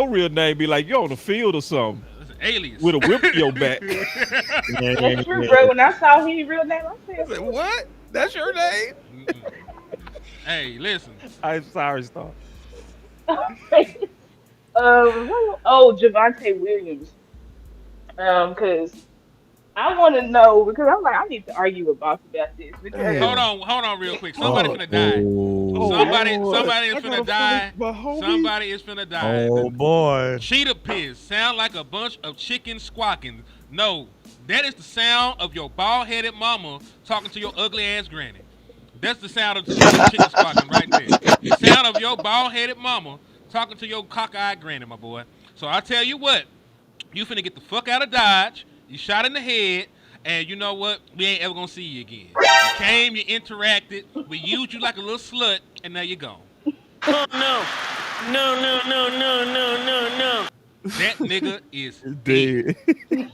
real name be like you on the field or something it's an alias. with a whip to your back. That's Man. true, bro. When I saw his real name, I said, I said, what? That's your name? Mm-mm. Hey, listen. I'm sorry, Star. "Who?" oh, Javante Williams. Because I want to know because I'm like I need to argue with Boss about this because Hold Damn. on, hold on, real quick. Somebody Oh, finna die. oh Oh. Lord. Somebody is I gotta finna fight die. my homie. Somebody is finna die. The Oh boy. cheetah piss sound like a bunch of chickens squawking. No, that is the sound of your bald-headed mama talking to your ugly ass granny. That's the sound of the chicken squawking right there. The sound of your bald-headed mama talking to your cockeyed granny, my boy. So I tell you what, you finna get the fuck out of Dodge. You shot in the head, and you know what? We ain't ever gonna see you again. You came, you interacted, we used you like a little slut, and now you're gone. Oh no. No, no, no, no, no, no, no. That nigga is dead. Dead.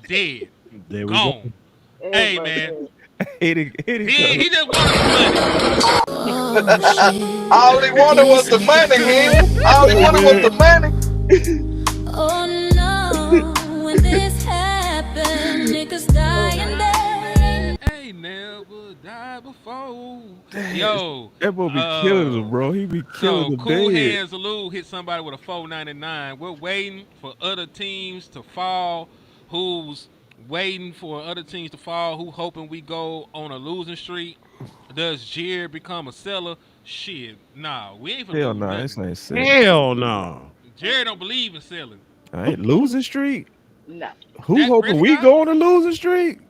Dead. There we go. Gone. Hey man, everybody Hit it, he color. just wanted some money. Oh shit. All he wanted was This the money, he. happened. All he Oh wanted was man. the money. Oh no. When this happened, niggas oh dying there. Ain't never died before. Damn, Yo, that boy be killing uh, them, bro. He be killing so them Cool dead. Hands Lou hit somebody with a 499. We're waiting for other teams to fall. Who's waiting for other teams to fall? Who hoping we go on a losing streak? Does Jared become a seller? Shit, nah, we ain't finna Hell lose nah, this nothing. ain't selling. Hell no. Jared don't believe in selling. I ain't losing streak. no. Who Dak hoping we Prescott? go on a losing streak?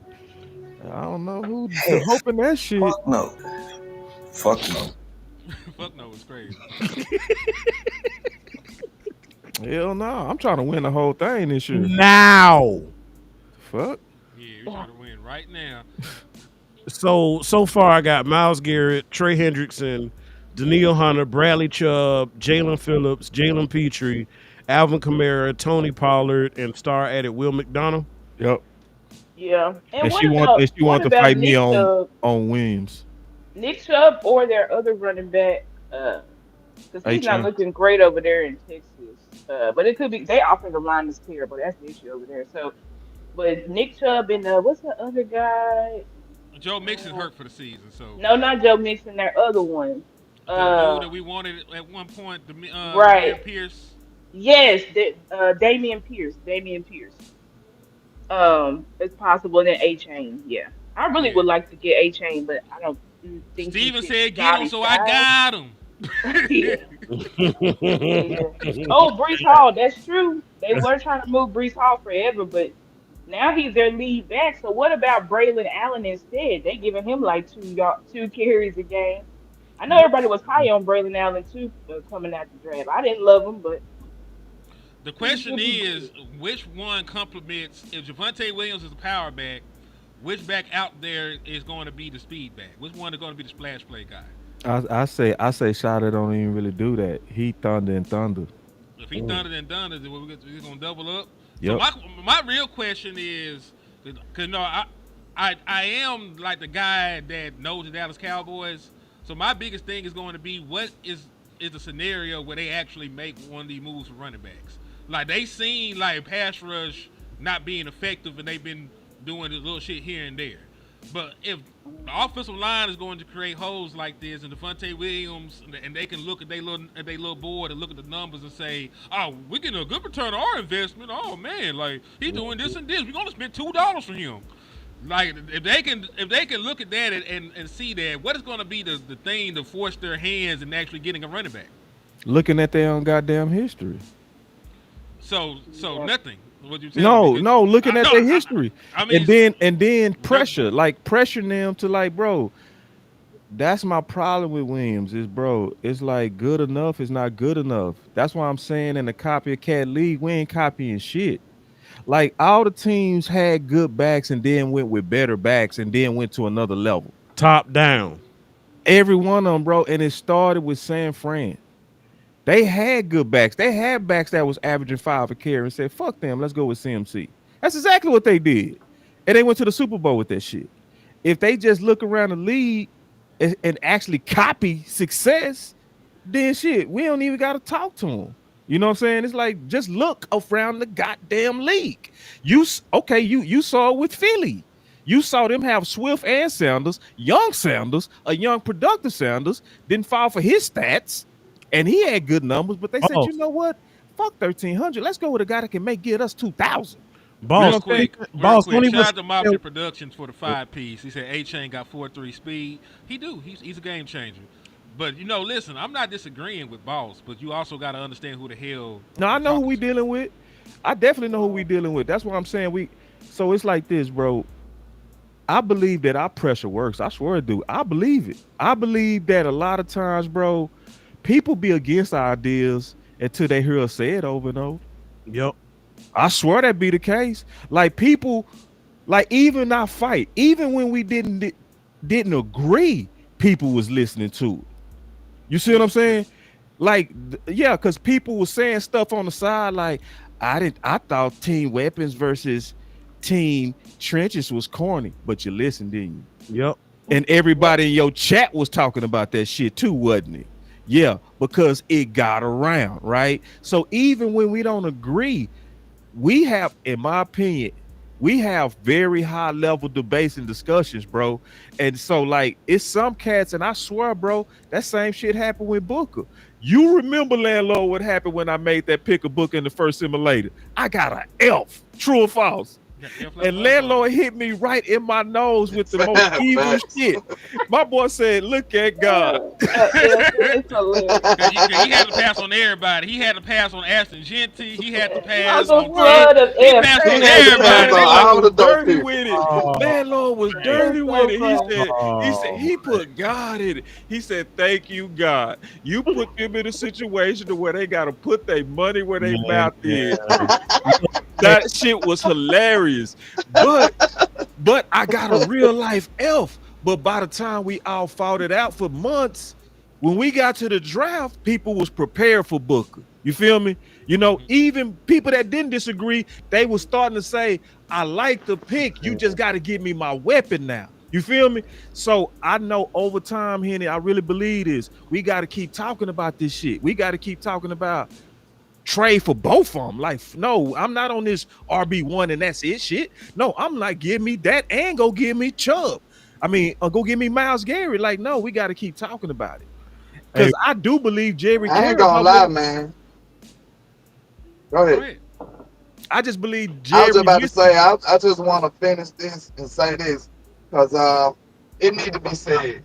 I don't know who hoping that shit. Fuck no. Fuck no. Fuck no, it's crazy. Hell no. I'm trying to win the whole thing this year. Now. Fuck. Yeah, we trying to win right now. So far I got Miles Garrett, Trey Hendrickson, Daniil Hunter, Bradley Chubb, Jalen Phillips, Jalen Petrie, Alvin Kamara, Tony Pollard, and star added Will McDonald. Yep. Yeah. And And she what want to about fight me on Williams. Nick Chubb or their other running back? Because A he's not chain. looking great over there in Texas. But it could be they offensive line is terrible. That's the issue over there. So, but Nick Chubb and what's the other guy? Joe Mixon Uh, hurt for the season, so no, not Joe Mixon. Their other one. the dude Uh, that we wanted at one point, right. Demir Pierce. Yes, Damian Pierce. Damian Pierce. It's possible. And then A Chain. Yeah, I really Yeah. would like to get A Chain, but I don't think he Steven fits said get him, Scotty's so I style. got him. Yeah. Yeah. Oh, Brees Hall, that's true. They were trying to move Brees Hall forever, but now he's their lead back. So what about Braylon Allen instead? They giving him like 2 carries a game. I know everybody was high on Braylon Allen too coming out the draft. I didn't love him, but The he'll question be is, good. which one complements? If Javante Williams is the power back, which back out there is going to be the speed back? Which one is going to be the splash play guy? I say Shada don't even really do that. He thunder and thunder. If he done it and done it, then we're going to double up. So Yep. my real question is, because no, I am like the guy that knows the Dallas Cowboys. So my biggest thing is going to be is a scenario where they actually make one of these moves for running backs. Like they seen like pass rush not being effective, and they've been doing a little shit here and there. But if the offensive line is going to create holes like this, and Devontae Williams, and they can look at they little board and look at the numbers and say, "Oh, we're getting a good return on our investment. Oh man, like he's doing this and this. We're gonna spend $2 for him." Like if they can look at that and see that, what is going to be the thing to force their hands in actually getting a running back? Looking at their own goddamn history. So Yeah. nothing. What you telling me? No, 'Cause no, looking at no, their history. I And mean, then that, pressure, like pressuring them to like, bro, that's my problem with Williams is, bro, it's like good enough is not good enough. That's why I'm saying in the copycat league, we ain't copying shit. Like all the teams had good backs and then went with better backs and then went to another level. Top down. Every one of them, bro. And it started with San Fran. They had good backs. They had backs that was averaging 5 a carry and said, fuck them, let's go with CMC. That's exactly what they did. And they went to the Super Bowl with that shit. If they just look around the league and actually copy success, then shit, we don't even got to talk to them. You know what I'm saying? It's like just look around the goddamn league. Okay, you saw it with Philly. You saw them have Swift and Sanders, a young productive Sanders, didn't fall for his stats, and he had good numbers. But they said, Oh, you know what? Fuck 1,300. Let's go with a guy that can get us 2,000. You know real boss, what I'm saying? quick, real boss, don't quick. even. Shout out to Mafia Productions for the 5 piece. He said A Chain got 4.3 speed. He do. He's a game changer. But listen, I'm not disagreeing with Boss, but you also got to understand who the hell No, I you're know who talking we to. dealing with. I definitely know who we dealing with. That's what I'm saying. So it's like this, bro. I believe that our pressure works. I swear it do. I believe it. I believe that a lot of times, bro, people be against our ideas until they hear us say it over and over. Yep. I swear that be the case. Like people, like even our fight, even when we didn't agree, people was listening to it. You see what I'm saying? Like, yeah, because people were saying stuff on the side like, I thought team weapons versus team trenches was corny, but you listened, didn't you? Yep. And everybody in your chat was talking about that shit too, wasn't it? Yeah, because it got around, right? So even when we don't agree, we have, in my opinion, we have very high level debates and discussions, bro. And so, like, it's some cats, and I swear, bro, that same shit happened with Booker. You remember, landlord, what happened when I made that pick a book in the first simulator? I got an elf. True or false? And landlord hit me right in my nose with the most evil shit. My boy said, "Look at God." It's hilarious. He had to pass on everybody. He had to pass on Ashton Genty. He had to It was pass a on Ted. flood of He F. passed He on had to pass everybody. on They like, all Landlord the was dope dirty people. with it. Oh, Landlord was man. dirty It's with so it. funny. He said Oh, he put God in it. He said, "Thank you, God. You put them in a situation to where they gotta put their money where their man. mouth is." Hey, That shit was hilarious. But I got a real life elf. But by the time we all fought it out for months, when we got to the draft, people was prepared for Booker. You feel me? Even people that didn't disagree, they was starting to say, I like the pick. You just got to give me my weapon now. You feel me? So I know over time, Henny, I really believe this. We got to keep talking about this shit. We got to keep talking about trade for both of them. Like, no, I'm not on this RB1 and that's it shit. No, I'm like, give me that and go give me Chubb. I mean, go give me Miles Garrett. Like, no, we got to keep talking about it. hey, Because I do believe Jerry I ain't cares gonna about lie, what man. Go go ahead. ahead. I just believe I was Jerry just about to listens. say, I just want to finish this and say this because it need to be said.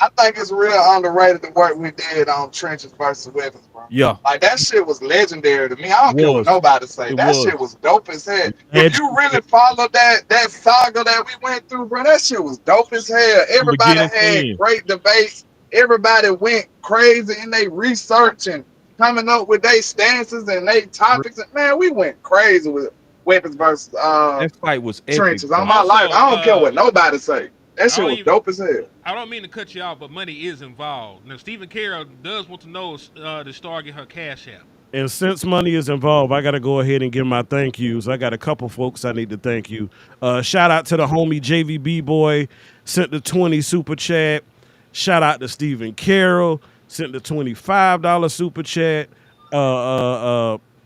I think it's real underrated the work we did on trenches versus weapons, bro. Yeah, Like that shit was legendary to me. I don't care what was. nobody say. It That was. shit was dope as hell. If legend you really follow that saga that we went through, bro, that shit was dope as hell. From Everybody beginning to had end. great debates. Everybody went crazy in their research and coming up with their stances and their topics. And man, we went crazy with weapons versus That fight was epic, trenches. On bro. my life, Also, I don't care what nobody say. That I shit don't was even. dope as hell. I don't mean to cut you off, but money is involved. Now, Stephen Carroll does want to know the star get her cash app. And since money is involved, I got to go ahead and give my thank yous. I got a couple folks I need to thank you. Shout out to the homie JVB boy, sent the 20 super chat. Shout out to Stephen Carroll. sent the $25 super chat.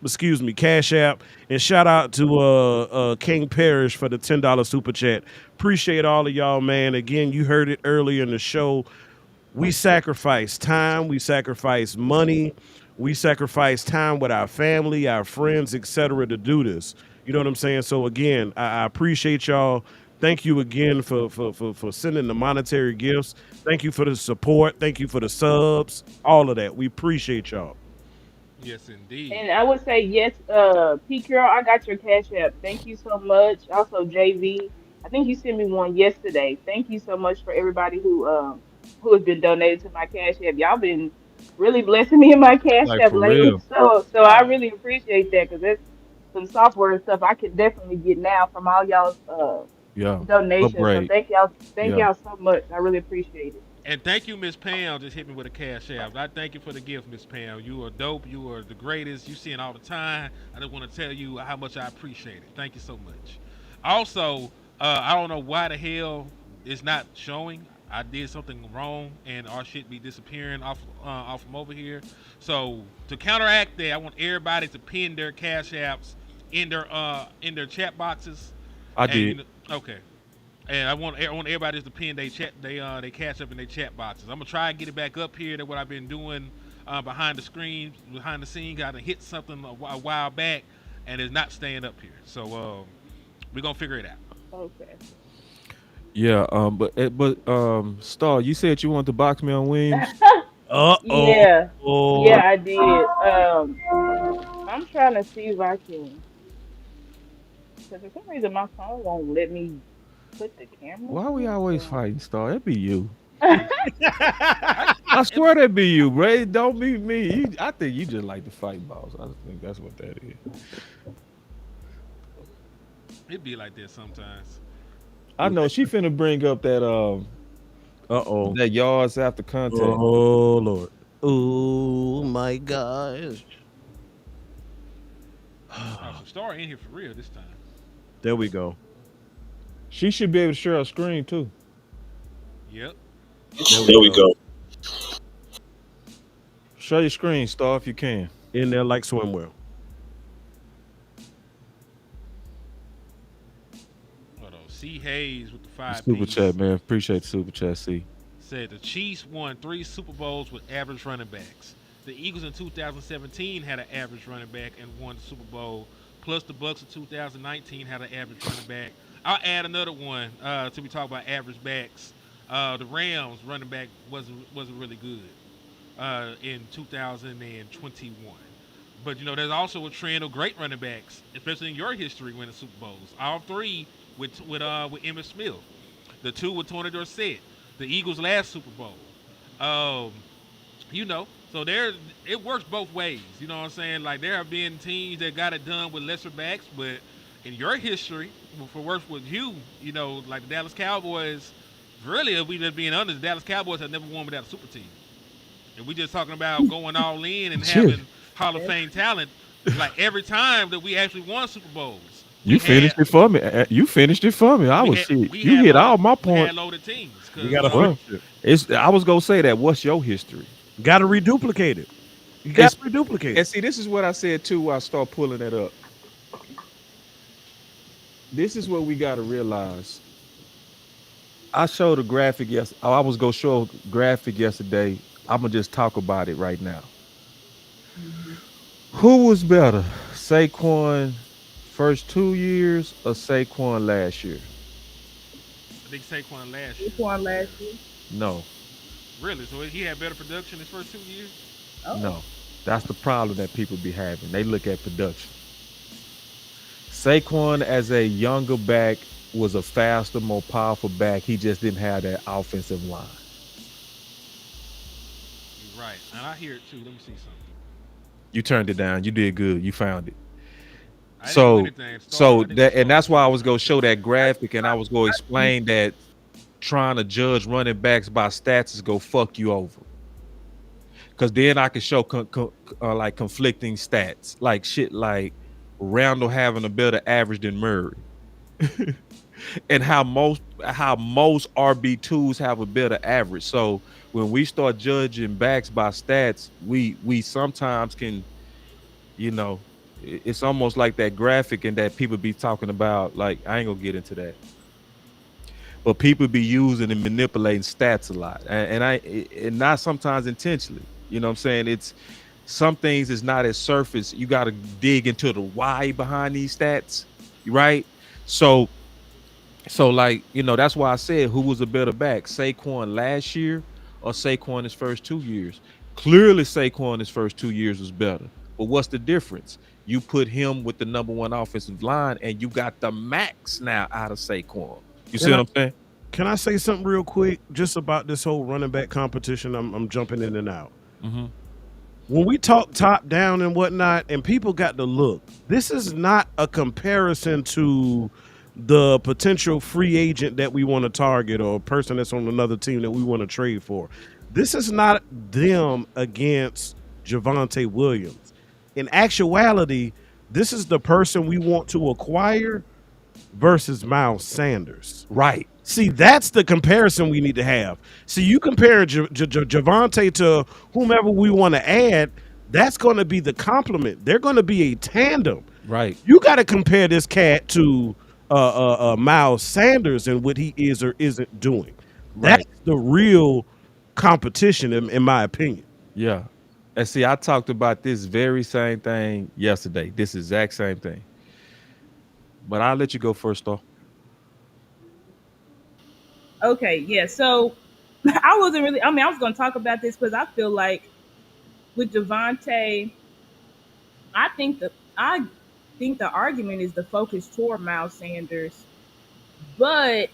Excuse me, Cash App, and shout out to King Parrish for the $10 super chat. Appreciate all of y'all, man. Again, you heard it earlier in the show. We sacrifice time, we sacrifice money, we sacrifice time with our family, our friends, etc. to do this. You know what I'm saying? So again, I appreciate y'all. Thank you again for sending the monetary gifts. Thank you for the support. Thank you for the subs. All of that. We appreciate y'all. Yes, indeed. And I would say yes, P Carol, I got your cash app. Thank you so much. Also, JV, I think you sent me one yesterday. Thank you so much for everybody who has been donated to my cash app. Y'all been really blessing me in my cash Like app for lately. real. So I Oh, really appreciate that because that's some software and stuff I could definitely get now from all y'all's Yeah. donations. So Upgrade. thank Yeah. y'all so much. I really appreciate it. and thank you, Miss Pam. Just hit me with a cash app. I thank you for the gift, Miss Pam. You are dope. You are the greatest. You see it all the time. I just want to tell you how much I appreciate it. Thank you so much. Also, I don't know why the hell it's not showing. I did something wrong, and our shit be disappearing off from over here. So to counteract that, I want everybody to pin their cash apps in their chat boxes, I and did. okay. And I want everybody just to pin they catch up in their chat boxes. I'm gonna try and get it back up here. That's what I've been doing behind the screen, behind the scenes. Got to hit something a while back, and it's not staying up here. So we're gonna figure it out. Okay. Yeah. Star, you said you want to box me on Williams. Uh Yeah. oh. Yeah, I did. I'm trying to see if I can, because for some reason my phone won't let me put the camera Why we on. always So fighting, Star? It be you. I, I it, swear that be you, bro. It don't be me. I think you just like to fight balls. I just think that's what that is. it be like that sometimes. I know she finna bring up Uh oh. that yards after contact. Oh Lord. Oh my gosh. Oh, so Star in here for real this time. There we go. She should be able to share her screen too. Yep. There we There we go. go. Share your screen, Star, if you can. In there like swimwear. Hold on. C Hayes with the The five super chat, piece man. Appreciate the super chat, C. said the Chiefs won 3 Super Bowls with average running backs. The Eagles in 2017 had an average running back and won the Super Bowl. Plus the Bucks in 2019 had an average running back. I'll add another one to we talk about average backs. The Rams running back wasn't really good in 2021. But you know, there's also a trend of great running backs, especially in your history, winning Super Bowls. All three with Emmitt Smith, the two with Tony Dorsett, the Eagles' last Super Bowl. Um, you know, so there it works both ways. You know what I'm saying? Like there have been teams that got it done with lesser backs, but in your history, for worse with you, you know, like the Dallas Cowboys. Really, if we just being honest, the Dallas Cowboys have never won without a super team. And we just talking about going all in and Shit. having Hall of Fame talent. Like every time that we actually won Super Bowls, we You had finished it for me. You finished it for me. I we was had shit. we You had hit loaded all my we had points. loaded teams We because gotta Well, finish it. it's I was gonna say that. What's your history? Gotta reduplicate it. You gotta It's reduplicate and it. see, this is what I said too. When I start pulling it up. This is what we gotta realize. I showed a graphic I was gonna show a graphic yesterday. I'm gonna just talk about it right now. Who was better, Saquon first 2 years or Saquon last year? I think Saquon last which year. one last year? No, Really, so he had better production his first 2 years. Oh, no. That's the problem that people be having. They look at production. Saquon, as a younger back, was a faster, more powerful back. He just didn't have that offensive line. You're right, and I hear it too. Let me see something. You turned it down. You did good. You found it. I didn't do So, anything. Star, so I think that, and Star that's did why I it. was gonna show that graphic, and I was gonna explain that trying to judge running backs by stats is go fuck you over. Because then I could show like conflicting stats, like shit, like Randall having a better average than Murray. and how most RB2s have a better average. So when we start judging backs by stats, we sometimes can, it's almost like that graphic and that people be talking about. Like, I ain't gonna get into that, but people be using and manipulating stats a lot, and not sometimes intentionally. You know what I'm saying? It's some things is not as surface. You got to dig into the why behind these stats, right? So like, that's why I said who was a better back, Saquon last year or Saquon his first 2 years. Clearly, Saquon his first 2 years was better. But what's the difference? You put him with the number one offensive line, and you got the max now out of Saquon. You see Can what I I'm saying? can I say something real quick just about this whole running back competition? I'm jumping in and out. Mm-hmm. When we talk top down and whatnot, and people got to look, this is not a comparison to the potential free agent that we want to target or a person that's on another team that we want to trade for. This is not them against Javante Williams. In actuality, this is the person we want to acquire versus Miles Sanders. Right. See, that's the comparison we need to have. See, you compare Javante to whomever we want to add, that's going to be the complement. They're going to be a tandem. Right. You got to compare this cat to Miles Sanders and what he is or isn't doing. That's Right. the real competition, in my opinion. Yeah. And see, I talked about this very same thing yesterday. This exact same thing. But I'll let you go first, though. Okay, yeah. So I wasn't really. I mean, I was going to talk about this because I feel like with Javante, I think the argument is the focus toward Miles Sanders, but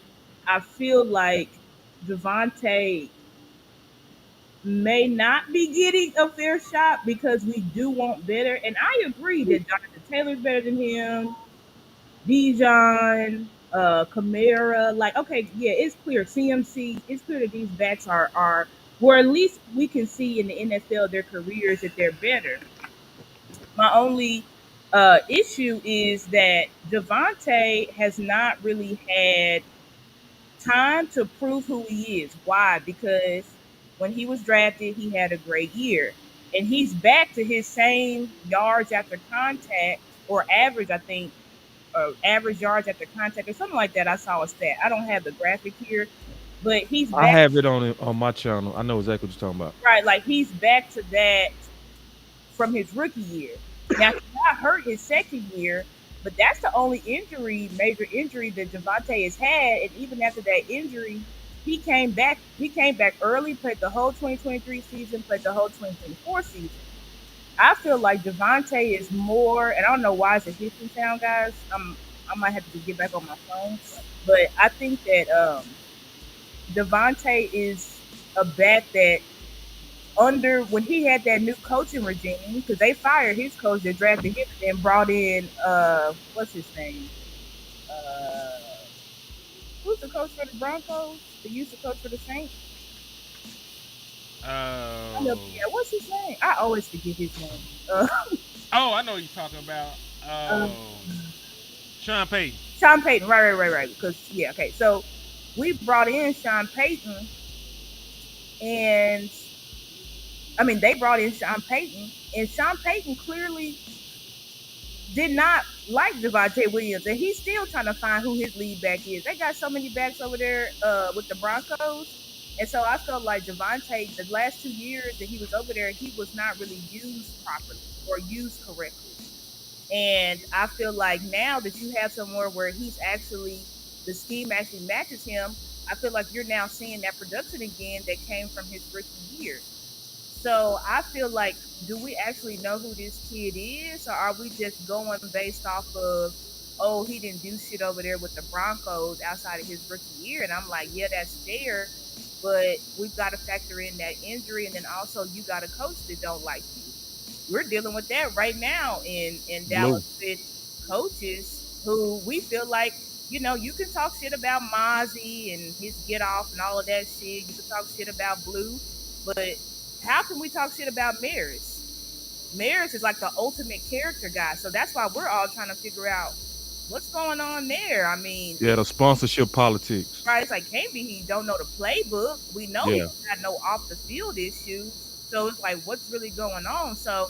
I feel like Javante may not be getting a fair shot because we do want better. And I agree that Jonathan Taylor's better than him, Dijon, Kamara. Like, okay, yeah, it's clear. CMC, it's clear that these backs are, or at least we can see in the NFL their careers that they're better. My only issue is that Javante has not really had time to prove who he is. Why? Because when he was drafted, he had a great year. And he's back to his same yards after contact or average, I think, average yards after contact or something like that. I saw a stat. I don't have the graphic here, but he's I back, have it on my channel. I know exactly what you're talking about. right? Like he's back to that from his rookie year. Now he got hurt his second year, but that's the only injury, major injury that Javante has had. And even after that injury, he came back. He came back early, played the whole 2023 season, played the whole 2024 season. I feel like Javante is more, and I don't know why it's a hissing sound, guys. I might have to get back on my phone, but I think that Javante is a back that under when he had that new coaching regime because they fired his coach that drafted him and brought in what's his name uh who's the coach for the Broncos that used to coach for the Saints. I know, Oh, yeah, what's his name? I always forget his name. uh, oh, I know what you're talking about. uh Sean Payton. Sean Payton, right, because yeah, okay, so we brought in Sean Payton, and I mean they brought in Sean Payton, and Sean Payton clearly did not like Javante Williams, and he's still trying to find who his lead back is. They got so many backs over there with the Broncos, and so I felt like Javante, the last 2 years that he was over there, he was not really used properly or used correctly. And I feel like now that you have somewhere where he's actually the scheme actually matches him, I feel like you're now seeing that production again that came from his rookie year. So I feel like, do we actually know who this kid is, or are we just going based off of, oh, he didn't do shit over there with the Broncos outside of his rookie year? And I'm like, yeah, that's fair, but we've got to factor in that injury, and then also you got a coach that don't like you. We're dealing with that right now in Blue. Dallas with coaches who we feel like, you can talk shit about Mozzie and his get off and all of that shit. You can talk shit about Blue, but how can we talk shit about Maris? Maris is like the ultimate character guy. So that's why we're all trying to figure out what's going on there? I mean, Yeah, the sponsorship politics. right, it's like can't be he don't know the playbook. We know he Yeah. don't got no off the field issues. So it's like what's really going on? So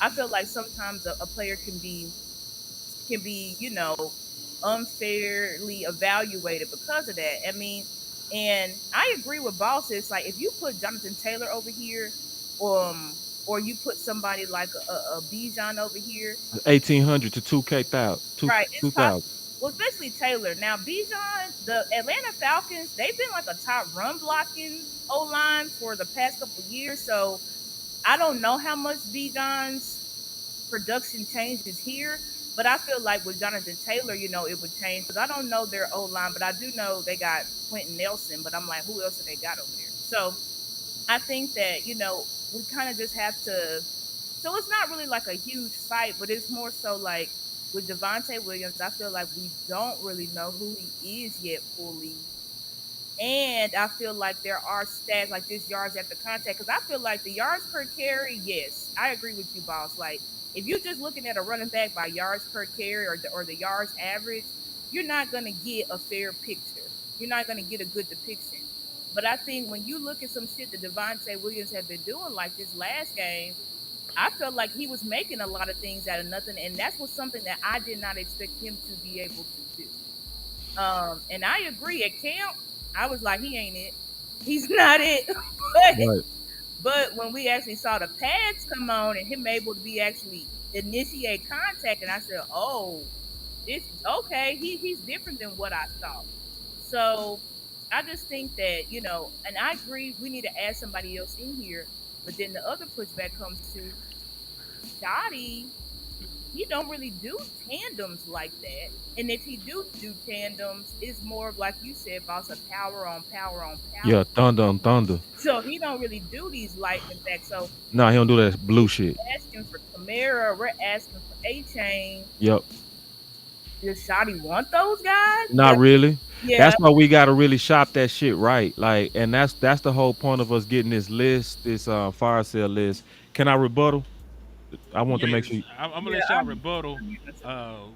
I feel like sometimes a player can be, unfairly evaluated because of that. I mean, and I agree with Boss. It's like if you put Jonathan Taylor over here, or you put somebody like a Bijan over here, 1800 to 2K thousand, right? It's possible. 2000. Well, especially Taylor. Now, Bijan, the Atlanta Falcons, they've been like a top run blocking O line for the past couple of years. So I don't know how much Bijan's production changes here. But I feel like with Jonathan Taylor, it would change because I don't know their O line, but I do know they got Quentin Nelson. But I'm like, who else have they got over there? So I think that we kind of just have to. So it's not really like a huge fight, but it's more so like with Devontae Williams. I feel like we don't really know who he is yet fully, and I feel like there are stats like this yards after contact. Because I feel like the yards per carry, yes, I agree with you, boss. Like if you're just looking at a running back by yards per carry or the yards average, you're not gonna get a fair picture. You're not gonna get a good depiction. But I think when you look at some shit that Devontae Williams had been doing, like this last game, I felt like he was making a lot of things out of nothing, and that was something that I did not expect him to be able to do. And I agree at camp, I was like, he ain't it. He's not it. but Right. but when we actually saw the pads come on and him able to be actually initiate contact, and I said, oh, this okay. He's different than what I thought. So I just think that and I agree we need to add somebody else in here. But then the other pushback comes to Shoddy. He don't really do tandems like that. And if he do tandems, it's more of like you said, about a power on power on power. Yeah, thunder on thunder. So he don't really do these lightning backs. So Nah, he don't do that blue shit. asking for Kamara, we're asking for A Chain. Yep. Does Shoddy want those guys? Not really. Yeah. That's why we gotta really shop that shit right. Like, and that's the whole point of us getting this list, this fire sale list. Can I rebuttal? I want to make Yes, sure. I'm gonna Yeah. let y'all rebuttal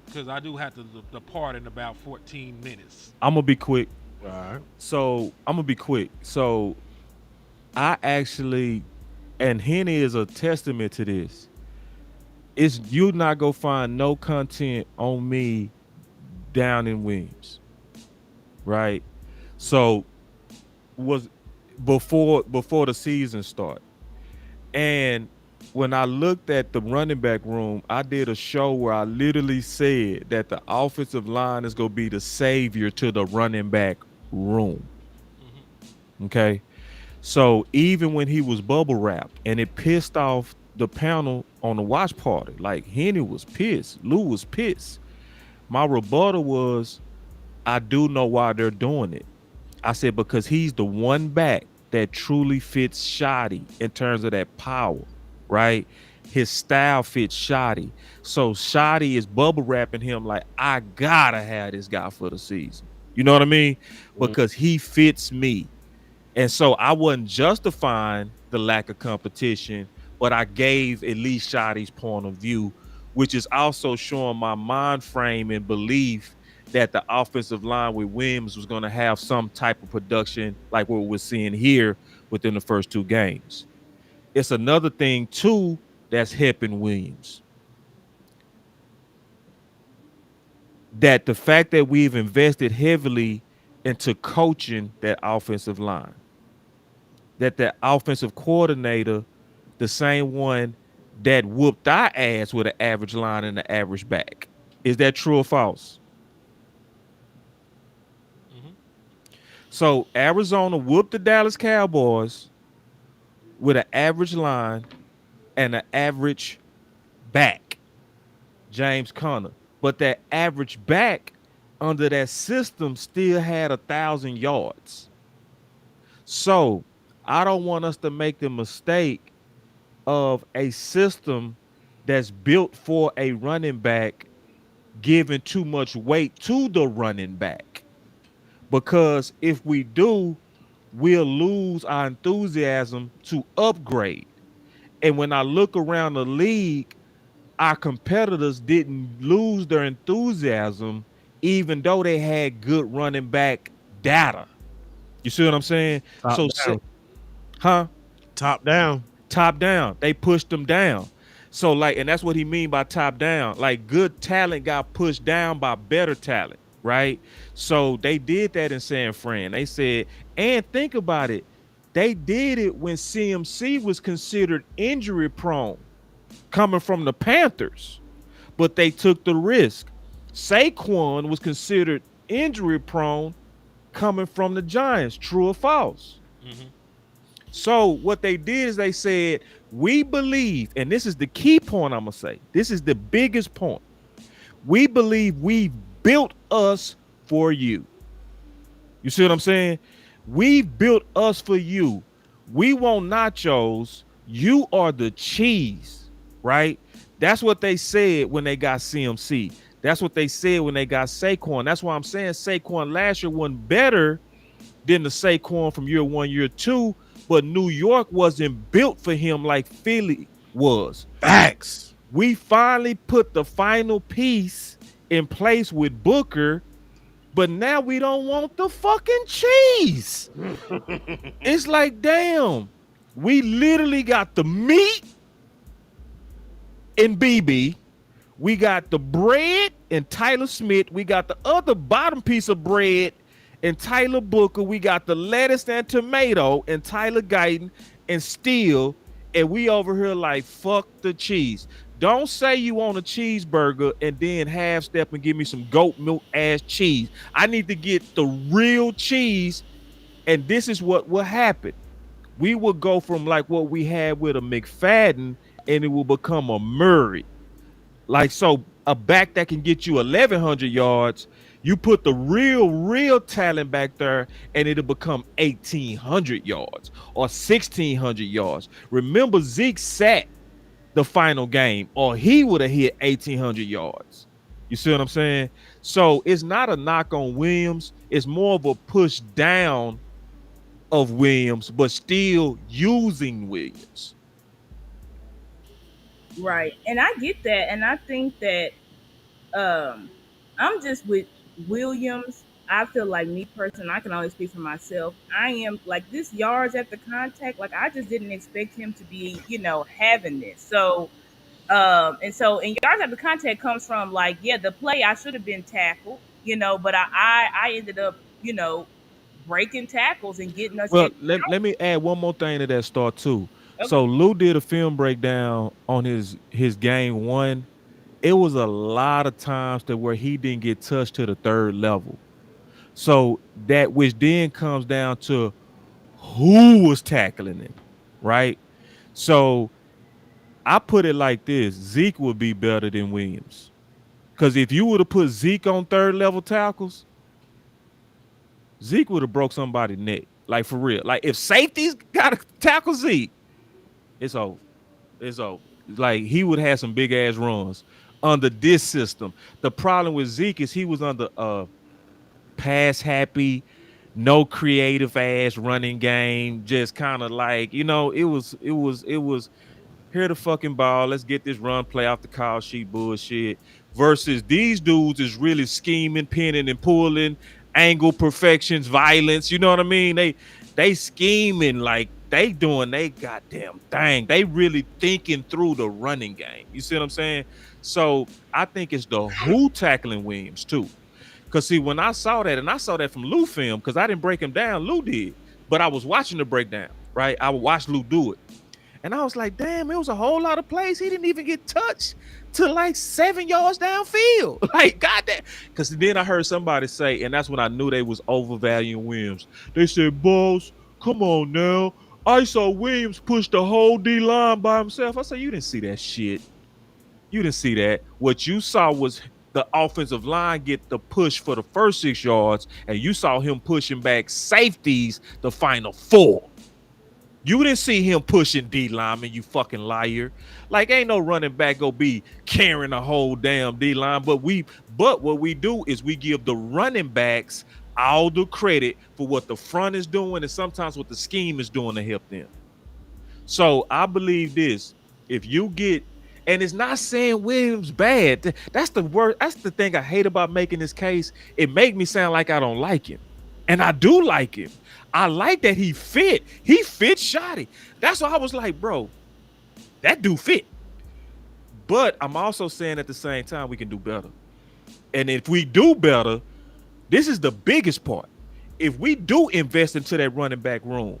because I do have to depart in about 14 minutes. I'm gonna be quick. All right. So I'm gonna be quick. So I actually, and Henny is a testament to this. It's you not gonna find no content on me down in Williams, right? So was before the season start, and when I looked at the running back room, I did a show where I literally said that the offensive line is gonna be the savior to the running back room. Okay. So even when he was bubble wrapped and it pissed off the panel on the watch party, like Henny was pissed, Lou was pissed. My rebuttal was, I do know why they're doing it. I said, because he's the one back that truly fits Shoddy in terms of that power, right? His style fits Shoddy. So Shoddy is bubble wrapping him like, I gotta have this guy for the season. You know what I mean? Because he fits me. And so I wasn't justifying the lack of competition, but I gave at least Shotty's point of view, which is also showing my mind frame and belief that the offensive line with Williams was going to have some type of production like what we're seeing here within the first two games. It's another thing, too, that's helping Williams. That the fact that we've invested heavily into coaching that offensive line, that offensive coordinator, the same one that whooped our ass with an average line and an average back. Is that true or false? Mm-hmm. So Arizona whooped the Dallas Cowboys with an average line and an average back, James Conner. But that average back under that system still had 1,000 yards. So I don't want us to make the mistake of a system that's built for a running back giving too much weight to the running back. Because if we do, we'll lose our enthusiasm to upgrade. And when I look around the league, our competitors didn't lose their enthusiasm, even though they had good running back data. You see what I'm saying? Top So, down. huh? Top down. Top down. They pushed them down. So like, and that's what he mean by top down. Like good talent got pushed down by better talent, right? So they did that in San Fran. They said, and think about it, they did it when CMC was considered injury prone, coming from the Panthers, but they took the risk. Saquon was considered injury prone, coming from the Giants. True or false? Hmm. So what they did is they said, we believe, and this is the key point I'm gonna say. This is the biggest point. We believe we built us for you. You see what I'm saying? We built us for you. We want nachos. You are the cheese, right? That's what they said when they got CMC. That's what they said when they got Saquon. That's why I'm saying Saquon last year wasn't better than the Saquon from year one, year two, but New York wasn't built for him like Philly was. Facts. We finally put the final piece in place with Booker, but now we don't want the fucking cheese. It's like, damn, we literally got the meat in BB. We got the bread in Tyler Smith. We got the other bottom piece of bread in Tyler Booker. We got the lettuce and tomato in Tyler Guyton and Steele. And we over here like, fuck the cheese. Don't say you want a cheeseburger and then half step and give me some goat milk ass cheese. I need to get the real cheese. And this is what will happen. We will go from like what we had with a McFadden and it will become a Murray. Like, so a back that can get you 1,100 yards, you put the real talent back there and it'll become 1,800 yards or 1,600 yards. Remember, Zeke sat the final game or he would have hit 1,800 yards. You see what I'm saying? So it's not a knock on Williams. It's more of a push down of Williams, but still using Williams. Right. And I get that. And I think that I'm just with Williams. I feel like me personally, I can only speak for myself. I am like this yards at the contact, like I just didn't expect him to be, having this. So and yards at the contact comes from like, yeah, the play I should have been tackled, but I ended up, breaking tackles and getting us Well, in. let me add one more thing to that start too. Okay. So Lou did a film breakdown on his game one. It was a lot of times to where he didn't get touched to the third level. So that which then comes down to who was tackling him, right? So I put it like this: Zeke would be better than Williams. Because if you would have put Zeke on third level tackles, Zeke would have broke somebody's neck. Like for real. Like if safeties got to tackle Zeke, it's over. It's over. Like he would have some big ass runs under this system. The problem with Zeke is he was under pass happy, no creative ass running game, just kind of like, it was here the fucking ball. Let's get this run play off the call sheet bullshit. Versus these dudes is really scheming, pinning, and pulling, angle perfections, violence. You know what I mean? They scheming like they doing they goddamn thing. They really thinking through the running game. You see what I'm saying? So I think it's the who tackling Williams too. Cause see, when I saw that, and I saw that from Lou film, because I didn't break him down, Lou did. But I was watching the breakdown, right? I would watch Lou do it. And I was like, damn, it was a whole lot of plays. He didn't even get touched to like 7 yards downfield. Like, goddamn. Because then I heard somebody say, and that's when I knew they was overvaluing Williams. They said, boss, come on now. I saw Williams push the whole D line by himself. I said, you didn't see that shit. You didn't see that. What you saw was the offensive line get the push for the first 6 yards, and you saw him pushing back safeties the final 4. You didn't see him pushing D lineman, you fucking liar. Like, ain't no running back gonna be carrying a whole damn D line. But what we do is we give the running backs all the credit for what the front is doing and sometimes what the scheme is doing to help them. So I believe this. If you get, And it's not saying Williams bad. That's the word. That's the thing I hate about making this case. It make me sound like I don't like him. And I do like him. I like that he fit. He fit shoddy. That's why I was like, bro, that dude fit. But I'm also saying at the same time we can do better. And if we do better, this is the biggest part. If we do invest into that running back room,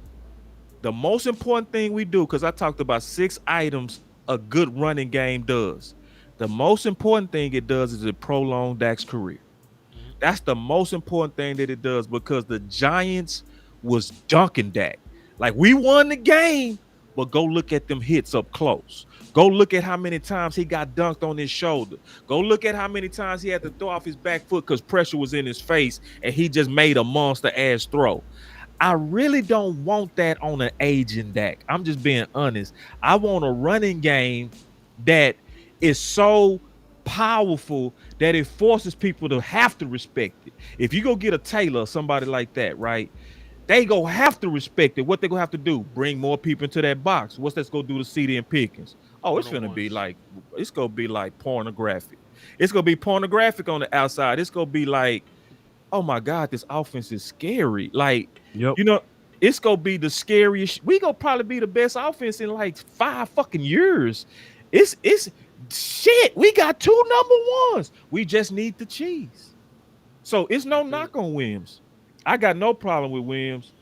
the most important thing we do, because I talked about 6 items a good running game does. The most important thing it does is it prolongs Dak's career. Mhm. That's the most important thing that it does because the Giants was dunking Dak. Like we won the game, but go look at them hits up close. Go look at how many times he got dunked on his shoulder. Go look at how many times he had to throw off his back foot because pressure was in his face and he just made a monster ass throw. I really don't want that on an aging Dak. I'm just being honest. I want a running game that is so powerful that it forces people to have to respect it. If you go get a Taylor or somebody like that, right? They go have to respect it. What they gonna have to do? Bring more people into that box. What's that's gonna do to CD and Pickens? Oh, it's gonna be One-on-ones. like pornographic. It's gonna be pornographic on the outside. It's gonna be like, oh my God, this offense is scary. Like, Yep. you know, it's gonna be the scariest. We gonna probably be the best offense in like 5 fucking years. It's shit. We got 2 number 1s. We just need the cheese. So it's no That's it. knock on Williams. I got no problem with Williams.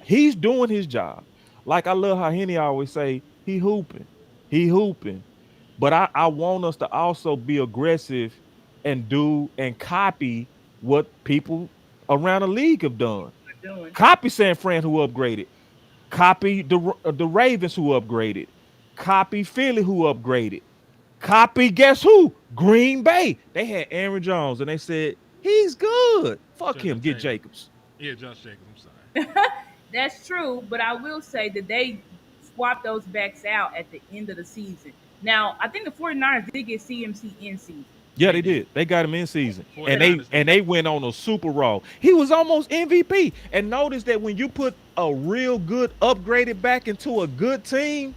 He's doing his job. Like I love how Henny always say, he hooping. He hooping. But I want us to also be aggressive and do and copy what people around the league have done. Doing. Copy San Fran who upgraded. Copy the Ravens who upgraded. Copy Philly who upgraded. Copy guess who? Green Bay. They had Aaron Jones and they said he's good. Fuck him. Jonathan Get Taylor. Jacobs. Yeah, Josh Jacobs. I'm sorry. That's true, but I will say that they swapped those backs out at the end of the season. Now, I think the 49ers did get CMC in season. Yeah, They they did. did. They got him in season, and they 49ers and did. they went on a super roll. He was almost MVP. And notice that when you put a real good upgraded back into a good team,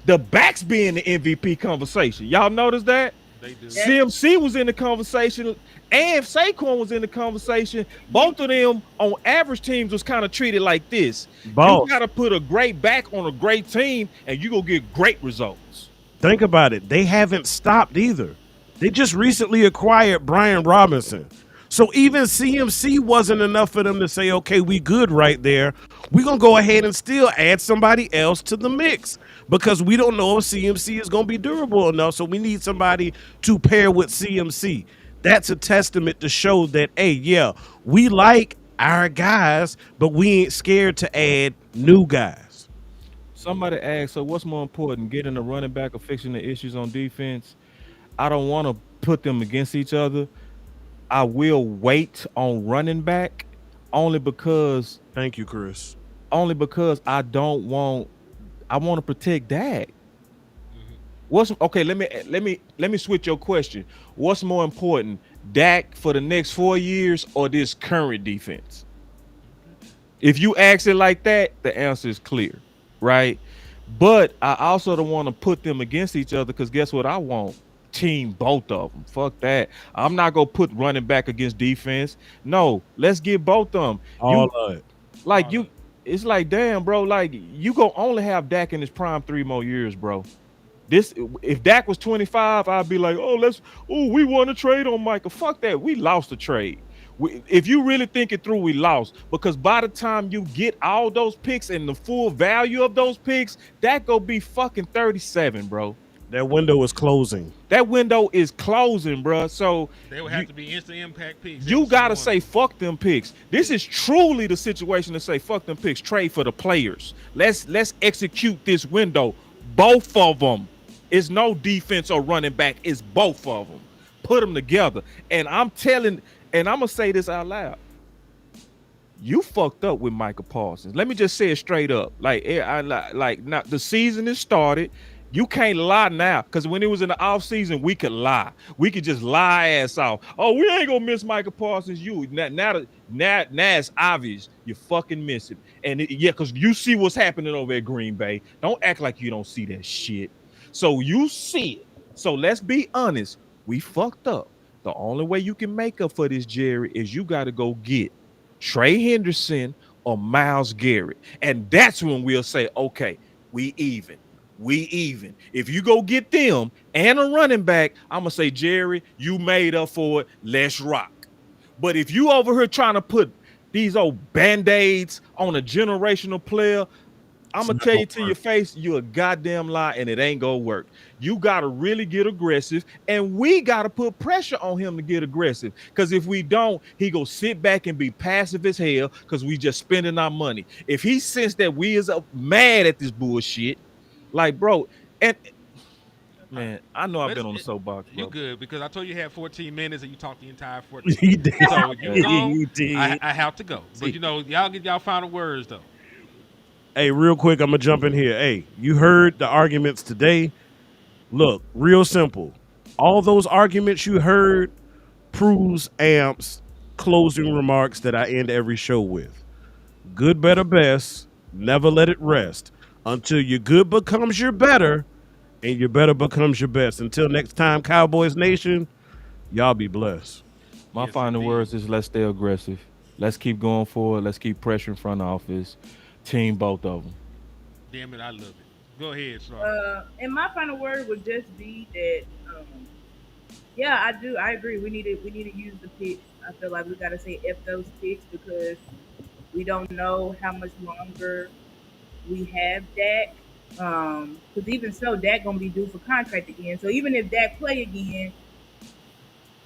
the backs be in the MVP conversation. Y'all notice that? They do. That's CMC was in the conversation, and Saquon was in the conversation. Both of them on average teams was kind of treated like this. You Boss, got to put a great back on a great team, and you gonna get great results. think about it. They haven't stopped either. They just recently acquired Brian Robinson. So even CMC wasn't enough for them to say, okay, we good right there. We're going to go ahead and still add somebody else to the mix because we don't know if CMC is going to be durable enough. So we need somebody to pair with CMC. That's a testament to show that, hey, yeah, we like our guys, but we ain't scared to add new guys. Somebody asked, so what's more important, getting a running back or fixing the issues on defense? I don't want to put them against each other. I will wait on running back only because Thank you, Chris. I don't want I want to protect Dak. Mhm. What's okay? Let me switch your question. What's more important, Dak for the next 4 years or this current defense? If you ask it like that, the answer is clear, right? But I also don't want to put them against each other because guess what? I want team both of them. Fuck that. I'm not gonna put running back against defense. No, let's get both of them. All You of it. like All of you. it. It's like damn, bro. Like you gonna only have Dak in his prime 3 more years, bro. This if Dak was 25, I'd be like, we want to trade on Michael. Fuck that. We lost the trade. If you really think it through, we lost because by the time you get all those picks and the full value of those picks, that go be fucking 37, bro. That window is closing. That window is closing, bro. So They would have you to be instant impact picks you every single gotta one of say them. fuck them picks. This is truly the situation to say fuck them picks. Trade for the players. Let's execute this window. Both of them. It's no defense or running back. It's both of them. Put them together. And I'm gonna say this out loud. You fucked up with Michael Parsons. Let me just say it straight up. Like now the season is started. You can't lie now because when it was in the off season, we could lie. We could just lie ass off. Oh, we ain't gonna miss Michael Parsons. You now it's obvious you fucking miss him. And yeah, because you see what's happening over at Green Bay. Don't act like you don't see that shit. So you see it. So let's be honest. We fucked up. The only way you can make up for this, Jerry, is you got to go get Trey Henderson or Miles Garrett. And that's when we'll say, okay, we even. We even. If you go get them and a running back, I'm going to say, Jerry, you made up for it. Let's rock. But if you over here trying to put these old band-aids on a generational player, I'm It's gonna not tell gonna you to your work. face, you a goddamn lie, and it ain't gonna work. You gotta really get aggressive, and we gotta put pressure on him to get aggressive. Because if we don't, he go sit back and be passive as hell because we just spending our money. If he sense that we is mad at this bullshit, like bro, and All right. man, I know I've But been on the soapbox, you bro. good because I told you you had 14 minutes and you talked the entire 14. He did. So you Okay. gone. He did. I have to go. But y'all get y'all final words though. Hey, real quick, I'm gonna jump in here. Hey, you heard the arguments today. Look, real simple. All those arguments you heard proves Amp's closing remarks that I end every show with. Good, better, best. Never let it rest until your good becomes your better and your better becomes your best. Until next time, Cowboys Nation, y'all be blessed. My Yes, final indeed. words is let's stay aggressive. Let's keep going forward. Let's keep pressuring front office. Team both of them. Damn it, I love it. Go ahead, Star. And my final word would just be that, yeah, I do. I agree. We need to use the picks. I feel like we got to say f those picks because we don't know how much longer we have Dak. Because even so, Dak gonna be due for contract again. So even if Dak play again,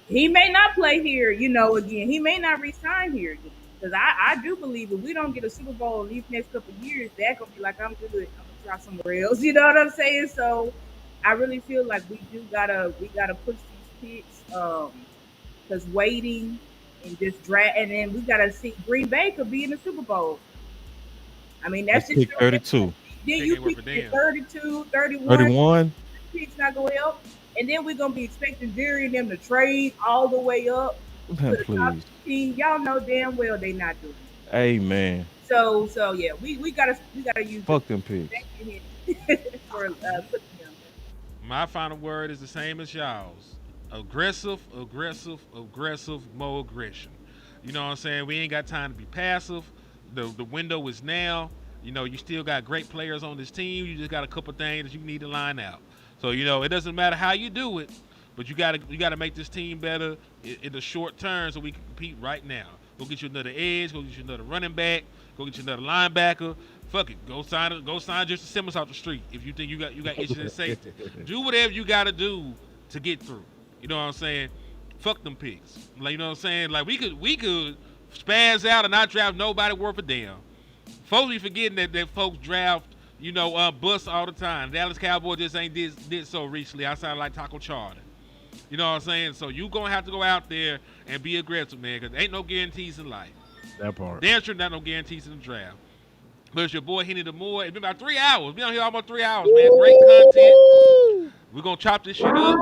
he may not play here. Again, he may not resign here again. Because I do believe if we don't get a Super Bowl in these next couple of years, Dak gonna be like, I'm good. I'm gonna try somewhere else. You know what I'm saying? So I really feel like we gotta push these picks. Because waiting and just drag, and then we gotta see Green Bay could be in the Super Bowl. I mean, Let's that's just pick your. 32. Then Pick you ain't worth pick a your damn. 32, 31. 31. Picks not gonna help. And then we're gonna be expecting Jerry and them to trade all the way up to Man, the top please. 15. Y'all know damn well they not doing it. Amen. So yeah, we gotta use the Fuck them picks. thank you Henry, for putting them. My final word is the same as y'all's. Aggressive, aggressive, aggressive, more aggression. You know what I'm saying? We ain't got time to be passive. The window is now. You still got great players on this team. You just got a couple things that you need to line out. So it doesn't matter how you do it, but you gotta make this team better in the short term so we can compete right now. Go get you another edge. Go get you another running back. Go get you another linebacker. Fuck it. Go sign Justin Simmons off the street if you think you got issues in safety. Do whatever you gotta do to get through. You know what I'm saying? Fuck them picks. Like you know what I'm saying? Like we could spaz out and not draft nobody worth a damn. Folks be forgetting that folks draft, bust all the time. Dallas Cowboys just ain't did so recently. I sound like Taco Charter. You know what I'm saying? So you gonna have to go out there and be aggressive, man, because ain't no guarantees in life. That part. Damn sure not no guarantees in the draft. But it's your boy Henny the Moore. It's been about 3 hours. Been on here almost 3 hours, man. Great content. We're gonna chop this shit up.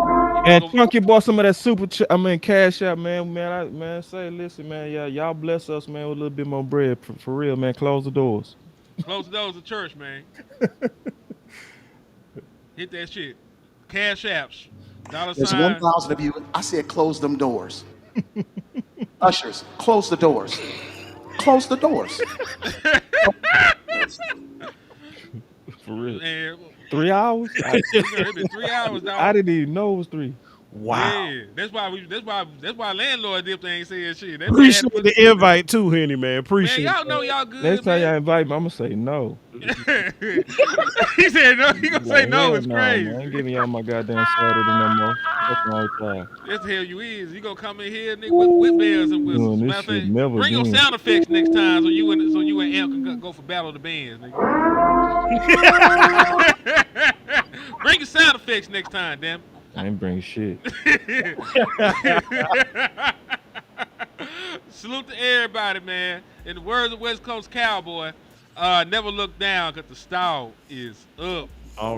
And Chunky bought some of that cash out, man. Say, listen, man, yeah, y'all bless us, man, with a little bit more bread for real, man. Close the doors. Close the doors of church, man. Hit that shit. Cash apps. Dollar There's sign. 1,000 of you. I said close them doors. Ushers, close the doors. Close the doors. For real. And 3 hours? it's been 3 hours, dog. I didn't even know it was 3. Wow. Yeah, that's why landlord dip ain't saying shit. That man had to Appreciate put, the invite too, Henny, man. man, Appreciate y'all know that. y'all Next good, time y'all man. invite me, I'm gonna say no. He said no. He gonna say Like, no. hell It's no, man. I crazy. ain't giving y'all my goddamn Saturday no more. What's wrong with y'all? That's the hell you is. You gonna come in here, nigga, with bells and whistles. Doing this Matter of shit fact, never bring your again. sound effects next time so you and Amp can go for battle of the bands, nigga. Bring your sound effects next time, damn. I ain't bring shit. Salute to everybody, man. In the words of West Coast Cowboy, never look down because the stall is up. All